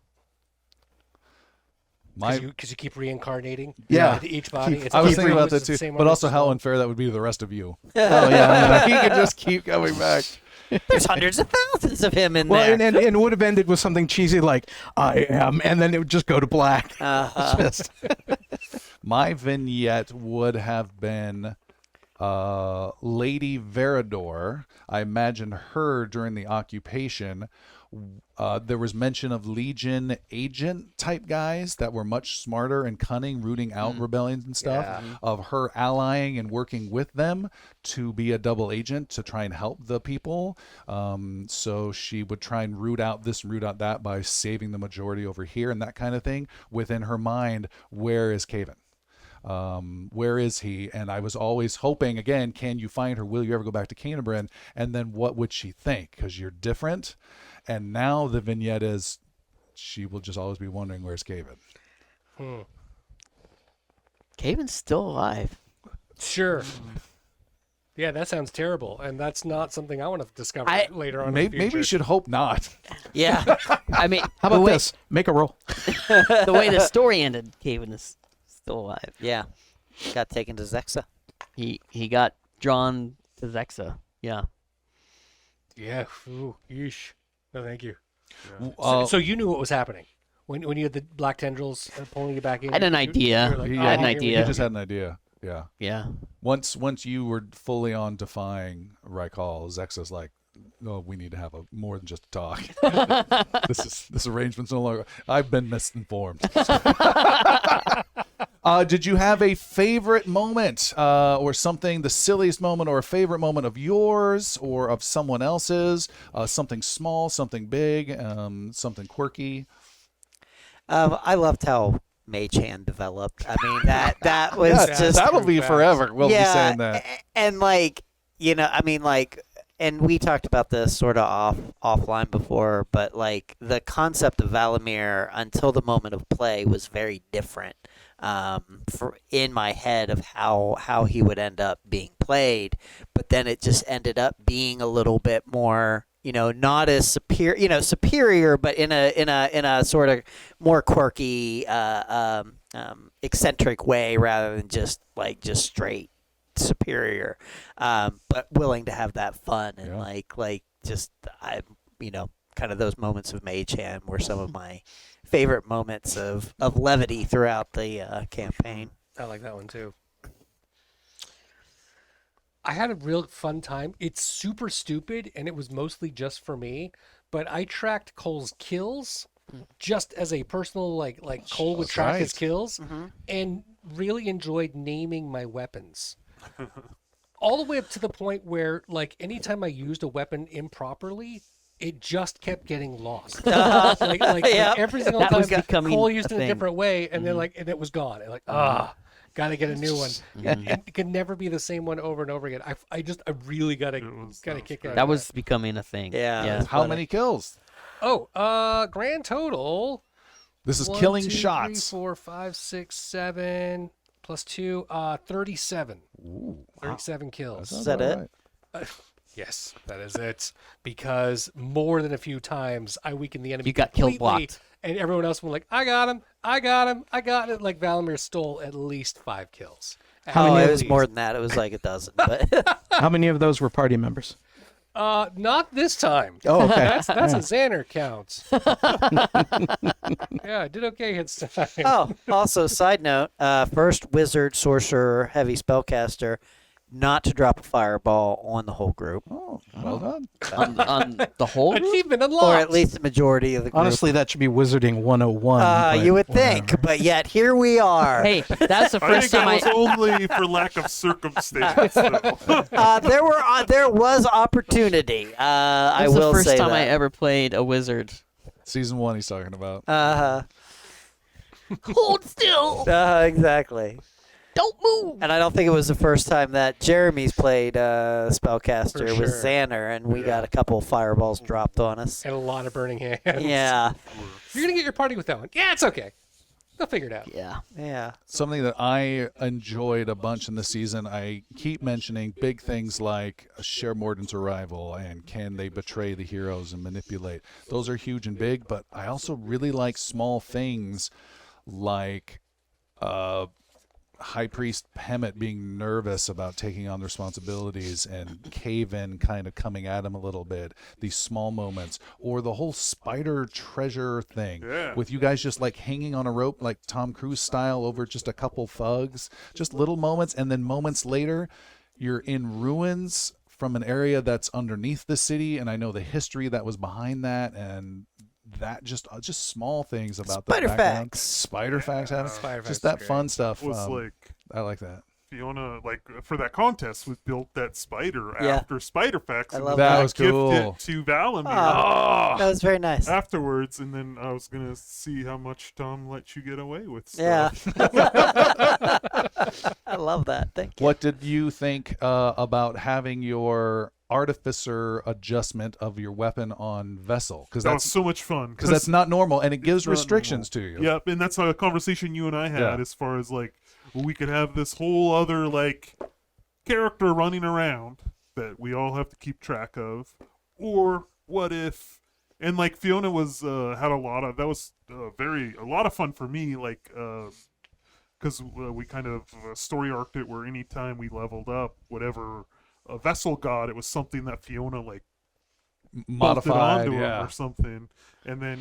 Because you keep reincarnating into each body. I was thinking about that it's the too, same but also origin how story. unfair that would be to the rest of you. Oh, yeah. He could just keep coming back. There's hundreds of thousands of him in Well, there. and it would have ended with something cheesy like, I am, and then it would just go to black. Uh-huh. Just- My vignette would have been Lady Verador. I imagine her during the occupation. There was mention of Legion agent type guys that were much smarter and cunning, rooting out rebellions and stuff, of her allying and working with them to be a double agent to try and help the people. So she would try and root out this and root out that by saving the majority over here and that kind of thing. Within her mind, where is Caven? Where is he? And I was always hoping, again, can you find her? Will you ever go back to Canterbury? And then what would she think? Because you're different. And now the vignette is she will just always be wondering where's Caven. Caven's still alive. Sure. Yeah, that sounds terrible, and that's not something I want to discover later on. Maybe you should hope not. Yeah. I mean, How about this? Make a roll. the way the story ended, Caven is still alive. Yeah. Got taken to Zexa. He got drawn to Zexa. Yeah. Yeah. Ooh, yeesh. No, thank you. Uh, So you knew what was happening when you had the black tendrils pulling you back in. I had an you- idea. you were like, he "Oh, had an here we idea. He go." just had an idea. Yeah. Yeah. Once you were fully on defying Rykal, Zexa's like, oh, we need to have more than just a talk. This arrangement's no longer. I've been misinformed. Did you have a favorite moment or something, the silliest moment or a favorite moment of yours or of someone else's? Something small, something big, something quirky? I loved how Mage Hand developed. I mean, that was Yeah, just that'll be fast. forever. We'll be yeah, saying that. and like I mean, like, and we talked about this sort of offline before, but like the concept of Valamir until the moment of play was very different. For in my head of how he would end up being played, but then it just ended up being a little bit more, not as superior, but in a sort of more quirky, eccentric way rather than just straight superior, but willing to have that fun and kind of those moments of Mage Hand were some of my favorite moments of levity throughout the campaign. I like that one too. I had a real fun time. It's super stupid, and it was mostly just for me. But I tracked Cole's kills, just as a personal like Cole would That's track his right. kills, and really enjoyed naming my weapons. All the way up to the point where, like, anytime I used a weapon improperly, it just kept getting lost. Like Yep. every single That time was becoming Cole a used it in a thing. different way, and then and it was gone. And gotta get a new one. It could never be the same one over and over again. I really gotta kick out. That was becoming a thing. Yeah. Yeah. How many kills? Grand total. This is 1, killing 2, 3, shots. 4, 5, 6, 7 plus 2, 37. Ooh, 37 kills. Is that it? Yes, that is it. Because more than a few times I weakened the enemy. You got kill completely, blocked. and everyone else was like, I got him, I got it. Like Valamir stole at least 5 kills. Oh, At it was least. more than that. It was like a dozen. But How many of those were party members? Not this time. Oh, okay. That's a Xander count. Yeah, I did okay hits time. oh, also side note: first wizard, sorcerer, heavy spellcaster, not to drop a fireball on the whole group, Oh, well done. On the whole group? Achievement unlocked. or at least the majority of the group. Honestly, that should be Wizarding 101. but you would think, whatever. but yet here we are. Hey, that's the I first think time it was only for lack of circumstance. though. There was opportunity. I that's will the first say time that. I ever played a wizard. Season 1 he's talking about. Hold still. Exactly. Don't move. And I don't think it was the first time that Jeremy's played spellcaster. For It was sure. Xander, and we got a couple fireballs dropped on us. And a lot of burning hands. Yeah, You're going to get your party with that one. Yeah, it's okay. They'll figure it out. Yeah. yeah. Something that I enjoyed a bunch in the season, I keep mentioning big things like Sher Morden's arrival and can they betray the heroes and manipulate. Those are huge and big, but I also really like small things like High Priest Hemet being nervous about taking on the responsibilities and Caven kind of coming at him a little bit. These small moments, or the whole spider treasure thing Yeah. with you guys just like hanging on a rope like Tom Cruise style over just a couple thugs. Just little moments, and then moments later, you're in ruins from an area that's underneath the city, and I know the history that was behind that, and that just small things about Spider the background. facts. Spider facts happen. Spider facts Just is that great. fun stuff. was like I like that. Fiona, like for that contest, we built that spider Yeah. after Spider Facts. I and love then that. I That was gifted cool. it to Valamir That was very nice. afterwards, and then I was gonna see how much Tom let you get away with Yeah. stuff. I love that. Thank you. What did you think about having your artificer adjustment of your weapon on Vessel? Because That was that's so much fun. because that's not normal, and it gives not restrictions to you. Yep, and that's a conversation you and I had Yeah. as far as like we could have this whole other like character running around that we all have to keep track of, or what if? And like Fiona was had a lot of that was a lot of fun for me, like because we kind of story arced it where anytime we leveled up whatever a vessel got, it was something that Fiona like bolted Modified, onto him yeah. or something. And then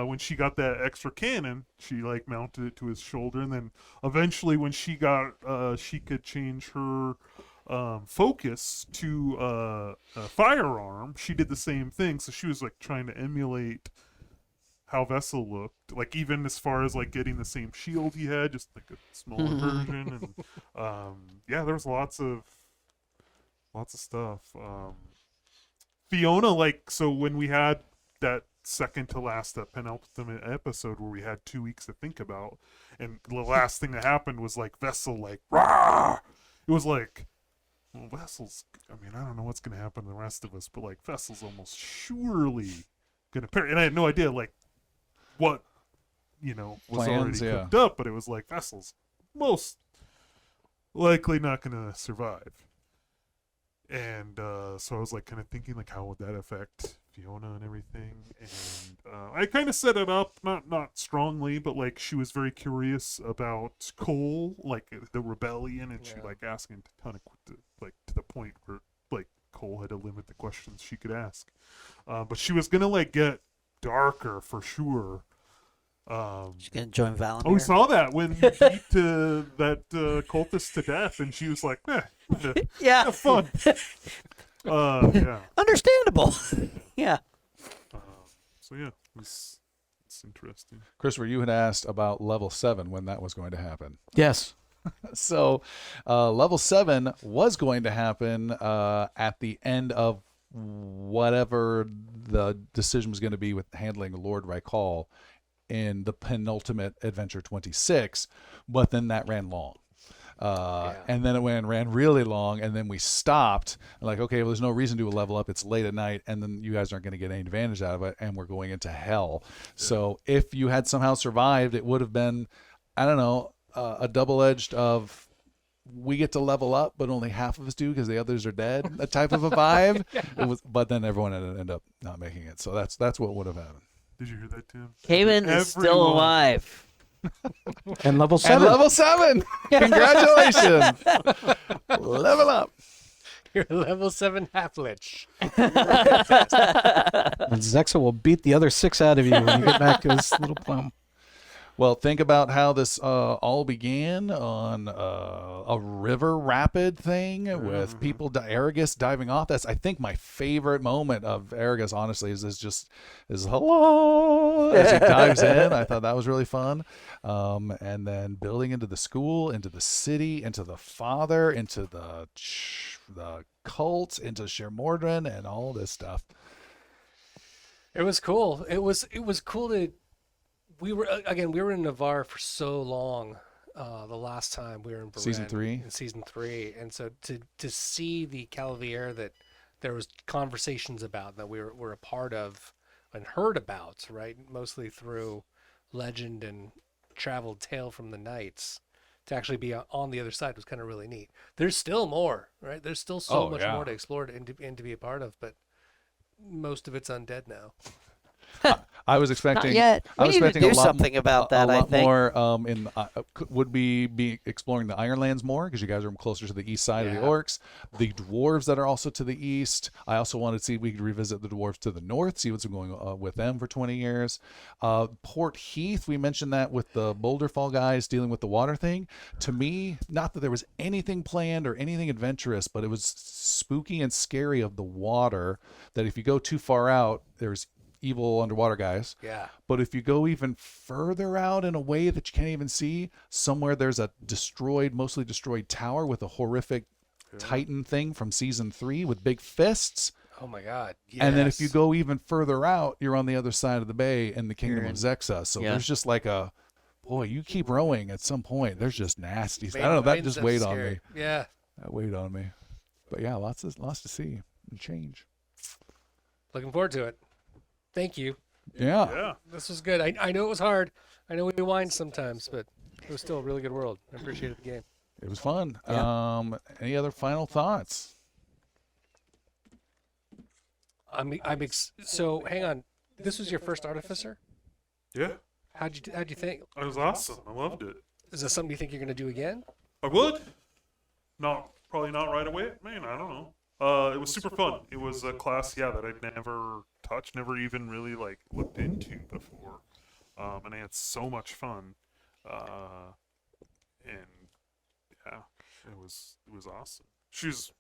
when she got that extra cannon, she like mounted it to his shoulder, and then eventually when she got she could change her focus to a firearm, she did the same thing. So she was like trying to emulate how Vessel looked, like even as far as like getting the same shield he had, just like a smaller version. And yeah, there was lots of stuff. Fiona, like, so when we had that second to last penultimate episode where we had 2 weeks to think about, and the last thing that happened was like Vessel like rah. It was like, well, Vessel's, I mean, I don't know what's gonna happen to the rest of us, but like Vessel's almost surely gonna perish. And I had no idea like what, you know, was Plans, already yeah. cooked up, but it was like Vessel's most likely not gonna survive. And so I was like kind of thinking like, how would that affect Fiona and everything? And I kind of set it up, not strongly, but like she was very curious about Cole, like the rebellion, and she like asking a ton of like to the point where like Cole had to limit the questions she could ask. But she was gonna like get darker for sure. She's gonna join Valinor. Oh, we saw that when he beat that cultist to death, and she was like, Yeah, have fun. Yeah. understandable. Yeah. So yeah, it's interesting. Christopher, you had asked about level 7 when that was going to happen. Yes. So, level 7 was going to happen at the end of whatever the decision was going to be with handling Lord Rykal in the penultimate adventure 26, but then that ran long. And then it ran really long, and then we stopped. Like, okay, well, there's no reason to level up. It's late at night, and then you guys aren't going to get any advantage out of it, and we're going into hell. So if you had somehow survived, it would have been, I don't know, a double-edged of we get to level up, but only half of us do because the others are dead. A type of a vibe. It was, but then everyone ended up not making it. So that's what would have happened. Did you hear that, Tim? Kaven is still Everyone. alive. And level And 7. level 7. Congratulations. Level up. You're a level 7 half-lich. And Zexa will beat the other 6 out of you when you get back to his little plum. Well, think about how this all began on a river rapid thing with people, Aragus diving off. That's, I think, my favorite moment of Aragus, honestly, is hello as he dives in. I thought that was really fun. And then building into the school, into the city, into the father, into the cult, into Sher Mordrin, and all this stuff. It was cool. It was cool to. We were in Navarre for so long. The last time we were in Beren, Season 3? in season 3, and so to see the Calavier that there was conversations about that we were a part of and heard about, right? Mostly through legend and traveled tale from the Knights. To actually be on the other side was kind of really neat. There's still more, right? There's still so much more to explore and to be a part of, but most of it's undead now. I was expecting. Not yet. I was We need to expecting do a lot, something about that, A I lot think. more. Would be exploring the Ironlands more because you guys are closer to the east side of the orcs. The dwarves that are also to the east. I also wanted to see if we could revisit the dwarves to the north, see what's been going with them for 20 years. Port Heath, we mentioned that with the Boulderfall guys dealing with the water thing. To me, not that there was anything planned or anything adventurous, but it was spooky and scary of the water. That if you go too far out, there's evil underwater guys. Yeah. But if you go even further out in a way that you can't even see, somewhere there's a mostly destroyed tower with a horrific Titan thing from season 3 with big fists. Oh my God. Yes. And then if you go even further out, you're on the other side of the bay in the kingdom of Zexa. So yeah. there's just like boy, you keep rowing at some point. There's just nasty. I Made- don't know. That made just stuff weighed on scary. me. Yeah. That weighed on me. But yeah, lots to see and change. Looking forward to it. Thank you. Yeah. Yeah. This was good. I know it was hard. I know we whine sometimes, but it was still a really good world. I appreciated the game. It was fun. Yeah. Any other final thoughts? So hang on. This was your first Artificer? Yeah. How'd you think? It was awesome. I loved it. Is this something you think you're going to do again? I would. Probably not right away. Man, I don't know. It was super fun. It was a class, that I'd never touched, never even really like looked into before. And I had so much fun. And yeah, it was awesome. she's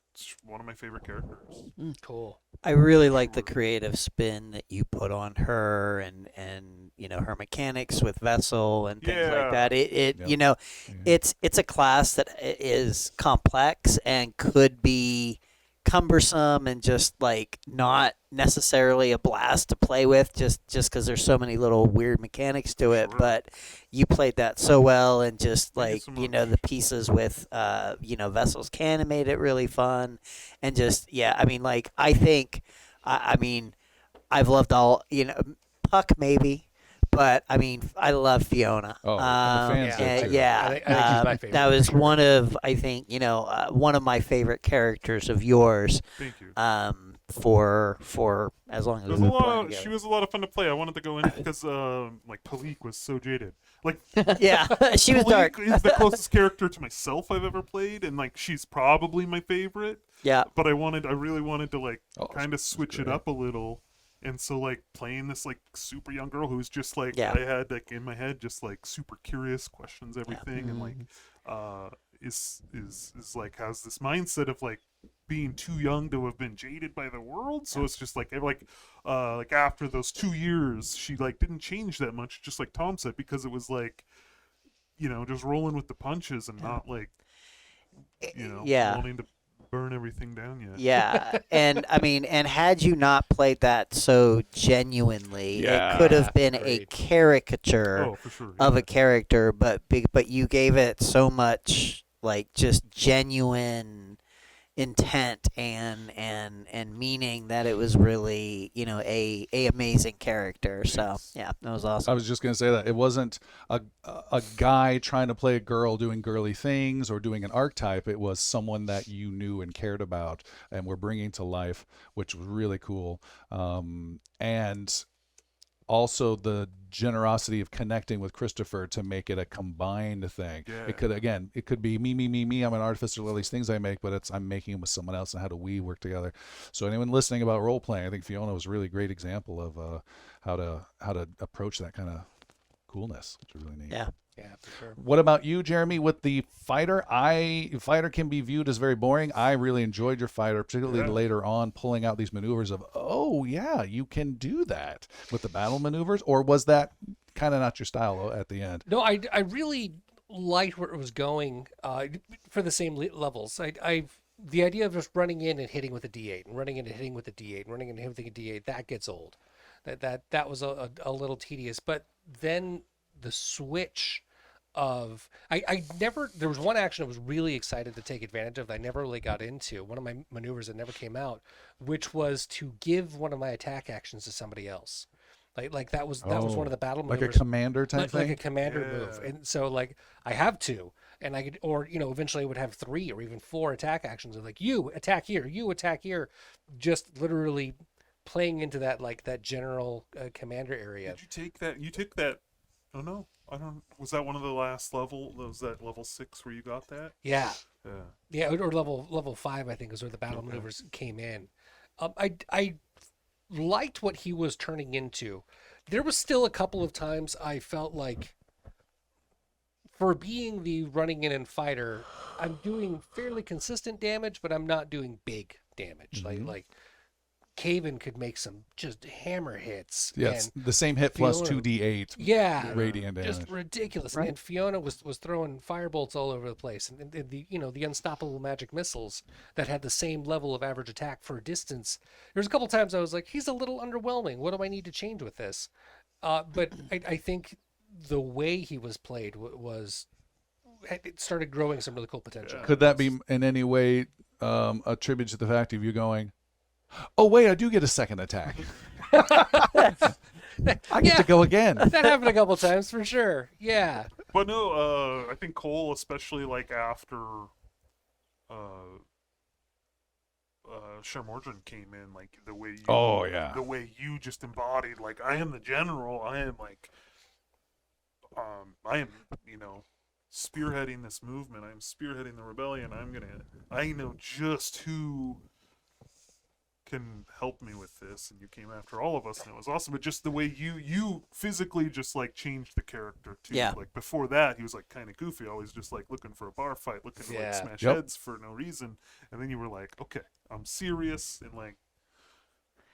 one of my favorite characters. Cool. I really like the creative spin that you put on her and her mechanics with Vessel and things like Yeah. that. It Yep. it's a class that is complex and could be cumbersome and just like not necessarily a blast to play with just because there's so many little weird mechanics to it. Sure. But you played that so well, and just Thank you like so much. the pieces with Vessel's cannon made it really fun. And just I mean, like, I think I mean, I've loved all, Puck maybe, but I mean, I love Fiona. Oh, I'm a fan Yeah, too. Yeah, I think she's my favorite, that for was sure. one of, I think, one of my favorite characters of yours. Thank you. For as long as It was we a were playing lot. together. She was a lot of fun to play. I wanted to go in because like Palik was so jaded. Like Yeah, she was Palik dark. is the closest character to myself I've ever played, and like she's probably my favorite. Yeah, But I really wanted to like Oh, kind of switch it great. up a little, and so like playing this like super young girl who's just like Yeah. I had like in my head just like super curious, questions everything, and like is like has this mindset of like being too young to have been jaded by the world. So it's just like after those 2 years she like didn't change that much, just like Tom said, because it was like just rolling with the punches and not like Yeah. wanting to burn everything down yet. Yeah, and I mean, and had you not played that so genuinely, Yeah. it could have been a Great. caricature Oh, for sure. of yeah. a character, but you gave it so much like just genuine intent and meaning that it was really a amazing character. So yeah, that was I awesome. was just going to say that it wasn't a guy trying to play a girl doing girly things or doing an archetype. It was someone that you knew and cared about and were bringing to life, which was really cool. And also the generosity of connecting with Christopher to make it a combined thing. Yeah. It could be me. I'm an artificer of all these things I make, but I'm making them with someone else, and how do we work together? So anyone listening about role playing, I think Fiona was a really great example of how to approach that kind of coolness, which is really neat. Yeah. Yeah, for sure. What about you, Jeremy? With the fighter, fighter can be viewed as very boring. I really enjoyed your fighter, particularly Yeah. later on, pulling out these maneuvers of, oh yeah, you can do that with the battle maneuvers. Or was that kind of not your style at the end? No, I really liked where it was going for the same levels. The idea of just running in and hitting with a D8 and running in and hitting with a D8 and running in and hitting with a D8, that gets old. That was a little tedious. But then the switch of I never, there was one action I was really excited to take advantage of that I never really got into, one of my maneuvers that never came out, which was to give one of my attack actions to somebody else. Like that was one of the battle Like maneuvers, a commander type like thing. a commander move. Yeah. And so like I have two, and I could, or eventually I would have 3 or even 4 attack actions of like, you attack here, you attack here, just literally playing into that, like that general commander area. Did you take that? You took that? Oh no, I don't. Was that one of the last level? Was that level 6 where you got that? Yeah. Yeah. Yeah, or level 5, I think, is where the battle maneuvers came in. I liked what he was turning into. There was still a couple of times I felt like, for being the running in and fighter, I'm doing fairly consistent damage, but I'm not doing big damage. Like Caven could make some just hammer hits. Yes, and the same hit plus Fiona- 2d8 yeah, radiant damage. just ridiculous. Right. And Fiona was throwing firebolt all over the place, and the the unstoppable magic missiles that had the same level of average attack for a distance. There was a couple times I was like, he's a little underwhelming. What do I need to change with this? But I think the way he was played it started growing some really cool potential. Could that be in any way attributed to the fact of you going, oh wait, I do get a second attack. I get to go again. That happened a couple times for sure. Yeah. But no, I think Cole, especially like after Shermordran came in, like the way you, Oh, yeah. the way you just embodied, like I am the general, I am like, I am spearheading this movement, I am spearheading the rebellion, I know just who can help me with this, and you came after all of us, and it was awesome. But just the way you physically just like changed the character too. Yeah. Like before that, he was like kind of goofy, always just like looking for a bar fight, looking to like Yeah. smash Yep. heads for no reason. And then you were like, okay, I'm serious, and like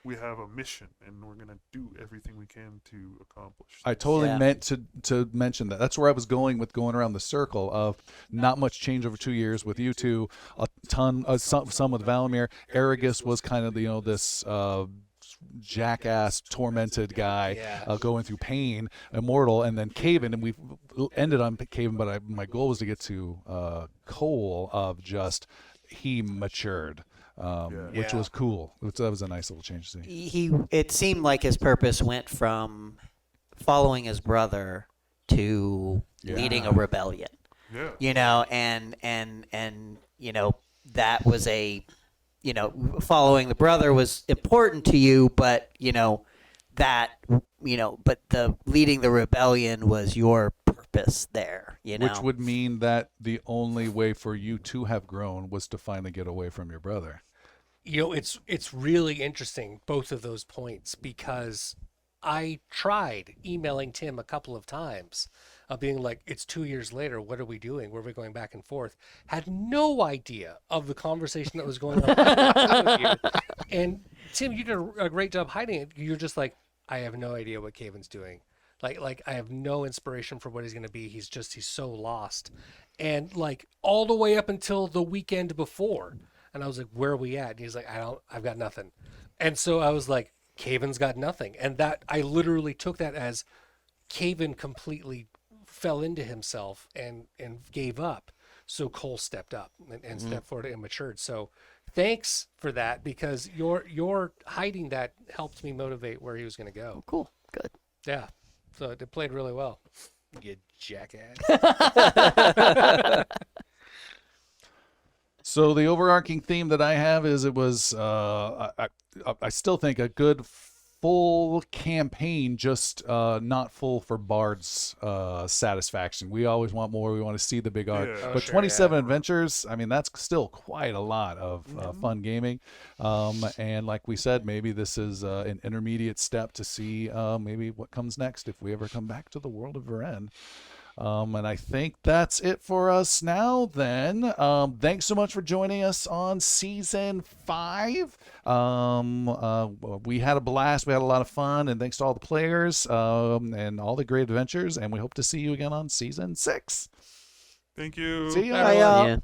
we have a mission, and we're gonna do everything we can to accomplish. I this. totally Yeah. meant to mention that. That's where I was going with going around the circle of not much change over 2 years with you two. A ton, some with Valimir. Aragus was kind of this jackass, tormented guy Yeah. going through pain, immortal, and then Caven, and we ended on Caven. But my goal was to get to Cole of just he matured. Which Yeah. was cool. That was a nice little change to see. It seemed like his purpose went from following his brother to leading a Yeah. rebellion. Yeah. You know, and you know, that was following the brother was important to you, but but the leading the rebellion was your purpose there, Which would mean that the only way for you to have grown was to finally get away from your brother. It's really interesting, both of those points, because I tried emailing Tim a couple of times, being like, it's 2 years later, what are we doing? Where are we going back and forth? Had no idea of the conversation that was going on with you. And Tim, you did a great job hiding it. You're just like, I have no idea what Caven's doing. Like I have no inspiration for what he's going to be. He's so lost. And like all the way up until the weekend before. And I was like, where are we at? And he's like, I've got nothing. And so I was like, Caven's got nothing. And that I literally took that as Caven completely fell into himself and gave up. So Cole stepped up and stepped forward and matured. So thanks for that, because your hiding that helped me motivate where he was going to go. Cool. Good. Yeah. So it played really well. You jackass. So the overarching theme that I have is it was I still think a good full campaign, just not full for Bards satisfaction. We always want more. We want to see the big arc. Yeah. But sure, 27 adventures, I mean, that's still quite a lot of fun gaming. And like we said, maybe this is an intermediate step to see maybe what comes next if we ever come back to the world of Varen. And I think that's it for us now then. Thanks so much for joining us on season 5. We had a blast. We had a lot of fun, and thanks to all the players and all the great adventures, and we hope to see you again on season 6. Thank you. See ya. Bye, y'all. Yeah.